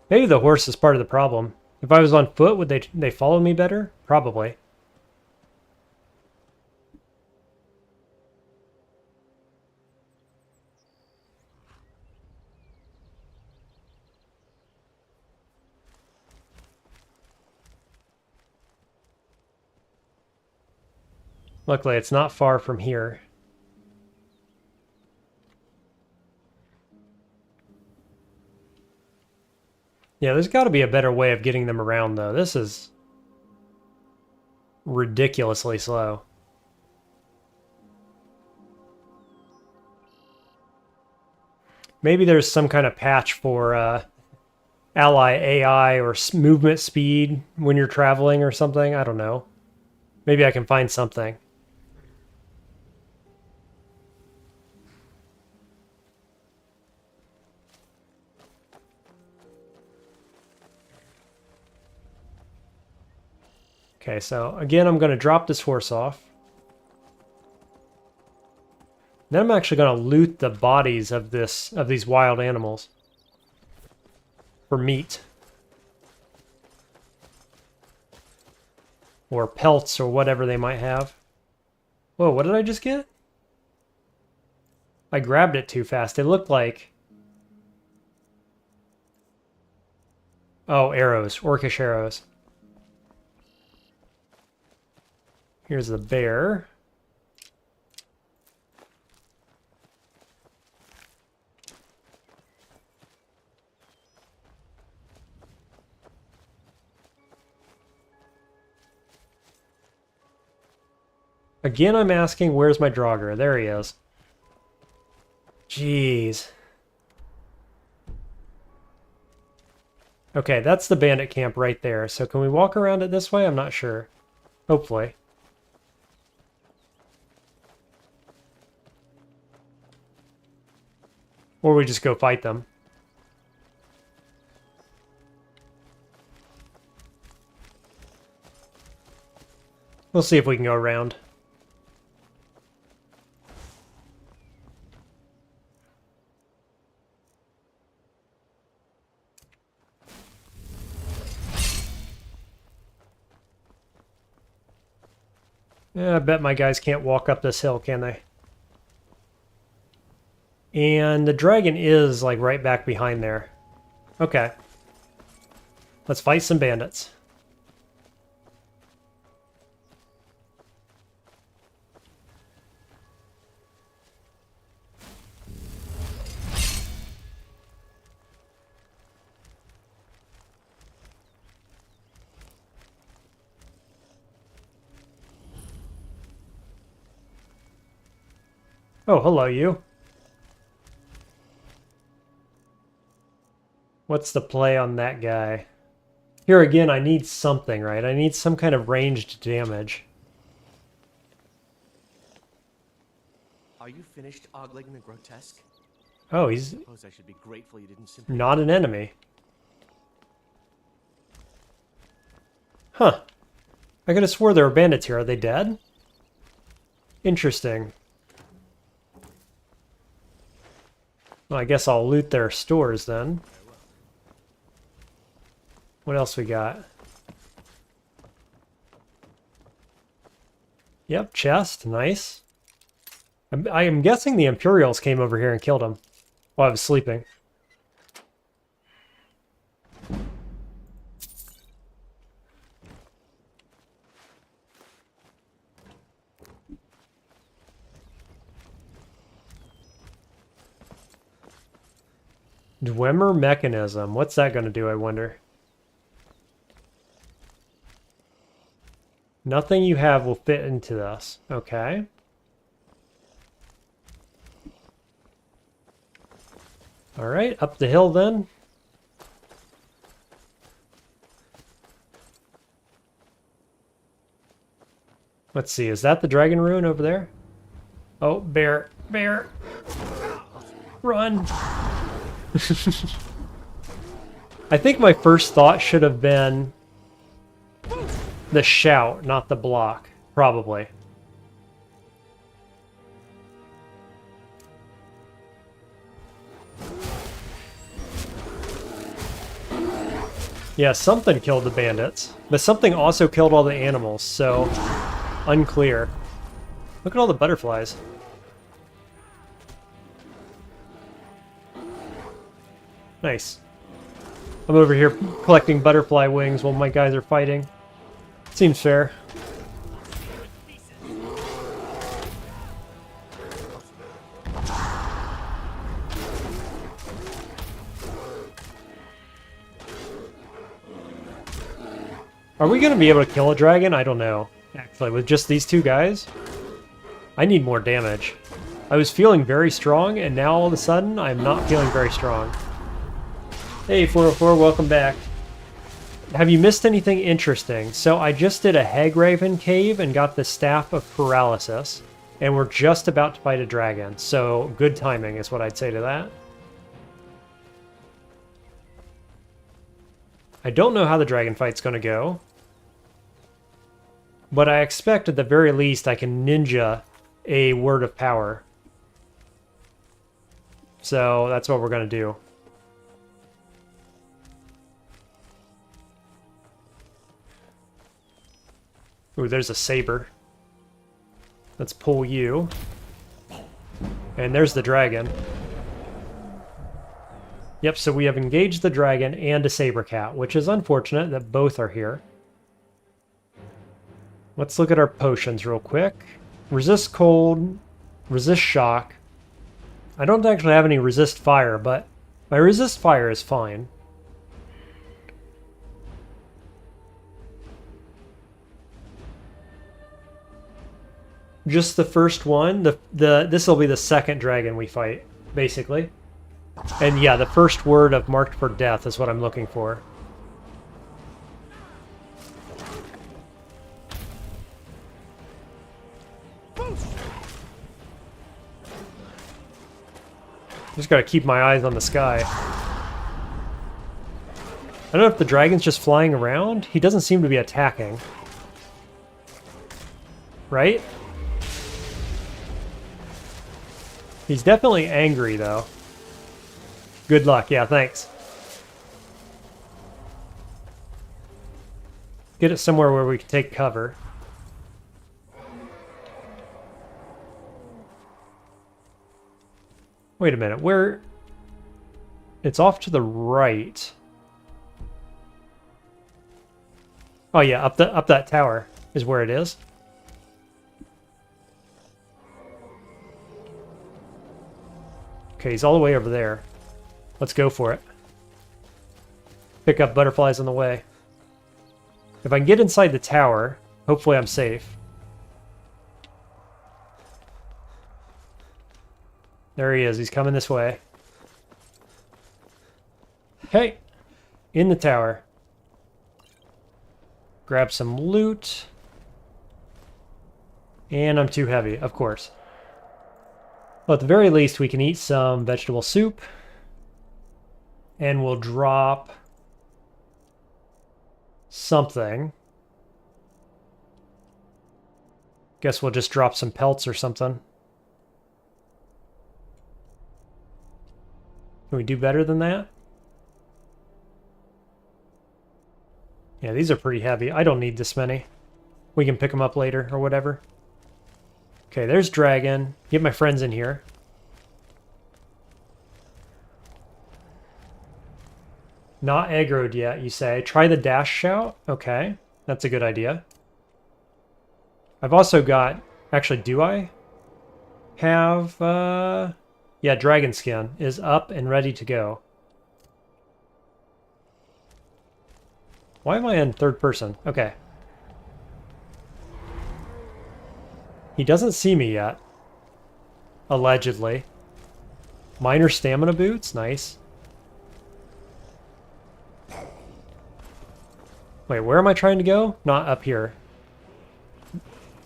Maybe the horse is part of the problem. If I was on foot, would they follow me better? Probably. Luckily, it's not far from here. Yeah, there's got to be a better way of getting them around, though. This is ridiculously slow. Maybe there's some kind of patch for ally AI or movement speed when you're traveling or something. I don't know. Maybe I can find something. Okay, so again, I'm going to drop this horse off. Then I'm actually going to loot the bodies of these wild animals for meat. Or pelts or whatever they might have. Whoa, what did I just get? I grabbed it too fast. It looked like... oh, arrows. Orcish arrows. Here's the bear. Again, I'm asking, where's my Draugr? There he is. Jeez. Okay, that's the bandit camp right there. So can we walk around it this way? I'm not sure. Hopefully. Or we just go fight them. We'll see if we can go around. Yeah, I bet my guys can't walk up this hill, can they? And the dragon is, like, right back behind there. Okay. Let's fight some bandits. Oh, hello, you. What's the play on that guy? Here again, I need something, right? I need some kind of ranged damage. Are you finished ogling the grotesque? Oh, he's I suppose I should be grateful you didn't simply... not an enemy. Huh. I could have swore there were bandits here. Are they dead? Interesting. Well, I guess I'll loot their stores then. What else we got? Yep, chest. Nice. I am guessing the Imperials came over here and killed him while I was sleeping. Dwemer mechanism. What's that going to do, I wonder? Nothing you have will fit into this. Okay. Alright, up the hill then. Let's see, is that the dragon ruin over there? Oh, bear, bear. Run. I think my first thought should have been the shout, not the block. Probably. Yeah, something killed the bandits. But something also killed all the animals, so unclear. Look at all the butterflies. Nice. I'm over here collecting butterfly wings while my guys are fighting. Seems fair. Are we going to be able to kill a dragon? I don't know. Actually, with just these two guys? I need more damage. I was feeling very strong, and now all of a sudden, I'm not feeling very strong. Hey, 404, welcome back. Have you missed anything interesting? So I just did a Hagraven cave and got the Staff of Paralysis, and we're just about to fight a dragon, so good timing is what I'd say to that. I don't know how the dragon fight's going to go, but I expect at the very least I can ninja a word of power. So that's what we're going to do. Ooh, there's a saber. Let's pull you. And there's the dragon. Yep, so we have engaged the dragon and a saber cat, which is unfortunate that both are here. Let's look at our potions real quick. Resist cold, resist shock. I don't actually have any resist fire, but my resist fire is fine. Just the first one. This will be the second dragon we fight, basically. And yeah, the first word of marked for death is what I'm looking for. Just gotta keep my eyes on the sky. I don't know if the dragon's just flying around. He doesn't seem to be attacking. Right? He's definitely angry, though. Good luck. Yeah, thanks. Get it somewhere where we can take cover. Wait a minute. Where? It's off to the right. Oh yeah, up that tower is where it is. Okay, he's all the way over there. Let's go for it. Pick up butterflies on the way. If I can get inside the tower, hopefully I'm safe. There he is. He's coming this way. Hey! In the tower. Grab some loot. And I'm too heavy, of course. Well, at the very least, we can eat some vegetable soup. And we'll drop something. Guess we'll just drop some pelts or something. Can we do better than that? Yeah, these are pretty heavy. I don't need this many. We can pick them up later or whatever. Okay, there's dragon. Get my friends in here. Not aggroed yet, you say. Try the dash shout? Okay, that's a good idea. I've also got... Actually, do I have... Yeah, dragon skin is up and ready to go. Why am I in third person? Okay. He doesn't see me yet. Allegedly. Minor stamina boots? Nice. Wait, where am I trying to go? Not up here.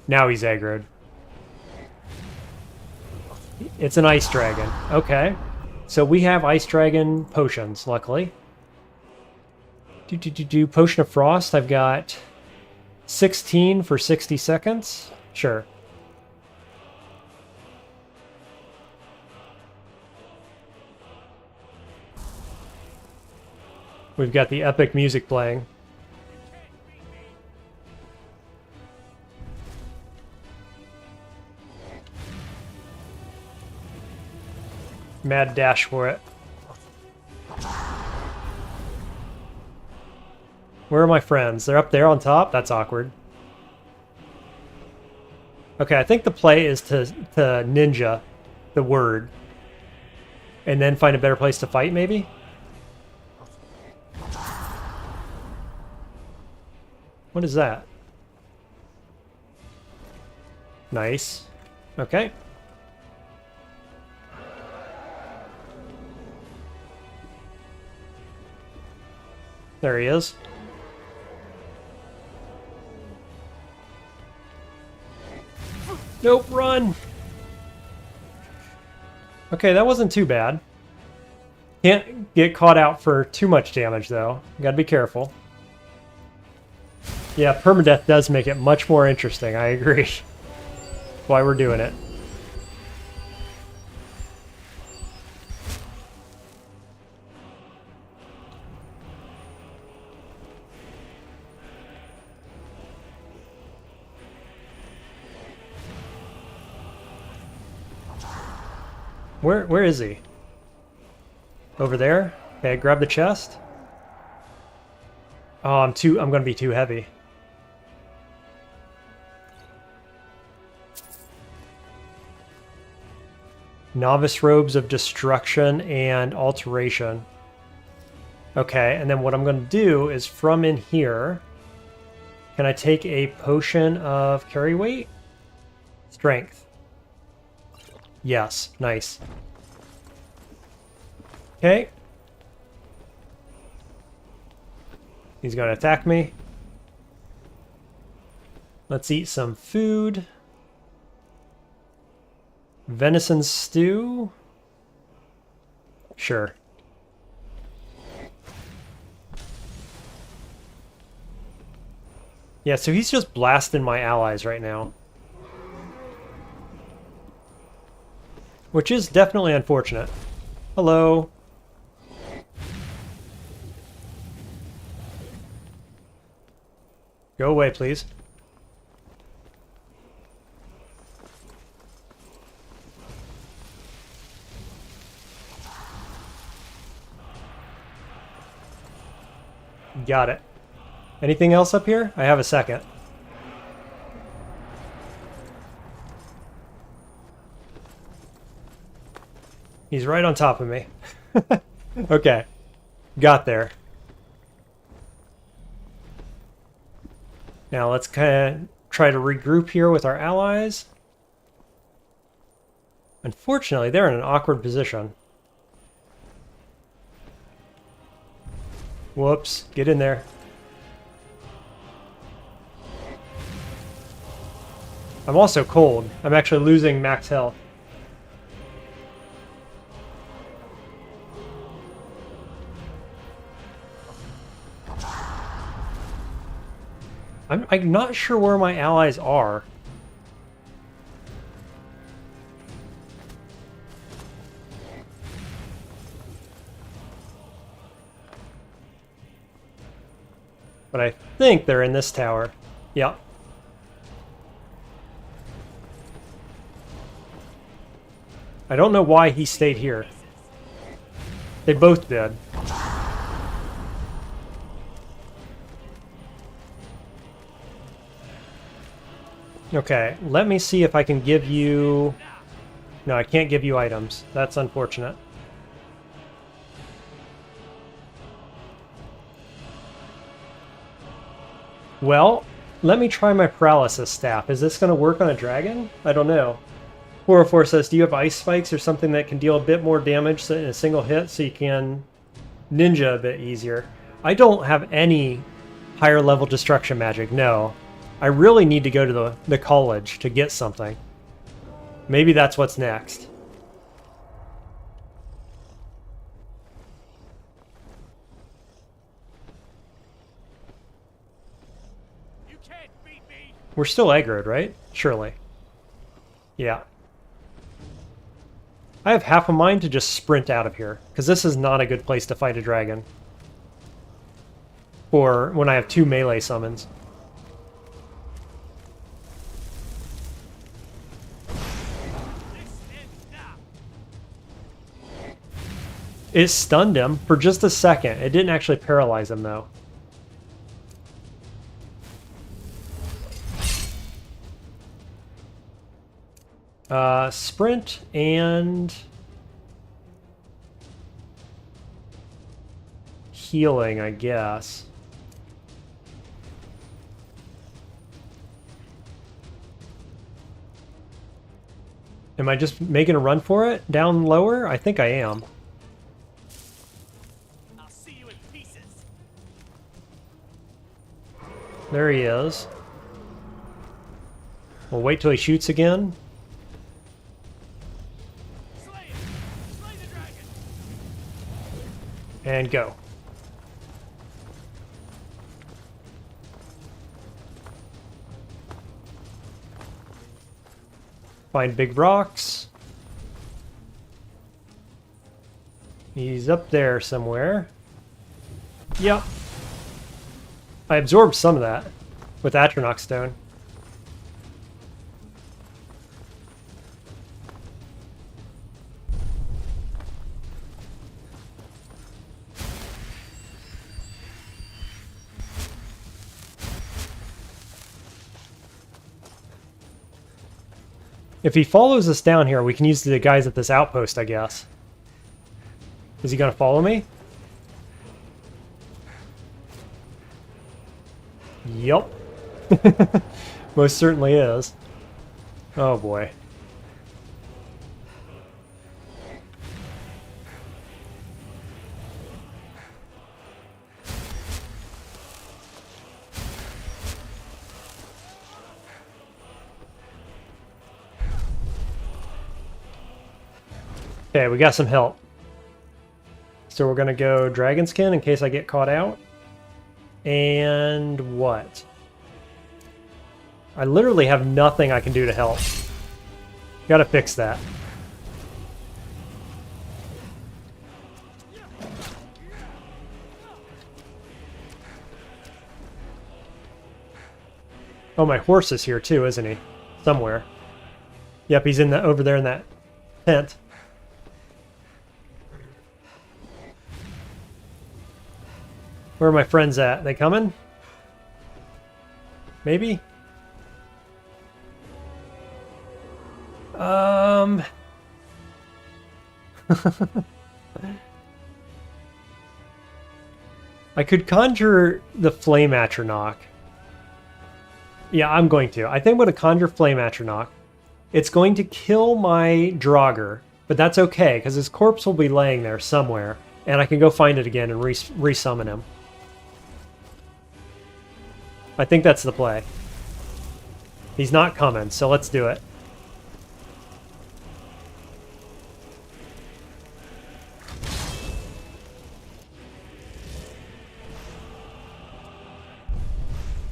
Now he's aggroed. It's an ice dragon. Okay. So we have ice dragon potions, luckily. Potion of Frost. I've got 16 for 60 seconds. Sure. We've got the epic music playing. Mad dash for it. Where are my friends? They're up there on top? That's awkward. Okay, I think the play is to ninja the word. And then find a better place to fight, maybe? What is that? Nice. Okay. There he is. Nope, run! Okay, that wasn't too bad. Can't get caught out for too much damage, though. Gotta be careful. Yeah, permadeath does make it much more interesting, I agree. That's why we're doing it. Where is he? Over there? Okay, grab the chest. Oh, I'm gonna be too heavy. Novice robes of destruction and alteration. Okay, and then what I'm gonna do is from in here, can I take a potion of carry weight? Strength. Yes, nice. Okay. He's gonna attack me. Let's eat some food. Venison stew? Sure. Yeah, so he's just blasting my allies right now. Which is definitely unfortunate. Hello. Go away, please. Got it. Anything else up here? I have a second. He's right on top of me. Okay. Got there. Now let's kind of try to regroup here with our allies. Unfortunately, they're in an awkward position. Whoops. Get in there. I'm also cold. I'm actually losing max health. I'm not sure where my allies are. But I think they're in this tower. Yep. I don't know why he stayed here. They both did. Okay, let me see if I can give you... No, I can't give you items. That's unfortunate. Well, let me try my Paralysis staff. Is this going to work on a dragon? I don't know. 404 says, do you have ice spikes or something that can deal a bit more damage in a single hit so you can ninja a bit easier? I don't have any higher level destruction magic, no. I really need to go to the college to get something. Maybe that's what's next. You can't beat me. We're still aggroed, right? Surely. Yeah. I have half a mind to just sprint out of here, because this is not a good place to fight a dragon. Or when I have 2 melee summons. It stunned him for just a second. It didn't actually paralyze him, though. Sprint and healing, I guess. Am I just making a run for it? Down lower? I think I am. I'll see you in pieces. There he is. We'll wait till he shoots again. And go. Find big rocks. He's up there somewhere. Yep. I absorbed some of that with Atronach Stone. If he follows us down here, we can use the guys at this outpost, I guess. Is he gonna follow me? Yup. Most certainly is. Oh boy. Okay, we got some help. So we're gonna go Dragonskin in case I get caught out. And what? I literally have nothing I can do to help. Gotta fix that. Oh, my horse is here too, isn't he? Somewhere. Yep, he's in the over there in that tent. Where are my friends at? They coming? Maybe? I could conjure the Flame Atronach. Yeah, I'm going to. I think I'm going to conjure Flame Atronach. It's going to kill my Draugr, but that's okay, because his corpse will be laying there somewhere, and I can go find it again and resummon him. I think that's the play. He's not coming, so let's do it.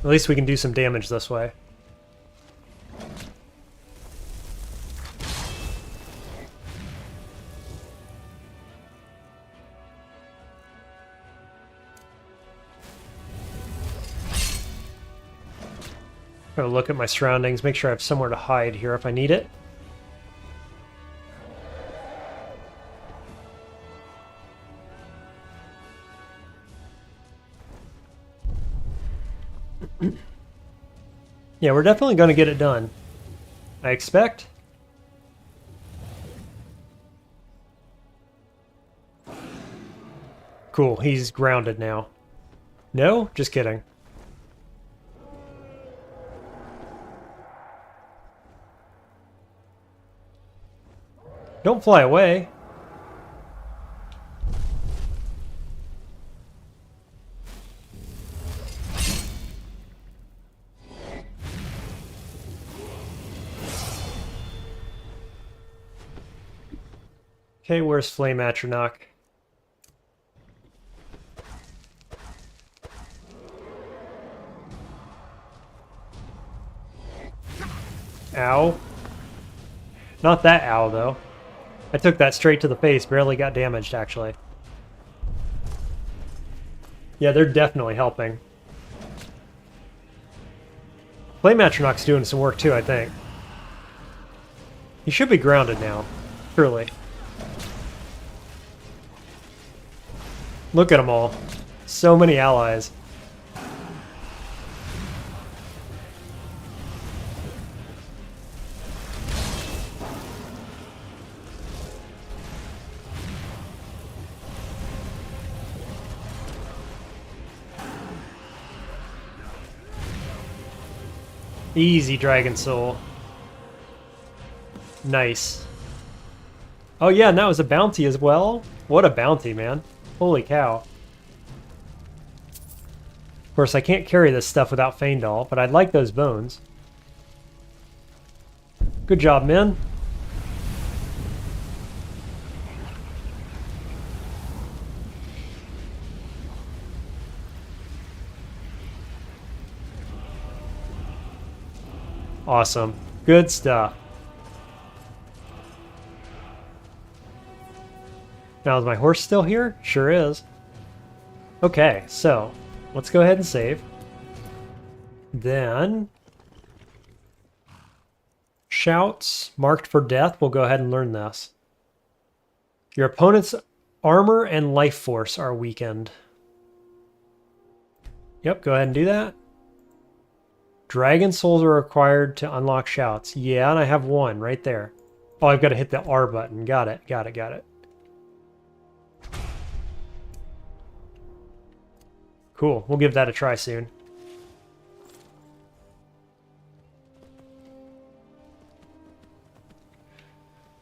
At least we can do some damage this way. Gotta look at my surroundings, make sure I have somewhere to hide here if I need it. Yeah, we're definitely going to get it done. I expect. Cool, he's grounded now. No? Just kidding. Don't fly away. Okay, where's Flame Atronach? Ow. Not that ow, though. I took that straight to the face, barely got damaged, actually. Yeah, they're definitely helping. Flame Atronach's doing some work, too, I think. He should be grounded now. Surely. Look at them all. So many allies. Easy, Dragon Soul. Nice. Oh yeah, and that was a bounty as well? What a bounty, man. Holy cow. Of course, I can't carry this stuff without Feindal, but I'd like those bones. Good job, men. Awesome. Good stuff. Now, is my horse still here? Sure is. Okay, so let's go ahead and save. Then shouts marked for death. We'll go ahead and learn this. Your opponent's armor and life force are weakened. Yep, go ahead and do that. Dragon souls are required to unlock shouts. Yeah, and I have one right there. Oh, I've got to hit the R button. Got it, got it, got it. Cool, we'll give that a try soon.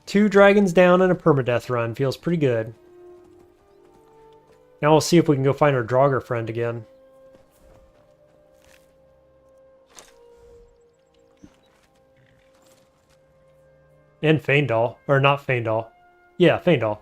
Two dragons down and a permadeath run. Feels pretty good. Now we'll see if we can go find our Draugr friend again. And Feindal. Or not Feindal. Yeah, Feindal.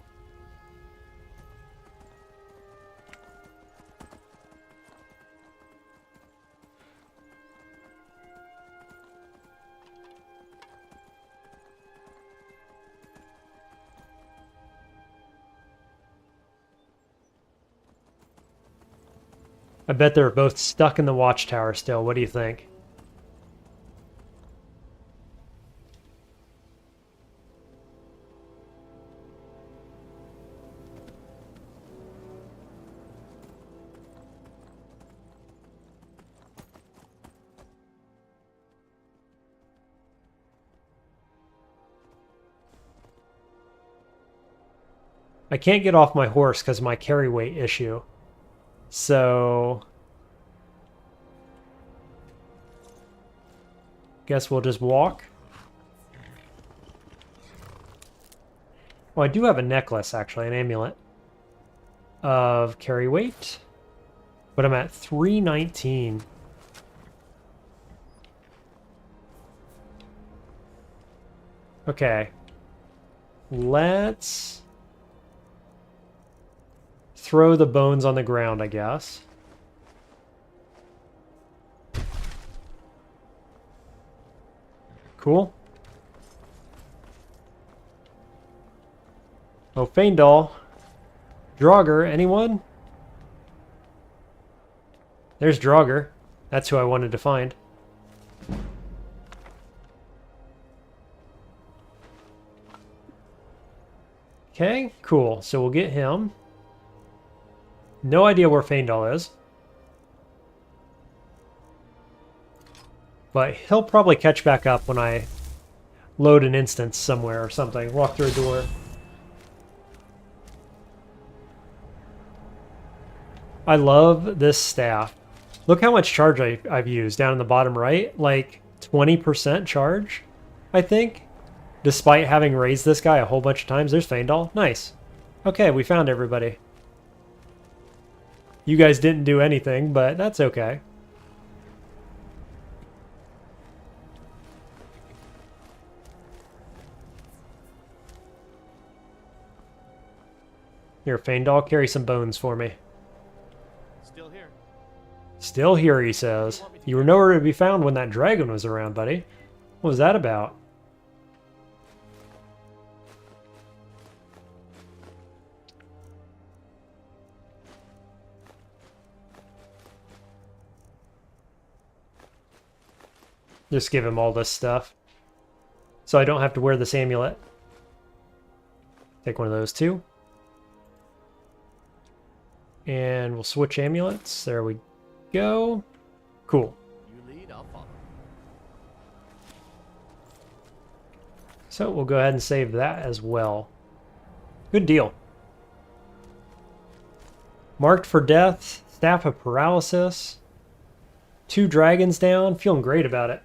I bet they're both stuck in the watchtower still. What do you think? I can't get off my horse because of my carry weight issue. So guess we'll just walk. Oh, I do have a necklace, actually, an amulet of carry weight. But I'm at 319. Okay. Let's throw the bones on the ground, I guess. Cool. Oh, Feindal. Draugr, anyone? There's Draugr. That's who I wanted to find. Okay, cool. So we'll get him. No idea where Feindal is. But he'll probably catch back up when I load an instance somewhere or something. Walk through a door. I love this staff. Look how much charge I've used down in the bottom right. Like 20% charge, I think. Despite having raised this guy a whole bunch of times. There's Faendal. Nice. Okay, we found everybody. You guys didn't do anything, but that's okay. Here, Faendal, carry some bones for me. Still here. Still here, he says. You were nowhere to be found when that dragon was around, buddy. What was that about? Just give him all this stuff. So I don't have to wear this amulet. Take one of those too. And we'll switch amulets. There we go. Cool. You lead, I'll follow. So we'll go ahead and save that as well. Good deal. Marked for death. Staff of Paralysis. 2 dragons down. Feeling great about it.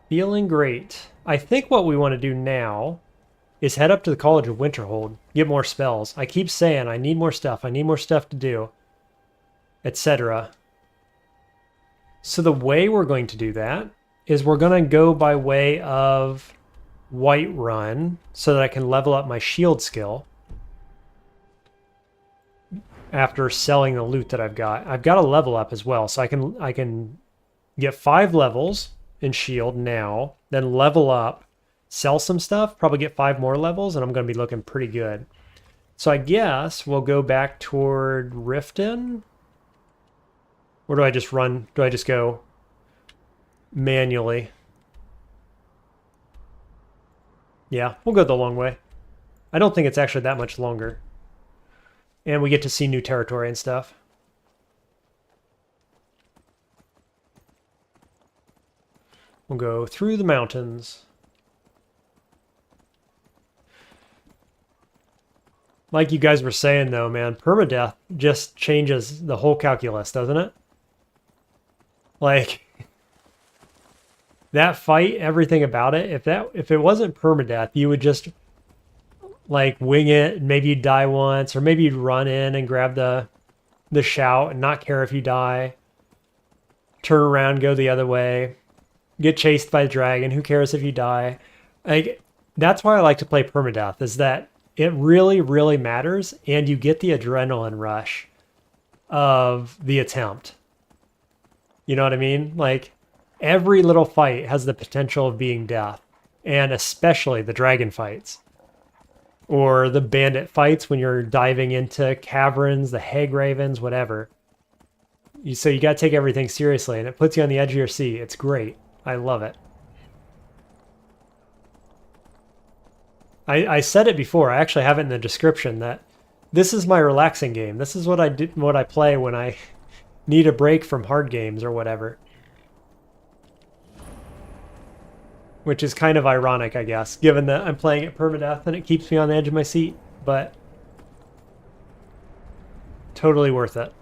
Feeling great. I think what we want to do now is head up to the College of Winterhold. Get more spells. I keep saying I need more stuff. I need more stuff to do. Etc. So the way we're going to do that is we're going to go by way of Whiterun so that I can level up my shield skill after selling the loot that I've got. I've got a level up as well, so I can get 5 levels in shield now, then level up, sell some stuff, probably get 5 more levels, and I'm going to be looking pretty good. So I guess we'll go back toward Riften. Or do I just run? Do I just go manually? Yeah, we'll go the long way. I don't think it's actually that much longer. And we get to see new territory and stuff. We'll go through the mountains. Like you guys were saying though, man, permadeath just changes the whole calculus, doesn't it? Like that fight, everything about it, if it wasn't permadeath, you would just like wing it, and maybe you'd die once, or maybe you'd run in and grab the shout and not care if you die. Turn around, go the other way. Get chased by a dragon, who cares if you die? Like that's why I like to play permadeath, is that it really, really matters, and you get the adrenaline rush of the attempt. You know what I mean? Like, every little fight has the potential of being death, and especially the dragon fights. Or the bandit fights when you're diving into caverns, the hag ravens, whatever. So you gotta take everything seriously, and it puts you on the edge of your seat. It's great. I love it. I said it before. I actually have it in the description that this is my relaxing game. This is what I play when I need a break from hard games or whatever. Which is kind of ironic, I guess, given that I'm playing at permadeath and it keeps me on the edge of my seat. But totally worth it.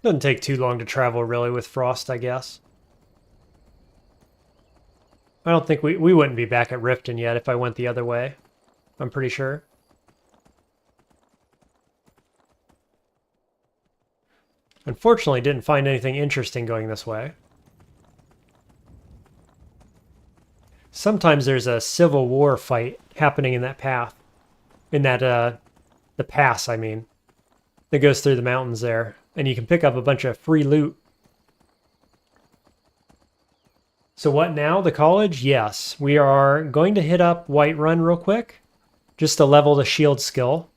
Doesn't take too long to travel, really, with Frost, I guess. I don't think we wouldn't be back at Riften yet if I went the other way. I'm pretty sure. Unfortunately, didn't find anything interesting going this way. Sometimes there's a civil war fight happening in that path. In that, the pass, I mean. That goes through the mountains there. And you can pick up a bunch of free loot. So what now? The college? Yes. We are going to hit up Whiterun real quick. Just to level the shield skill.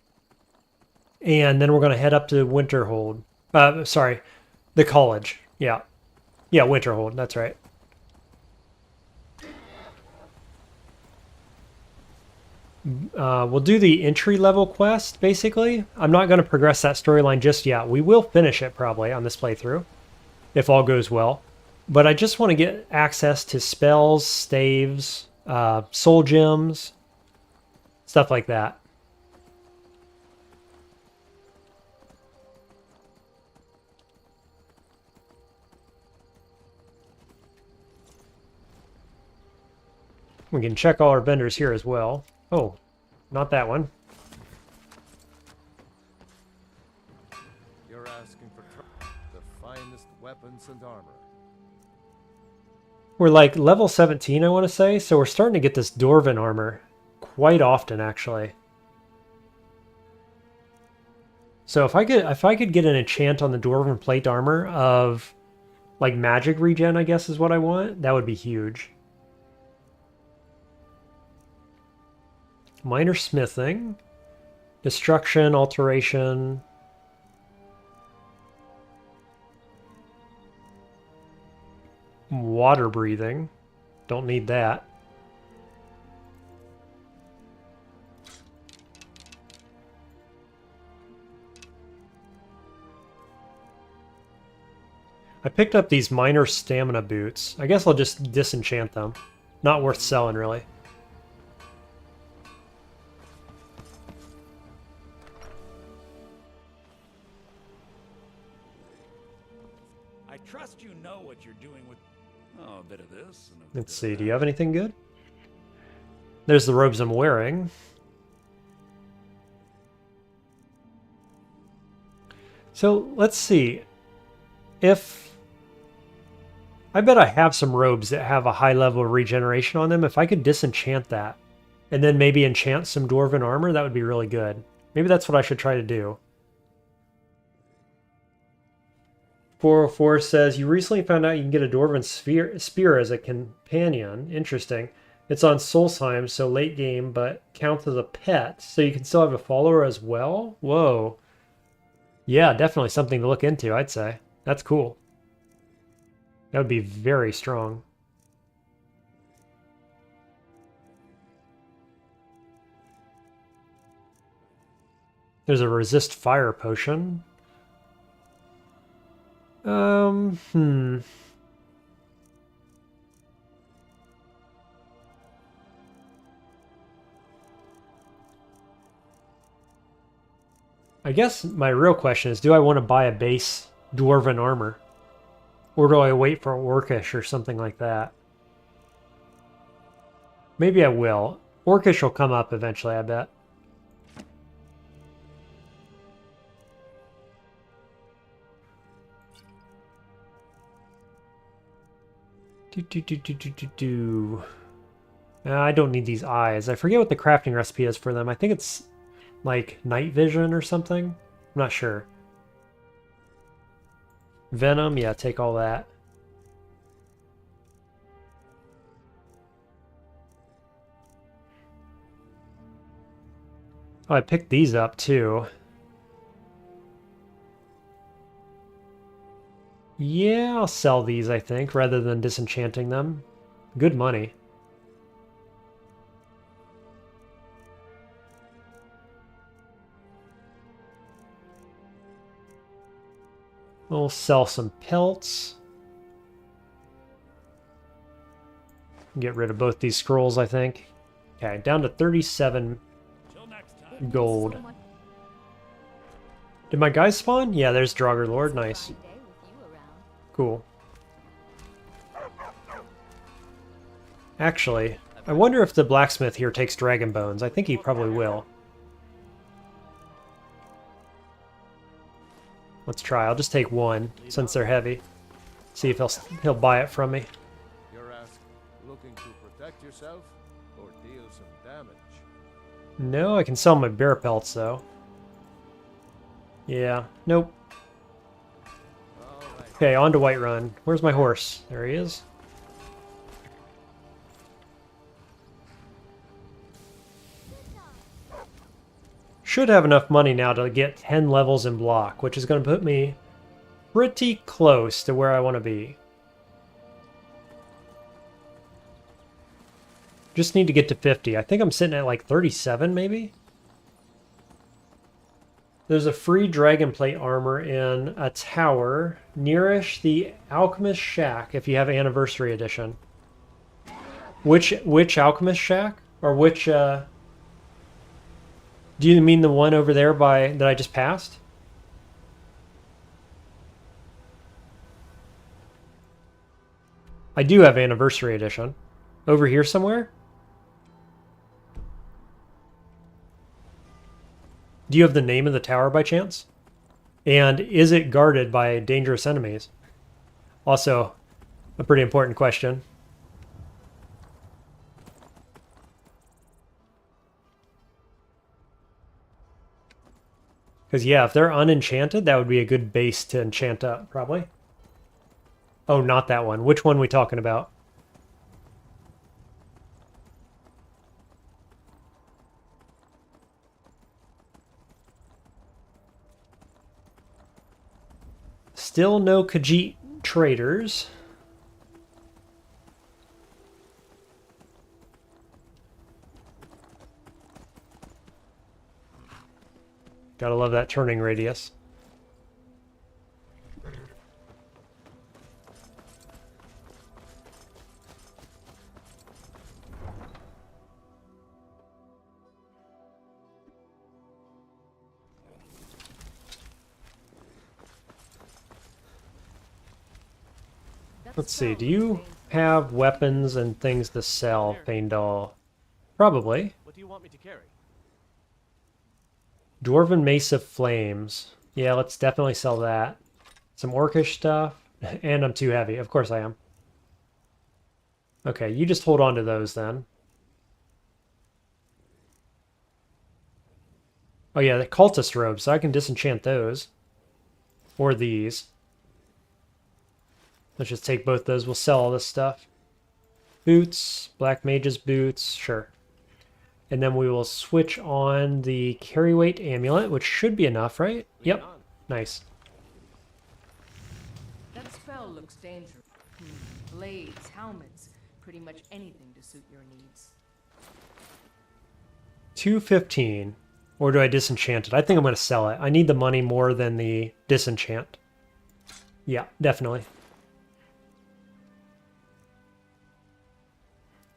And then we're going to head up to Winterhold. Sorry. The college. Yeah. Yeah, Winterhold. That's right. we'll do the entry-level quest, basically. I'm not going to progress that storyline just yet. We will finish it, probably, on this playthrough, if all goes well. But I just want to get access to spells, staves, soul gems, stuff like that. We can check all our vendors here as well. Oh, not that one. You're asking for the finest weapons and armor. We're like level 17, I want to say, so we're starting to get this Dwarven armor quite often, actually. So if I could get an enchant on the Dwarven plate armor of like magic regen, I guess is what I want, that would be huge. Minor smithing, destruction, alteration. Water breathing. Don't need that. I picked up these minor stamina boots. I guess I'll just disenchant them. Not worth selling, really. I trust you know what you're doing with a bit of this and a Let's see, do you have anything good? There's the robes I'm wearing. So let's see. I bet I have some robes that have a high level of regeneration on them. If I could disenchant that and then maybe enchant some Dwarven armor, that would be really good. Maybe that's what I should try to do. 404 says, you recently found out you can get a Dwarven spear as a companion. Interesting. It's on Solstheim, so late game, but counts as a pet. So you can still have a follower as well? Whoa. Yeah, definitely something to look into, I'd say. That's cool. That would be very strong. There's a resist fire potion. I guess my real question is, do I want to buy a base Dwarven armor? Or do I wait for Orcish or something like that? Maybe I will. Orcish will come up eventually, I bet. I don't need these eyes. I forget what the crafting recipe is for them. I think it's like night vision or something. I'm not sure. Venom, yeah, take all that. Oh, I picked these up too. Yeah, I'll sell these, I think, rather than disenchanting them. Good money. We'll sell some pelts. Get rid of both these scrolls, I think. Okay, down to 37 gold. Did my guys spawn? Yeah, there's Draugr Lord. Nice. Cool. Actually, I wonder if the blacksmith here takes dragon bones. I think he probably will. Let's try. I'll just take one since they're heavy. See if he'll buy it from me. You're looking to protect yourself or deal some damage? No, I can sell my bear pelts though. Yeah. Nope. Okay, on to Whiterun. Where's my horse? There he is. Should have enough money now to get 10 levels in block, which is going to put me pretty close to where I want to be. Just need to get to 50. I think I'm sitting at like 37 maybe? There's a free dragon plate armor in a tower nearish the Alchemist Shack if you have Anniversary Edition. Which Alchemist Shack? Or which, do you mean the one over there by that I just passed? I do have Anniversary Edition. Over here somewhere? Do you have the name of the tower by chance? And is it guarded by dangerous enemies? Also, a pretty important question. Because yeah, if they're unenchanted, that would be a good base to enchant up, probably. Oh, not that one. Which one are we talking about? Still no Khajiit traders. Gotta love that turning radius. Let's see, do you have weapons and things to sell, Faendal? Probably. What do you want me to carry? Dwarven Mace of Flames. Yeah, let's definitely sell that. Some orcish stuff. And I'm too heavy. Of course I am. Okay, you just hold on to those then. Oh yeah, the cultist robes, so I can disenchant those. Or these. Let's just take both those. We'll sell all this stuff. Boots, Black Mage's boots, sure. And then we will switch on the carry weight amulet, which should be enough, right? Yep. Nice. That spell looks dangerous. Blades, helmets, pretty much anything to suit your needs. 215. Or do I disenchant it? I think I'm going to sell it. I need the money more than the disenchant. Yeah, definitely.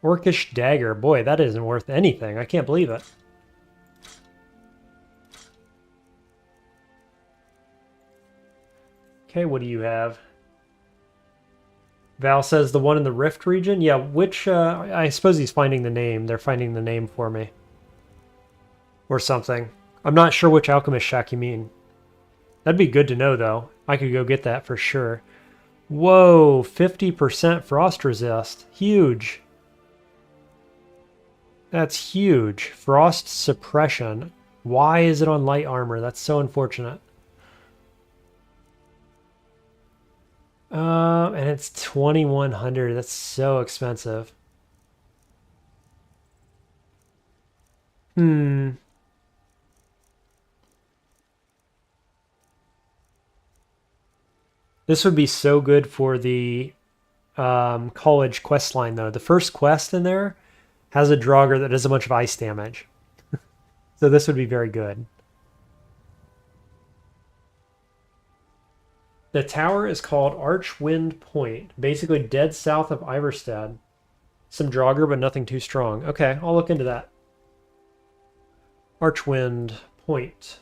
Orcish dagger. Boy, that isn't worth anything. I can't believe it. Okay, what do you have? Val says the one in the Rift region? Yeah, which, I suppose he's finding the name. They're finding the name for me. Or something. I'm not sure which Alchemist Shack you mean. That'd be good to know, though. I could go get that for sure. Whoa, 50% frost resist. Huge. That's huge. Frost suppression. Why is it on light armor? That's so unfortunate. And it's 2,100. That's so expensive. This would be so good for the college quest line, though. The first quest in there has a Draugr that does a bunch of ice damage. So this would be very good. The tower is called Archwind Point, basically dead south of Iverstead. Some Draugr, but nothing too strong. Okay, I'll look into that. Archwind Point.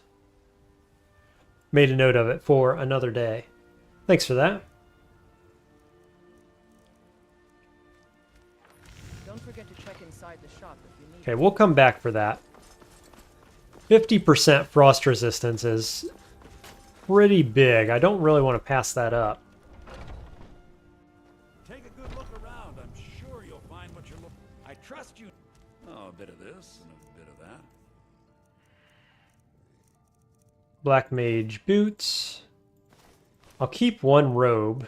Made a note of it for another day. Thanks for that. Don't forget to check inside the shop if you need. Okay, we'll come back for that. 50% frost resistance is pretty big. I don't really want to pass that up. Take a good look around. I'm sure you'll find what you're looking for. I trust you. Oh, a bit of this and a bit of that. Black Mage boots. I'll keep one robe.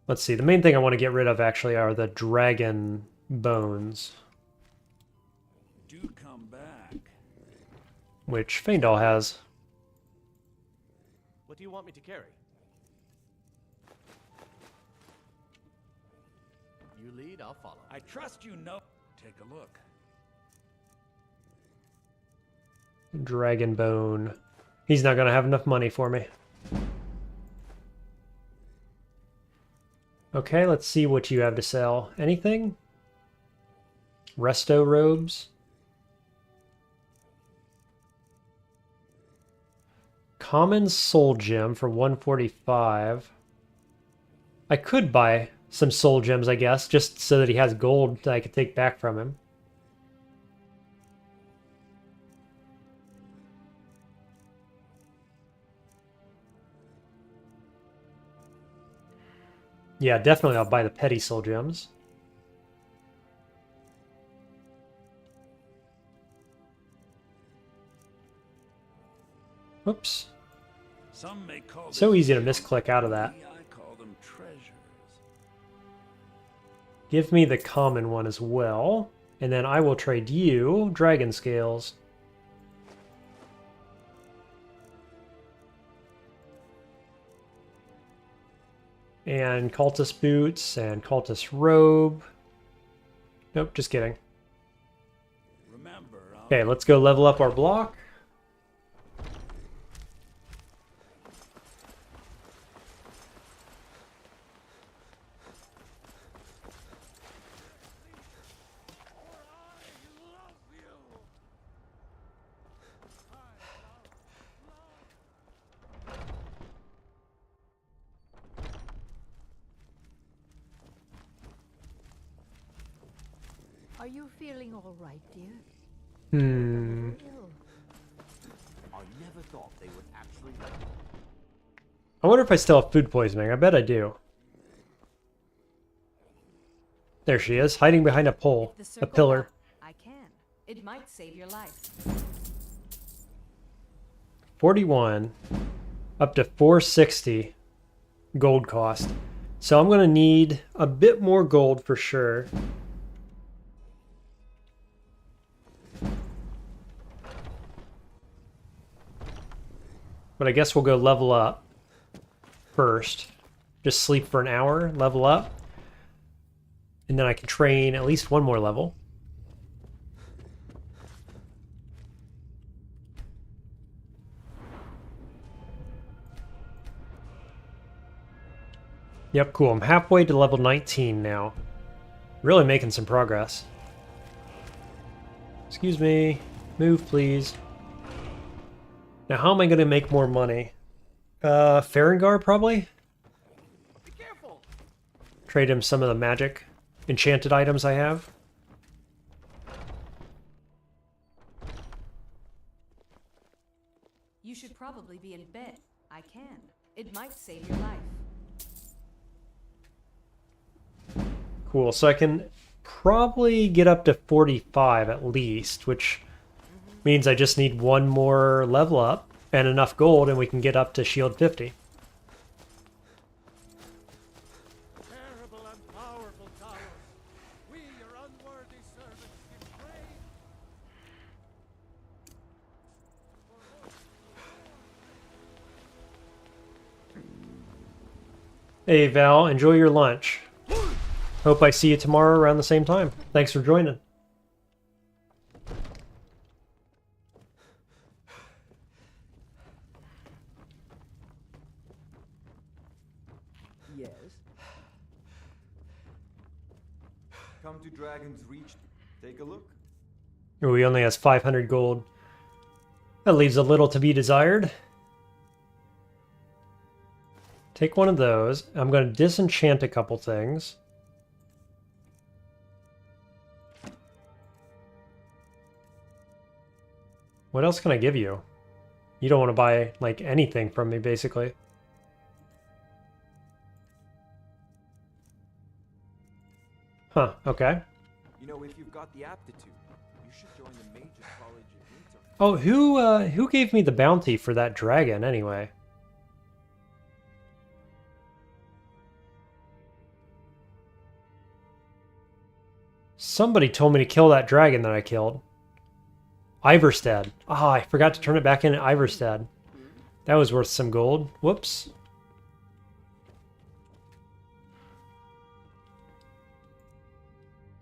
Let's see. The main thing I want to get rid of actually are the dragon bones. Do come back. Which Faendal has. What do you want me to carry? lead, I'll follow. I trust you know. Take a look. Dragon bone. He's not going to have enough money for me. Okay, let's see what you have to sell. Anything? Resto robes? Common soul gem for 145. I could buy some soul gems, I guess, just so that he has gold that I could take back from him. Yeah, definitely I'll buy the petty soul gems. Whoops. Some may call So easy to misclick out of that. I call them treasures. Give me the common one as well, and then I will trade you dragon scales. And cultist boots and cultist robe. Nope, just kidding. Remember, Okay, let's go level up our block. Are you feeling all right, dear? I never thought they would actually. I wonder if I still have food poisoning. I bet I do. There she is, hiding behind a pole, a pillar. I can. It might save your life. 41 up to 460 gold cost. So I'm going to need a bit more gold for sure. But I guess we'll go level up first. Just sleep for an hour, level up. And then I can train at least one more level. Yep, cool. I'm halfway to level 19 now. Really making some progress. Excuse me. Move, please. Now, how am I going to make more money? Farengar, probably? Be careful. Trade him some of the magic enchanted items I have. You should probably be in bed. I can. It might save your life. Cool, so I can probably get up to 45 at least, which means I just need one more level up and enough gold and we can get up to shield 50. Terrible and powerful towers, we, your unworthy servants, give praise. Hey Val, enjoy your lunch. Hope I see you tomorrow around the same time. Thanks for joining. Yes. Come to Dragon's Reach. Take a look. Oh, he only has 500 gold. That leaves a little to be desired. Take one of those. I'm going to disenchant a couple things. What else can I give you? You don't want to buy, like, anything from me, basically. Huh, okay. You know, if you've got the aptitude, you should join the Mage's College at Winterhold. Oh, who gave me the bounty for that dragon, anyway? Somebody told me to kill that dragon that I killed. Iverstead. Ah, I forgot to turn it back in at Iverstead. That was worth some gold. Whoops.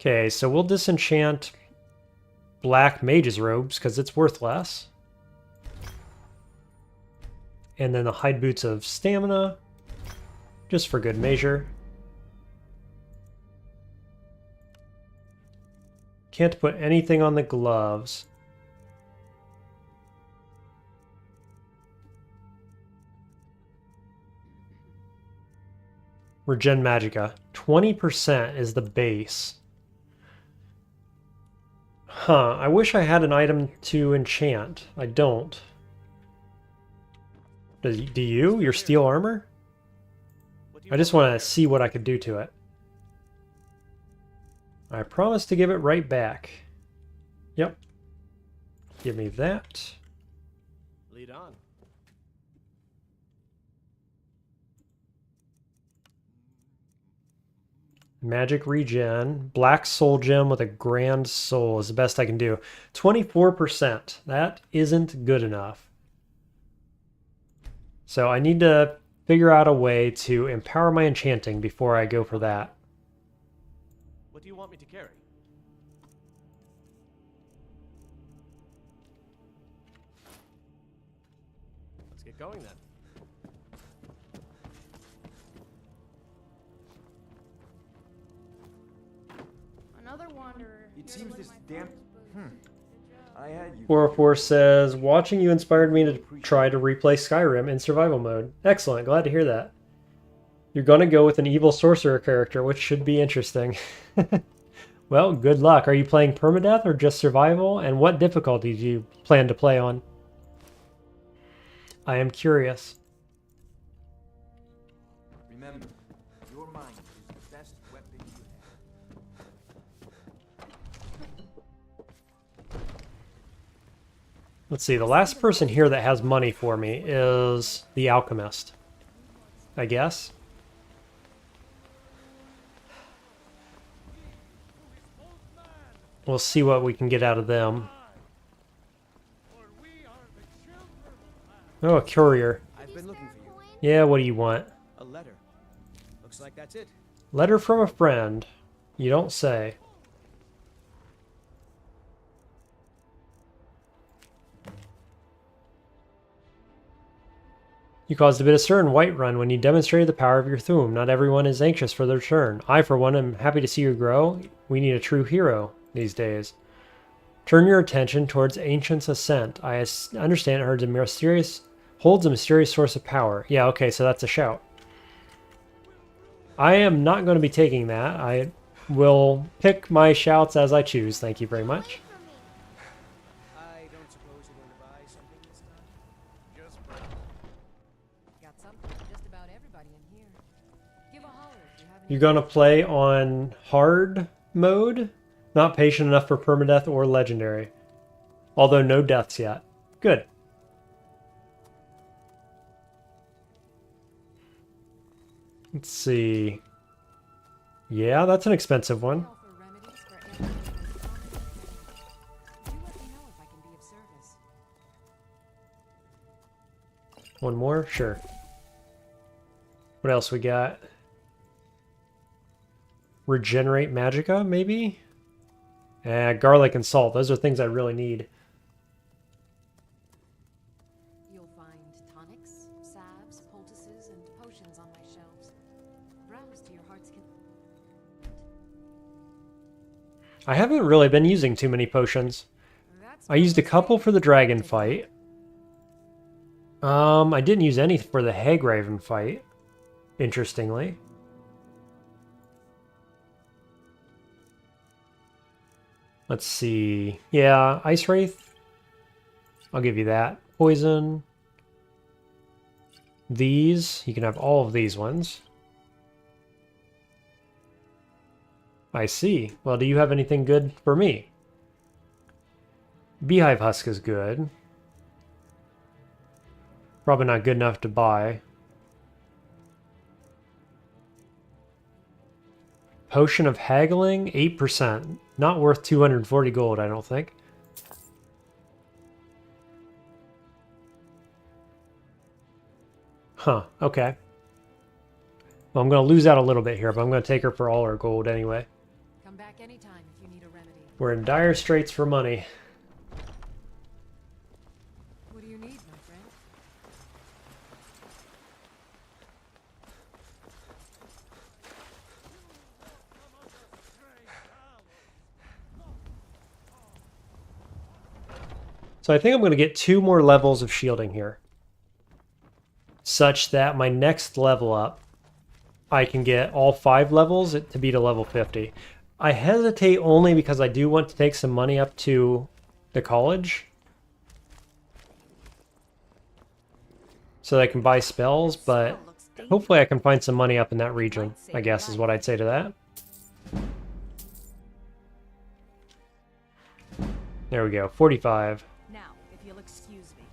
Okay, so we'll disenchant black mage's robes because it's worth less. And then the hide boots of stamina, just for good measure. Can't put anything on the gloves. Regen Magicka. 20% is the base. Huh, I wish I had an item to enchant. I don't. Do you? Your steel armor? I just want to see what I could do to it. I promise to give it right back. Yep. Give me that. Lead on. Magic regen. Black soul gem with a grand soul is the best I can do. 24%. That isn't good enough. So I need to figure out a way to empower my enchanting before I go for that. What do you want me to carry? Let's get going then. Another wanderer. It seems this damn. I had you. 404 says, watching you inspired me to try to replay Skyrim in survival mode. Excellent, glad to hear that. You're gonna go with an evil sorcerer character, which should be interesting. Well, good luck. Are you playing Permadeath or just survival? And what difficulty do you plan to play on? I am curious. Remember, your mind is the best weapon you have. Let's see, the last person here that has money for me is the alchemist, I guess. We'll see what we can get out of them. Oh, a courier. I've been looking for you. Yeah, what do you want? A letter. Looks like that's it. Letter from a friend. You don't say. You caused a bit of stir in Whiterun when you demonstrated the power of your Thuum. Not everyone is anxious for their turn. I, for one, am happy to see you grow. We need a true hero these days. Turn your attention towards Ancient's Ascent. I understand it holds a mysterious source of power. Yeah, okay, so that's a shout. I am not going to be taking that. I will pick my shouts as I choose. Thank you very much. I don't suppose you're going to buy something this time? Just Got something for just about everybody in here. Give a holler if you have any. You're going to play on hard mode? Not patient enough for permadeath or legendary. Although no deaths yet. Good. Let's see. Yeah, that's an expensive one. One more? Sure. What else we got? Regenerate Magicka, maybe? Garlic and salt. Those are things I really need. You'll find tonics, salves, poultices, and potions on my shelves. Browse to your heart's content. I haven't really been using too many potions. I used a couple for the dragon fight. I didn't use any for the Hagraven fight, interestingly. Let's see. Yeah, Ice Wraith. I'll give you that. Poison. These. You can have all of these ones. I see. Well, do you have anything good for me? Beehive Husk is good. Probably not good enough to buy. Potion of Haggling, 8%. Not worth 240 gold, I don't think. Huh, okay. Well, I'm going to lose out a little bit here, but I'm going to take her for all her gold anyway. Come back anytime. need a remedy. We're in dire straits for money. What do you need, my friend? So I think I'm going to get 2 more levels of shielding here, such that my next level up, I can get all 5 levels to be to level 50. I hesitate only because I do want to take some money up to the college so that I can buy spells, but hopefully I can find some money up in that region, I guess is what I'd say to that. There we go, 45. Now, if you'll excuse me.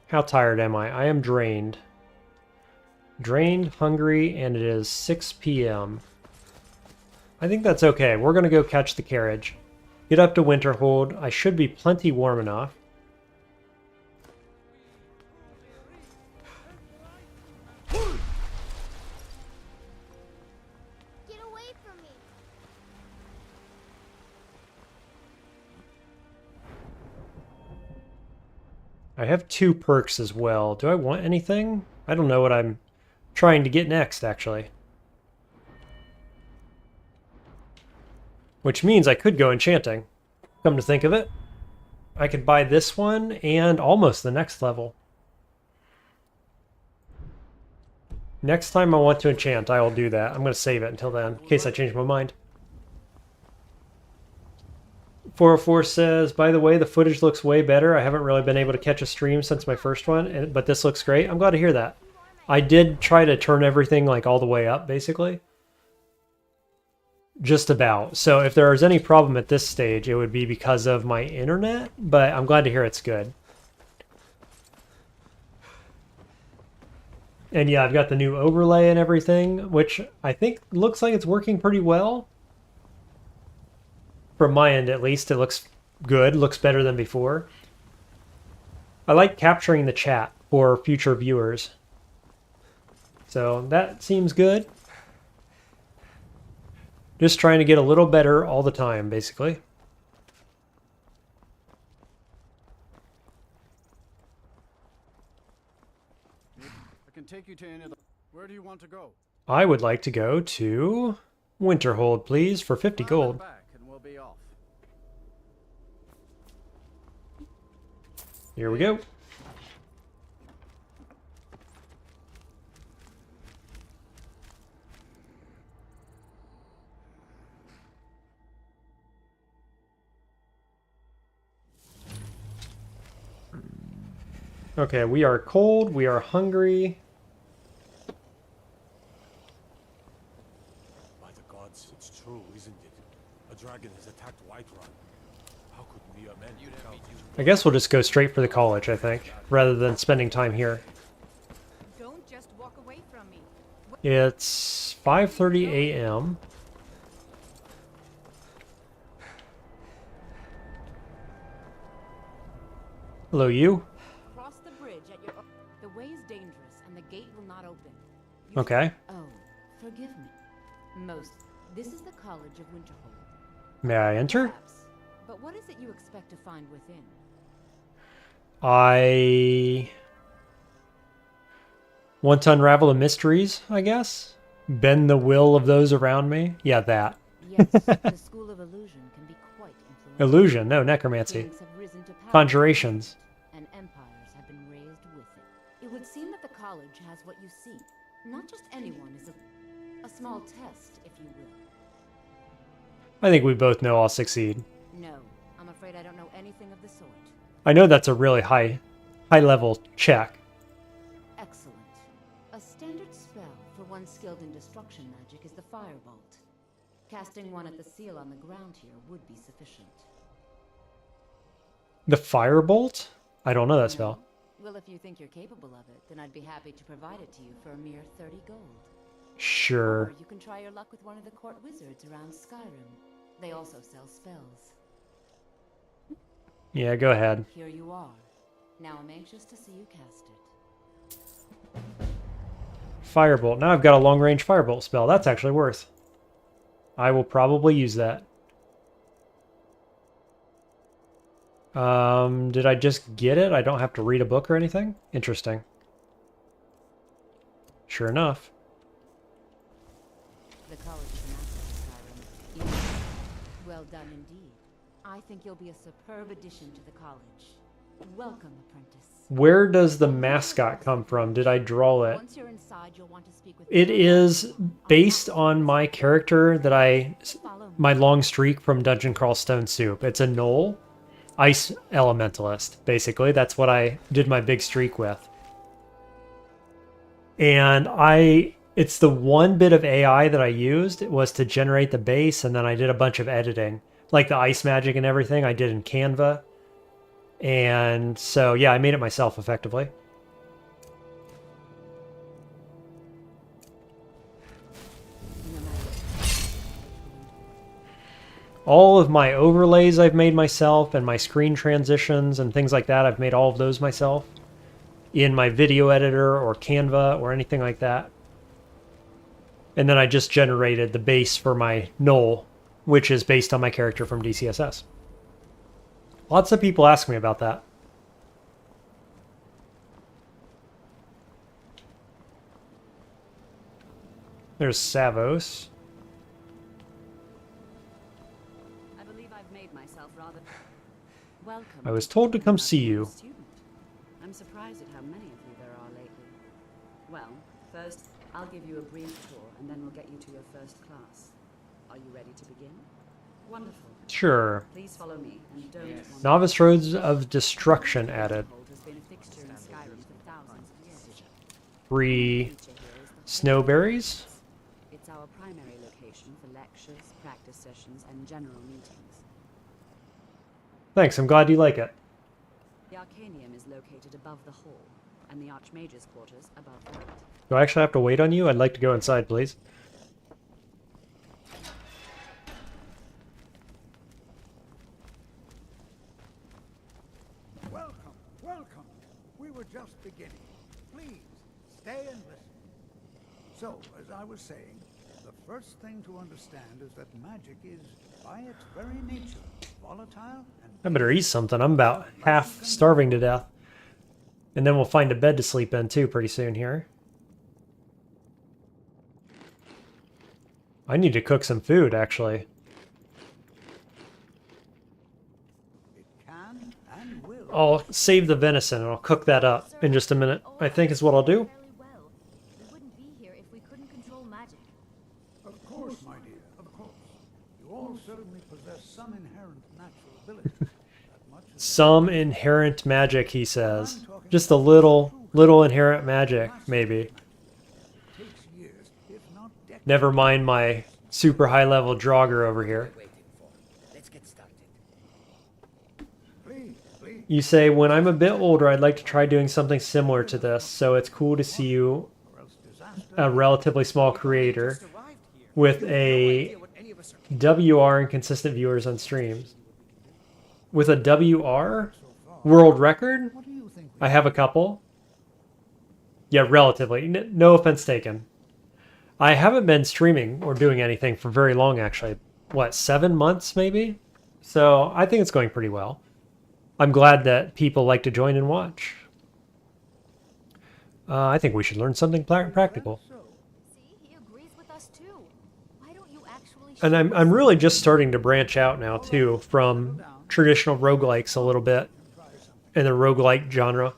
How tired am I? I am drained. Drained, hungry, and it is 6 p.m. I think that's okay. We're going to go catch the carriage. Get up to Winterhold. I should be plenty warm enough. Get away from me. I have 2 perks as well. Do I want anything? I don't know what I'm trying to get next, actually. Which means I could go enchanting. Come to think of it, I could buy this one and almost the next level. Next time I want to enchant, I will do that. I'm going to save it until then, in case I change my mind. 404 says, by the way, the footage looks way better. I haven't really been able to catch a stream since my first one, but this looks great. I'm glad to hear that. I did try to turn everything like all the way up, basically. Just about. So if there is any problem at this stage, it would be because of my internet, but I'm glad to hear it's good. And yeah, I've got the new overlay and everything, which I think looks like it's working pretty well. From my end, at least, it looks good, looks better than before. I like capturing the chat for future viewers. So that seems good. Just trying to get a little better all the time, basically. I can take you to any of the... Where do you want to go? I would like to go to Winterhold, please, for 50 gold. Back and we'll be off. Here we go. Okay, we are cold, we are hungry. By the gods, it's true, isn't it? A dragon has attacked Whiterun. How could mere men encounter? I guess we'll just go straight for the college, I think, rather than spending time here. Don't just walk away from me. It's 5:30 a.m. Hello, you. Cross the bridge at your... The way is dangerous and the gate will not open. Okay. Oh, forgive me. Most. This is the College of Winterhold. May I enter? Perhaps. But what is it you expect to find within? I want to unravel the mysteries, I guess. Bend the will of those around me. Yeah, that. Yes, the School of Illusion can be quite influential. Illusion, no, necromancy. Kings have risen to power, Conjurations. and empires have been raised with it. It would seem that the college has what you seek. Not just anyone is a small test, if you will. I think we both know I'll succeed. No, I'm afraid I don't know anything of the sort. I know that's a really high level check. Excellent. A standard spell for one skilled in destruction magic is the Firebolt. Casting one at the seal on the ground here would be sufficient. The Firebolt? I don't know that spell. Well, if you think you're capable of it, then I'd be happy to provide it to you for a mere 30 gold. Sure. Or you can try your luck with one of the court wizards around Skyrim. They also sell spells. Yeah, go ahead. Here you are. Now I'm anxious to see you cast it. Firebolt. Now I've got a long-range Firebolt spell. That's actually worth. I will probably use that. Did I just get it? I don't have to read a book or anything? Interesting. Sure enough. The college is an asset, Skyrim. Yes. Well done indeed. I think you'll be a superb addition to the college. Welcome, apprentice. Where does the mascot come from? Did I draw it? Once you're inside, you'll want to speak with It is based on my character that my long streak from Dungeon Crawl Stone Soup. It's a gnoll, ice elementalist, basically. That's what I did my big streak with. And it's the one bit of AI that I used was to generate the base, and then I did a bunch of editing. Like the ice magic and everything I did in Canva. And so, yeah, I made it myself effectively. All of my overlays I've made myself, and my screen transitions and things like that, I've made all of those myself. In my video editor or Canva or anything like that. And then I just generated the base for my gnoll, which is based on my character from DCSS. Lots of people ask me about that. There's Savos. I believe I've made myself rather welcome. I was told to come see you. I'm surprised at how many of you there are lately. Well, first, I'll give you a brief tour, and then we'll get you to your first class. Are you ready to begin? Wonderful. Sure. Please follow me, and don't wander. Novice Roads of Destruction added. Has been a fixture in Skyrim for thousands of years. Free snowberries. It's our primary location for lectures, practice sessions, and general meetings. Thanks, I'm glad you like it. The Arcanium is located above the hall, and the Archmage's quarters above that. Do I actually have to wait on you? I'd like to go inside, please. Welcome, welcome. We were just beginning. Please, stay and listen. So, as I was saying, the first thing to understand is that magic is, by its very nature, volatile and... I better eat something. I'm about half starving to death. And then we'll find a bed to sleep in, too, pretty soon here. I need to cook some food, actually. I'll save the venison and I'll cook that up in just a minute, I think is what I'll do. We wouldn't be here if we couldn't control magic. Of course, my dear, of course. You all certainly possess some inherent natural ability. Some inherent magic, he says. Just a little inherent magic, maybe. Never mind my super high level Draugr over here. You say, when I'm a bit older, I'd like to try doing something similar to this, so it's cool to see you, a relatively small creator, with a WR and consistent viewers on streams. With a WR? World record? I have a couple. Yeah, relatively. No offense taken. I haven't been streaming or doing anything for very long, actually. What, 7 months, maybe? So, I think it's going pretty well. I'm glad that people like to join and watch. I think we should learn something practical. And I'm really just starting to branch out now, too, from traditional roguelikes a little bit in the roguelike genre,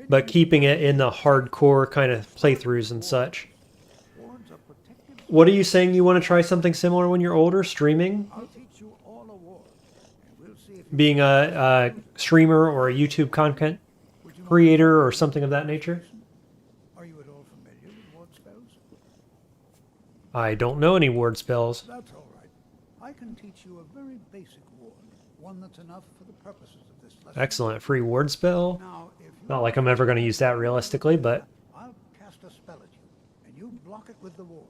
but keeping it in the hardcore kind of playthroughs and such. What are you saying, you want to try something similar when you're older, streaming? Being a streamer or a YouTube content creator or something of that nature? Are you at all familiar with ward spells? I don't know any ward spells. That's all right. I can teach you a very basic ward, one that's enough for the purposes of this lesson. Excellent. Free ward spell. Not like I'm ever going to use that realistically, but... I'll cast a spell at you, and you block it with the ward.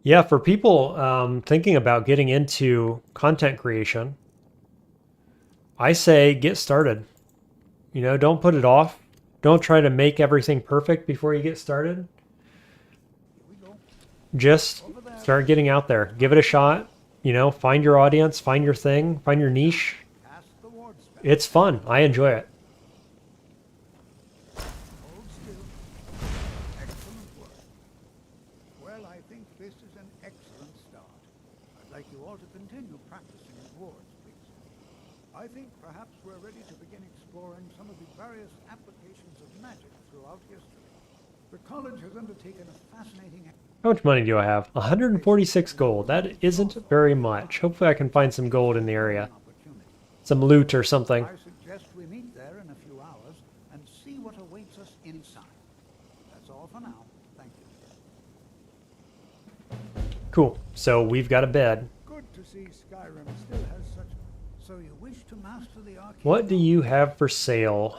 Yeah, for people thinking about getting into content creation, I say get started. You know, don't put it off. Don't try to make everything perfect before you get started. Just Start getting out there. Give it a shot. You know, find your audience, find your thing, find your niche. It's fun. I enjoy it. Hold still. Excellent work. Well, I think this is an excellent start. I'd like you all to continue practicing with wards, please. I think perhaps we're ready to begin exploring some of the various applications of magic throughout history. The college has undertaken a fascinating... How much money do I have? 146 gold. That isn't very much. Hopefully I can find some gold in the area. Some loot or something. I suggest we meet there in a few hours and see what awaits us inside. That's all for now. Thank you. Cool. So we've got a bed. Good to see Skyrim still has such... So you wish to master the arcane... What do you have for sale?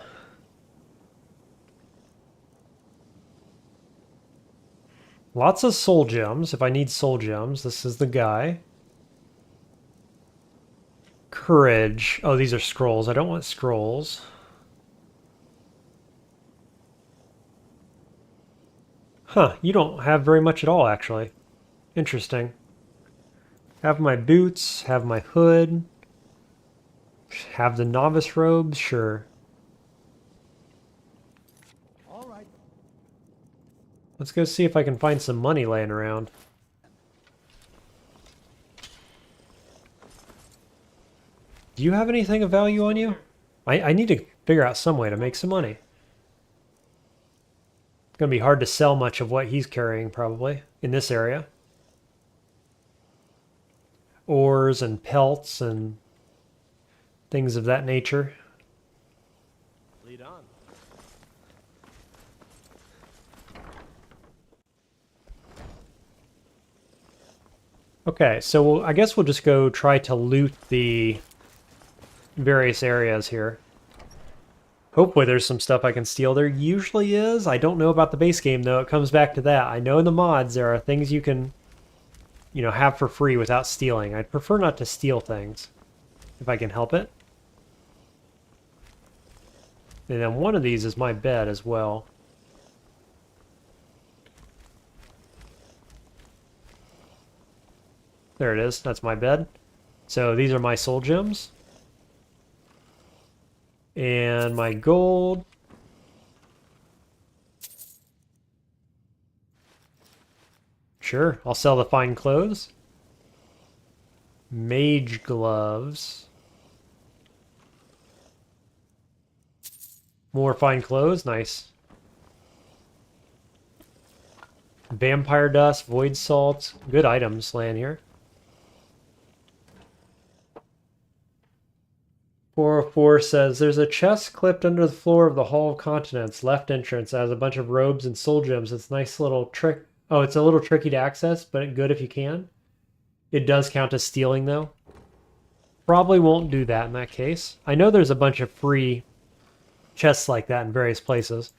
Lots of soul gems. If I need soul gems, this is the guy. Courage. Oh, these are scrolls. I don't want scrolls. Huh, you don't have very much at all, actually. Interesting. Have my boots, have my hood. Have the novice robes, sure. Let's go see if I can find some money laying around. Do you have anything of value on you? I need to figure out some way to make some money. It's going to be hard to sell much of what he's carrying, probably, in this area. Ores and pelts and things of that nature. Lead on. Okay, so I guess we'll just go try to loot the various areas here. Hopefully there's some stuff I can steal. There usually is. I don't know about the base game, though. It comes back to that. I know in the mods there are things you can, you know, have for free without stealing. I'd prefer not to steal things, if I can help it. And then one of these is my bed as well. There it is. That's my bed. So these are my soul gems. And my gold. Sure, I'll sell the fine clothes. Mage gloves. More fine clothes, nice. Vampire dust, void salt, good items laying here. 404 says, there's a chest clipped under the floor of the Hall of Continents, left entrance. It has a bunch of robes and soul gems. It's a nice little trick. Oh, it's a little tricky to access, but good if you can. It does count as stealing, though. Probably won't do that in that case. I know there's a bunch of free chests like that in various places.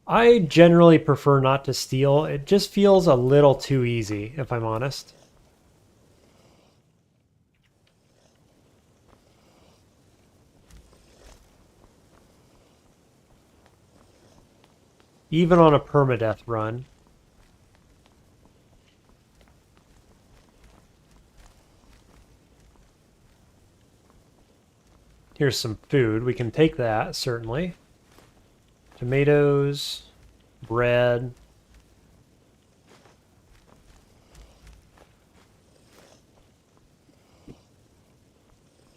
I generally prefer not to steal. It just feels a little too easy, if I'm honest. Even on a permadeath run. Here's some food. We can take that, certainly. Tomatoes, bread.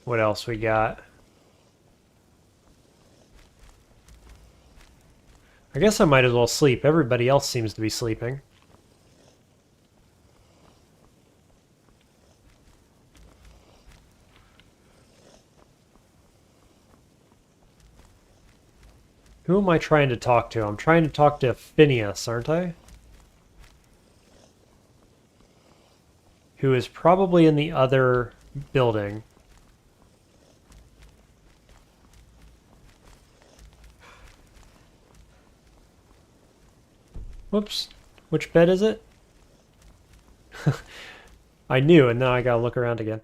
What else we got? I guess I might as well sleep. Everybody else seems to be sleeping. Who am I trying to talk to? I'm trying to talk to Phineas, aren't I? Who is probably in the other building. Whoops. Which bed is it? I knew, and now I gotta look around again.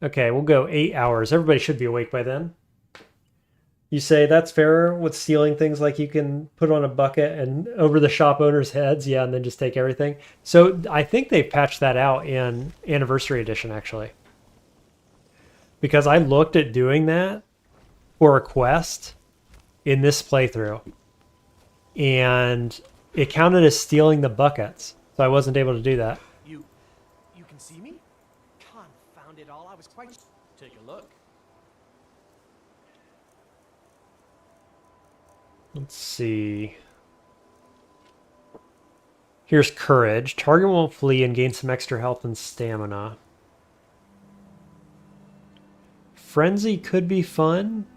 Okay, we'll go 8 hours. Everybody should be awake by then. You say that's fair with stealing things, like you can put on a bucket and over the shop owners' heads, yeah, and then just take everything. So I think they've patched that out in Anniversary Edition, actually. Because I looked at doing that for a quest in this playthrough, and it counted as stealing the buckets, so I wasn't able to do that. You can see me? Confound it all, I was quite... Take a look. Let's see. Here's Courage. Target won't flee and gain some extra health and stamina. Frenzy could be fun.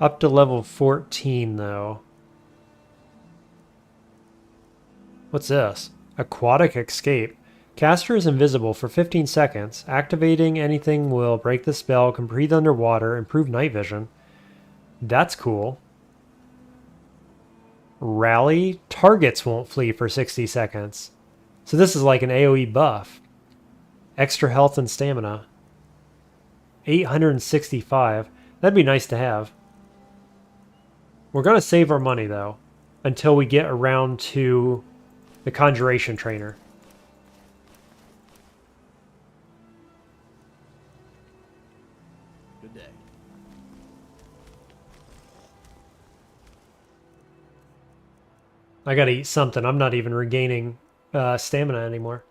Up to level 14, though. What's this? Aquatic Escape. Caster is invisible for 15 seconds. Activating anything will break the spell, can breathe underwater, improve night vision. That's cool. Rally. Targets won't flee for 60 seconds. So this is like an AoE buff. Extra health and stamina. 865. That'd be nice to have. We're going to save our money, though, until we get around to the Conjuration Trainer. Good day. I gotta eat something. I'm not even regaining stamina anymore.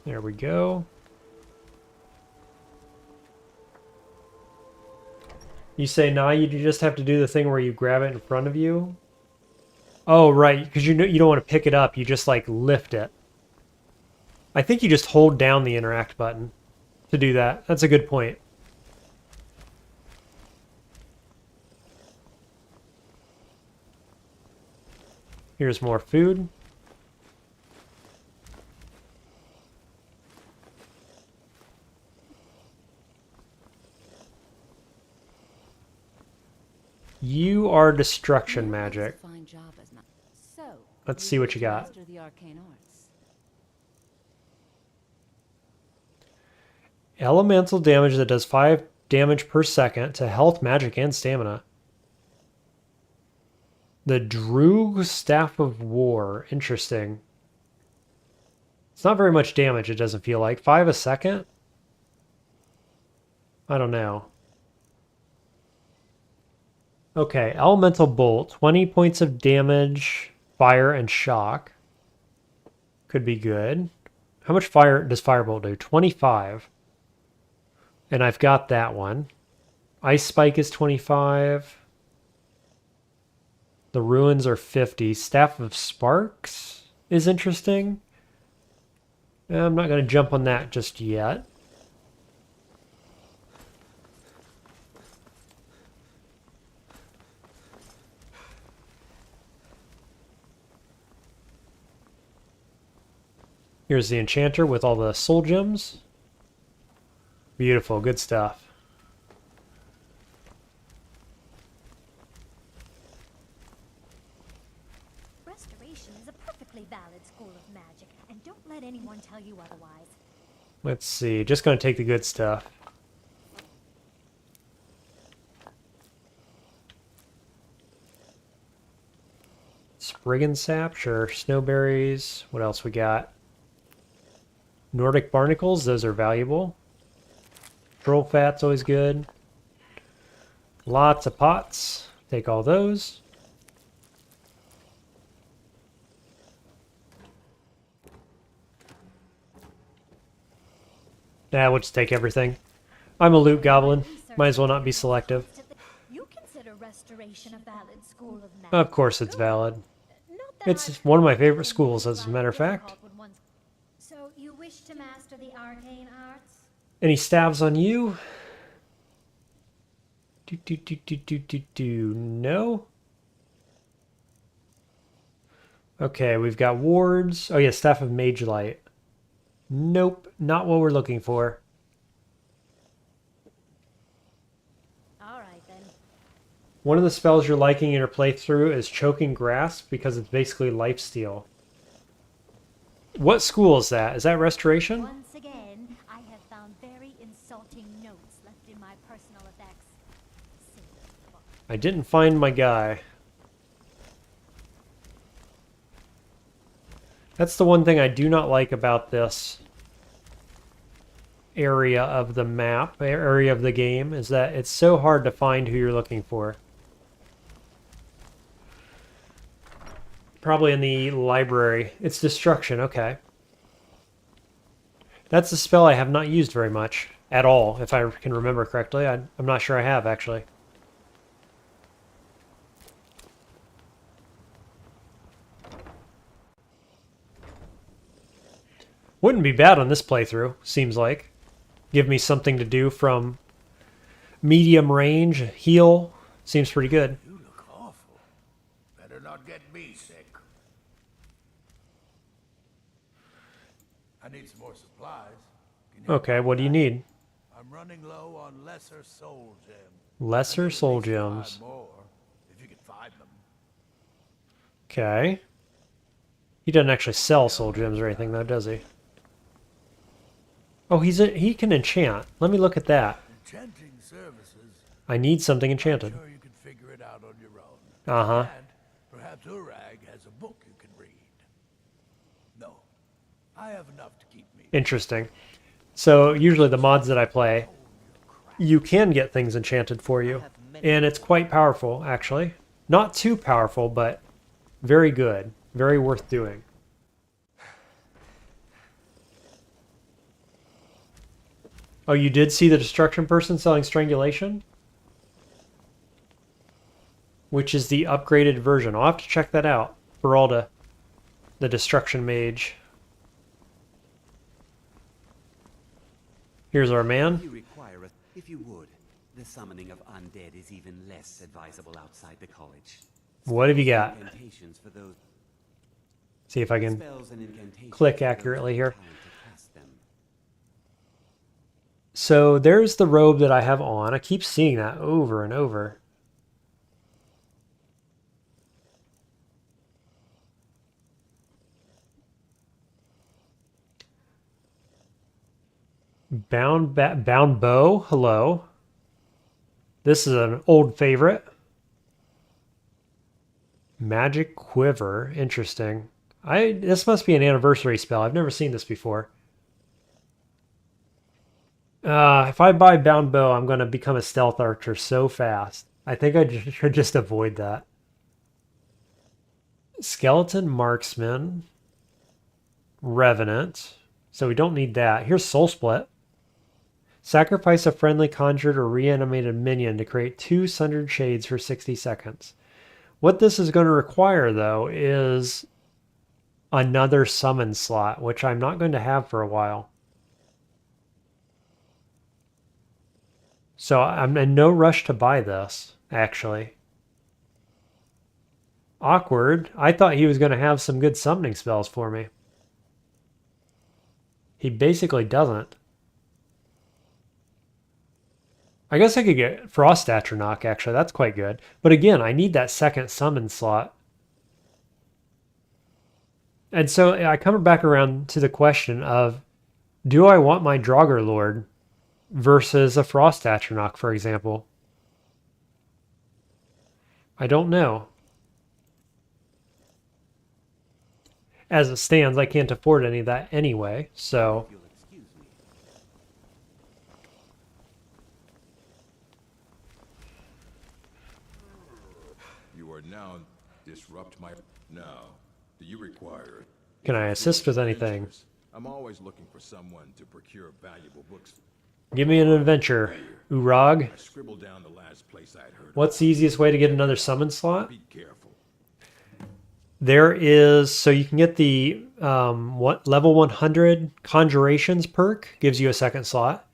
There we go. You say, nah, you just have to do the thing where you grab it in front of you. Oh, right, because you don't want to pick it up. You just, like, lift it. I think you just hold down the interact button to do that. That's a good point. Here's more food. You are destruction magic. Let's see what you got. Elemental damage that does 5 damage per second to health, magic, and stamina. The Droog Staff of War. Interesting. It's not very much damage, it doesn't feel like. 5 a second? I don't know. Okay, Elemental Bolt. 20 points of damage, fire, and shock. Could be good. How much fire does Firebolt do? 25. And I've got that one. Ice Spike is 25. The Ruins are 50. Staff of Sparks is interesting. I'm not going to jump on that just yet. Here's the Enchanter with all the soul gems. Beautiful, good stuff. Restoration is a perfectly valid school of magic, and don't let anyone tell you otherwise. Let's see, just going to take the good stuff. Spriggan Sap, sure. Snowberries. What else we got? Nordic Barnacles, those are valuable. Troll Fat's always good. Lots of pots. Take all those. We'll just take everything. I'm a loot goblin. Might as well not be selective. You consider restoration a valid school of magic? Of course it's valid. It's one of my favorite schools, as a matter of fact. So you wish to master the arcane arts? Any stabs on you? No? Okay, we've got wards. Oh yeah, Staff of Mage Light. Nope, not what we're looking for. Alright then. One of the spells you're liking in your playthrough is Choking Grasp because it's basically lifesteal. What school is that? Is that Restoration? Once again, I have found very insulting notes left in my personal effects. I didn't find my guy. That's the one thing I do not like about this area of the map, area of the game, is that it's so hard to find who you're looking for. Probably in the library. It's Destruction, okay. That's a spell I have not used very much at all, if I can remember correctly. I'm not sure I have, actually. Wouldn't be bad on this playthrough, seems like. Give me something to do from medium range, heal. Seems pretty good. You look awful. Better not get me sick. I need some more supplies. Okay, what do you need? I'm running low on lesser soul gems. Lesser soul gems. More, if you can find them. Okay. He doesn't actually sell soul gems or anything though, does he? Oh, he can enchant. Let me look at that. Enchanting services. I need something enchanted. I'm sure you can figure it out on your own. Uh-huh. And perhaps Urag has a book you can read. No, I have enough to keep me. Interesting. So usually the mods that I play, you can get things enchanted for you. And it's quite powerful, actually. Not too powerful, but very good. Very worth doing. Oh, you did see the Destruction person selling Strangulation? Which is the upgraded version. I'll have to check that out. Beralda, the Destruction Mage. Here's our man. If you would, the summoning of undead is even less advisable outside the college. What have you got? Incantations for those See if I can spells and incantations click accurately here. to cast them. So there's the robe that I have on. I keep seeing that over and over. Bound bow. Hello. This is an old favorite. Magic quiver. Interesting. This must be an anniversary spell. I've never seen this before. If I buy bound bow, I'm going to become a stealth archer so fast. I think I should just avoid that. Skeleton marksman. Revenant. So we don't need that. Here's soul split. Sacrifice a friendly conjured or reanimated minion to create 2 sundered shades for 60 seconds. What this is going to require, though, is another summon slot, which I'm not going to have for a while. So I'm in no rush to buy this, actually. Awkward. I thought he was going to have some good summoning spells for me. He basically doesn't. I guess I could get Frost Atronach, actually. That's quite good. But again, I need that second summon slot. And so I come back around to the question of, do I want my Draugr Lord versus a Frost Atronach, for example? I don't know. As it stands, I can't afford any of that anyway, so... You are now disrupt my... Now, do you require... Can I assist with anything? I'm always looking for someone to procure valuable books. Give me an adventure, Urag. I scribbled down the last place I'd heard. What's the easiest way to get another summon slot? Be careful. There is, so you can get the level 100 Conjurations perk, gives you a second slot.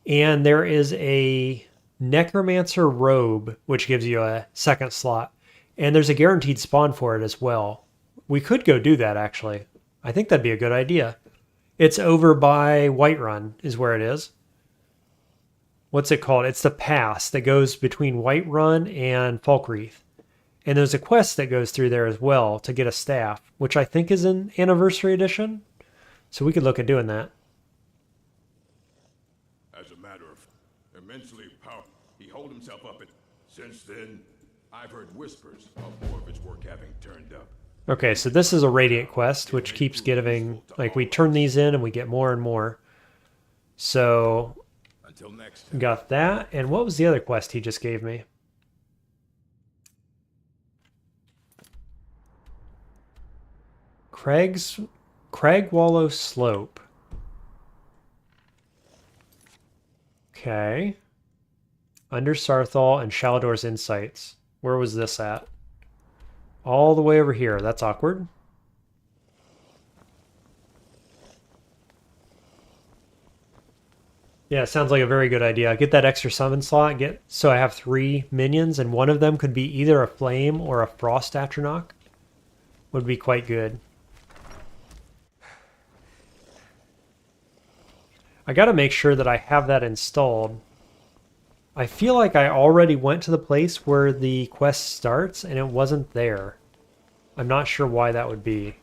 And there is a Necromancer robe, which gives you a second slot. And there's a guaranteed spawn for it as well. We could go do that, actually. I think that'd be a good idea. It's over by Whiterun is where it is. What's it called? It's the pass that goes between Whiterun and Falkreath. And there's a quest that goes through there as well to get a staff, which I think is an Anniversary Edition. So we could look at doing that. As a matter of immensely powerful, he holed himself up at. Since then, I've heard whispers of more of his work having turned up. Okay, so this is a Radiant quest, which keeps giving, like, we turn these in and we get more and more. So, Until next time. Got that. And what was the other quest he just gave me? Cragwallow Slope. Okay. Under Sarthal and Shaldor's Insights. Where was this at? All the way over here. That's awkward. Yeah, it sounds like a very good idea. Get that extra summon slot. So I have 3 minions, and one of them could be either a flame or a frost atronach. Would be quite good. I gotta make sure that I have that installed. I feel like I already went to the place where the quest starts and it wasn't there. I'm not sure why that would be.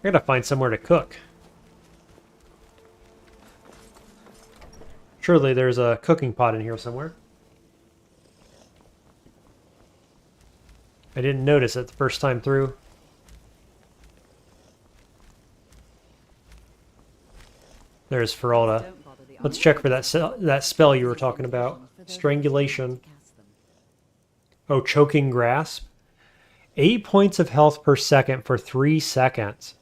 I gotta find somewhere to cook. Surely there's a cooking pot in here somewhere. I didn't notice it the first time through. There's Feralda. Let's check for that spell you were talking about. Strangulation. Oh, Choking Grasp. 8 points of health per second for 3 seconds.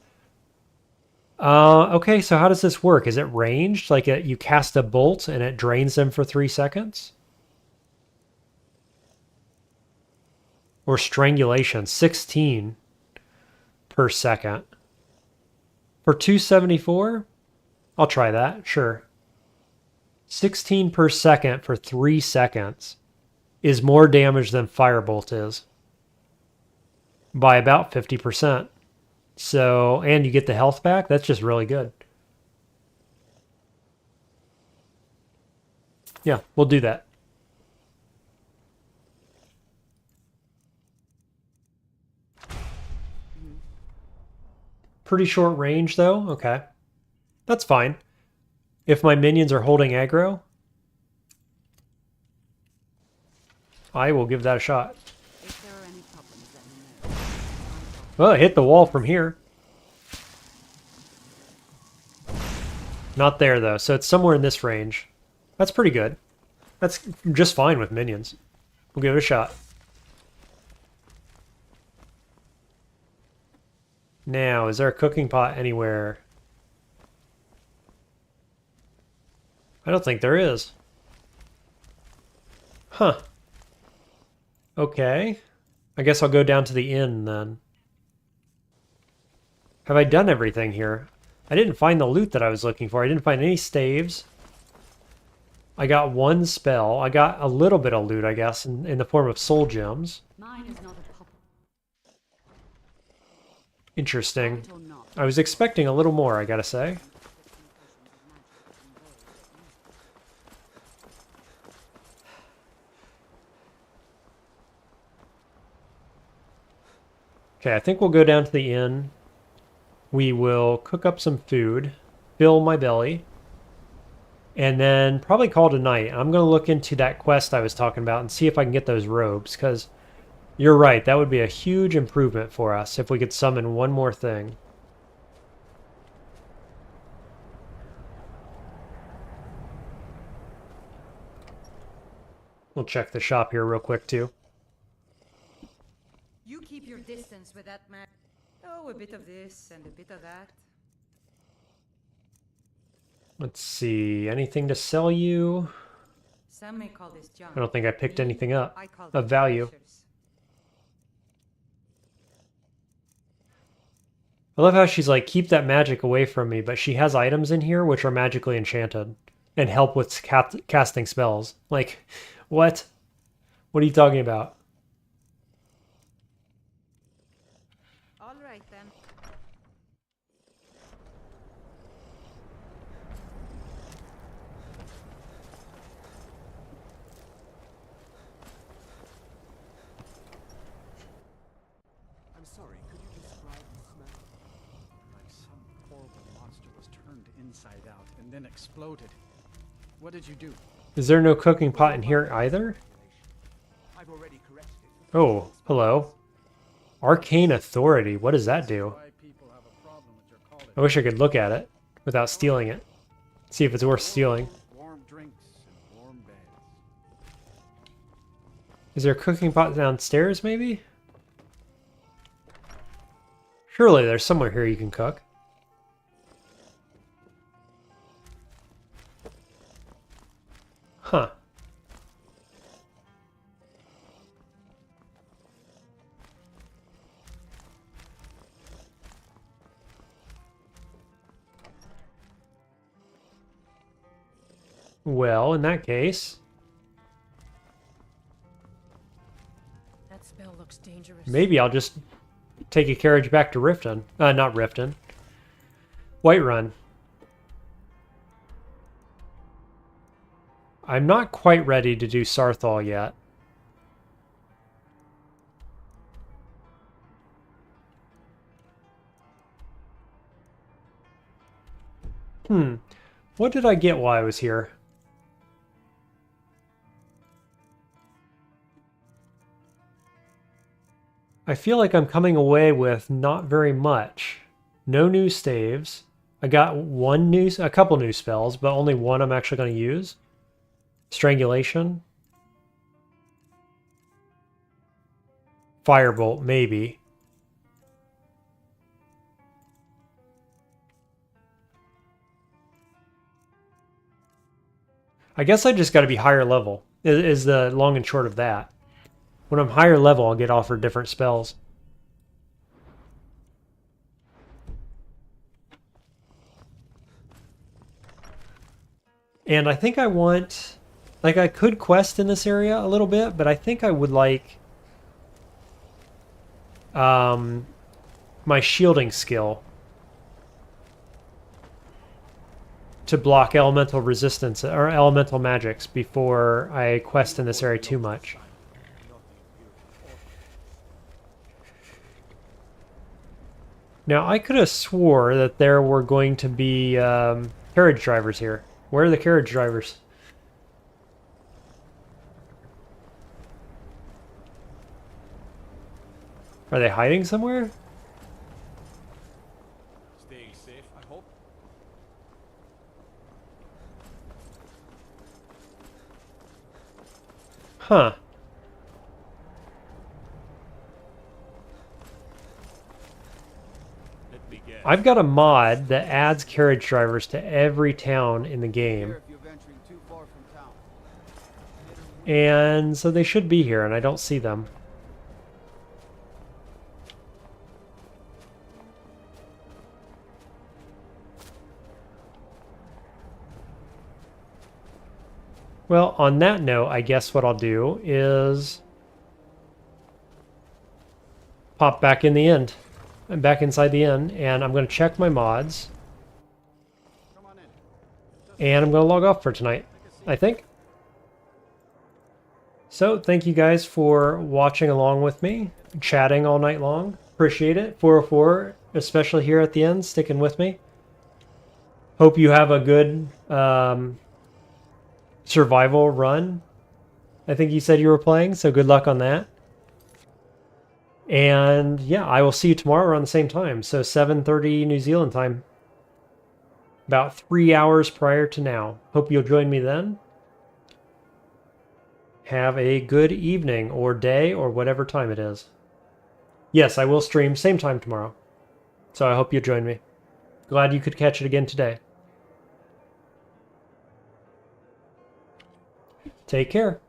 Okay, so how does this work? Is it ranged? Like you cast a bolt and it drains them for 3 seconds? Or strangulation, 16 per second. For 274? I'll try that, sure. 16 per second for 3 seconds is more damage than Firebolt is. By about 50%. So, and you get the health back? That's just really good. Yeah, we'll do that. Pretty short range, though. Okay. That's fine. If my minions are holding aggro, I will give that a shot. Well, it hit the wall from here. Not there, though, so it's somewhere in this range. That's pretty good. That's just fine with minions. We'll give it a shot. Now, is there a cooking pot anywhere? I don't think there is. Huh. Okay. I guess I'll go down to the inn then. Have I done everything here? I didn't find the loot that I was looking for. I didn't find any staves. I got 1 spell. I got a little bit of loot, I guess, in the form of soul gems. Mine is not a puppet. Interesting. I was expecting a little more, I gotta say. Okay, I think we'll go down to the inn. We will cook up some food, fill my belly, and then probably call it a night. I'm going to look into that quest I was talking about and see if I can get those robes, because you're right, that would be a huge improvement for us if we could summon one more thing. We'll check the shop here real quick, too. You keep your distance with that man. Oh, a bit of this and a bit of that. Let's see, anything to sell you? Some may call this junk. I don't think I picked anything up I call of them value. treasures. I love how she's like, keep that magic away from me, but she has items in here which are magically enchanted and help with casting spells. Like, what? What are you talking about? All right then. I'm sorry, could you describe the smell? Like some horrible monster was turned inside out and then exploded. What did you do? Is there no cooking pot in here either? I've already corrected it. Oh, hello. Arcane Authority. What does that do? I wish I could look at it without stealing it. See if it's worth stealing. Warm drinks and warm beds. Is there a cooking pot downstairs, maybe? Surely there's somewhere here you can cook. Huh. Well, in that case, That spell looks dangerous. maybe I'll just take a carriage back to Riften. Not Riften. Whiterun. I'm not quite ready to do Sarthal yet. What did I get while I was here? I feel like I'm coming away with not very much. No new staves. I got a couple new spells, but only one I'm actually going to use. Strangulation. Firebolt, maybe. I guess I just got to be higher level, is the long and short of that. When I'm higher level, I'll get offered different spells. And I think I want... Like, I could quest in this area a little bit, but I think I would like... my shielding skill. To block elemental resistance, or elemental magics, before I quest in this area too much. Now, I could have swore that there were going to be carriage drivers here. Where are the carriage drivers? Are they hiding somewhere? Staying safe, I hope. Huh. I've got a mod that adds carriage drivers to every town in the game. And so they should be here, and I don't see them. Well, on that note, I guess what I'll do is pop back in the end. I'm back inside the inn, and I'm going to check my mods. And I'm going to log off for tonight, I think. So, thank you guys for watching along with me, chatting all night long. Appreciate it. 404, especially here at the end, sticking with me. Hope you have a good survival run. I think you said you were playing, so good luck on that. And yeah, I will see you tomorrow around the same time. So 7:30 New Zealand time. About 3 hours prior to now. Hope you'll join me then. Have a good evening or day or whatever time it is. Yes, I will stream same time tomorrow. So I hope you'll join me. Glad you could catch it again today. Take care.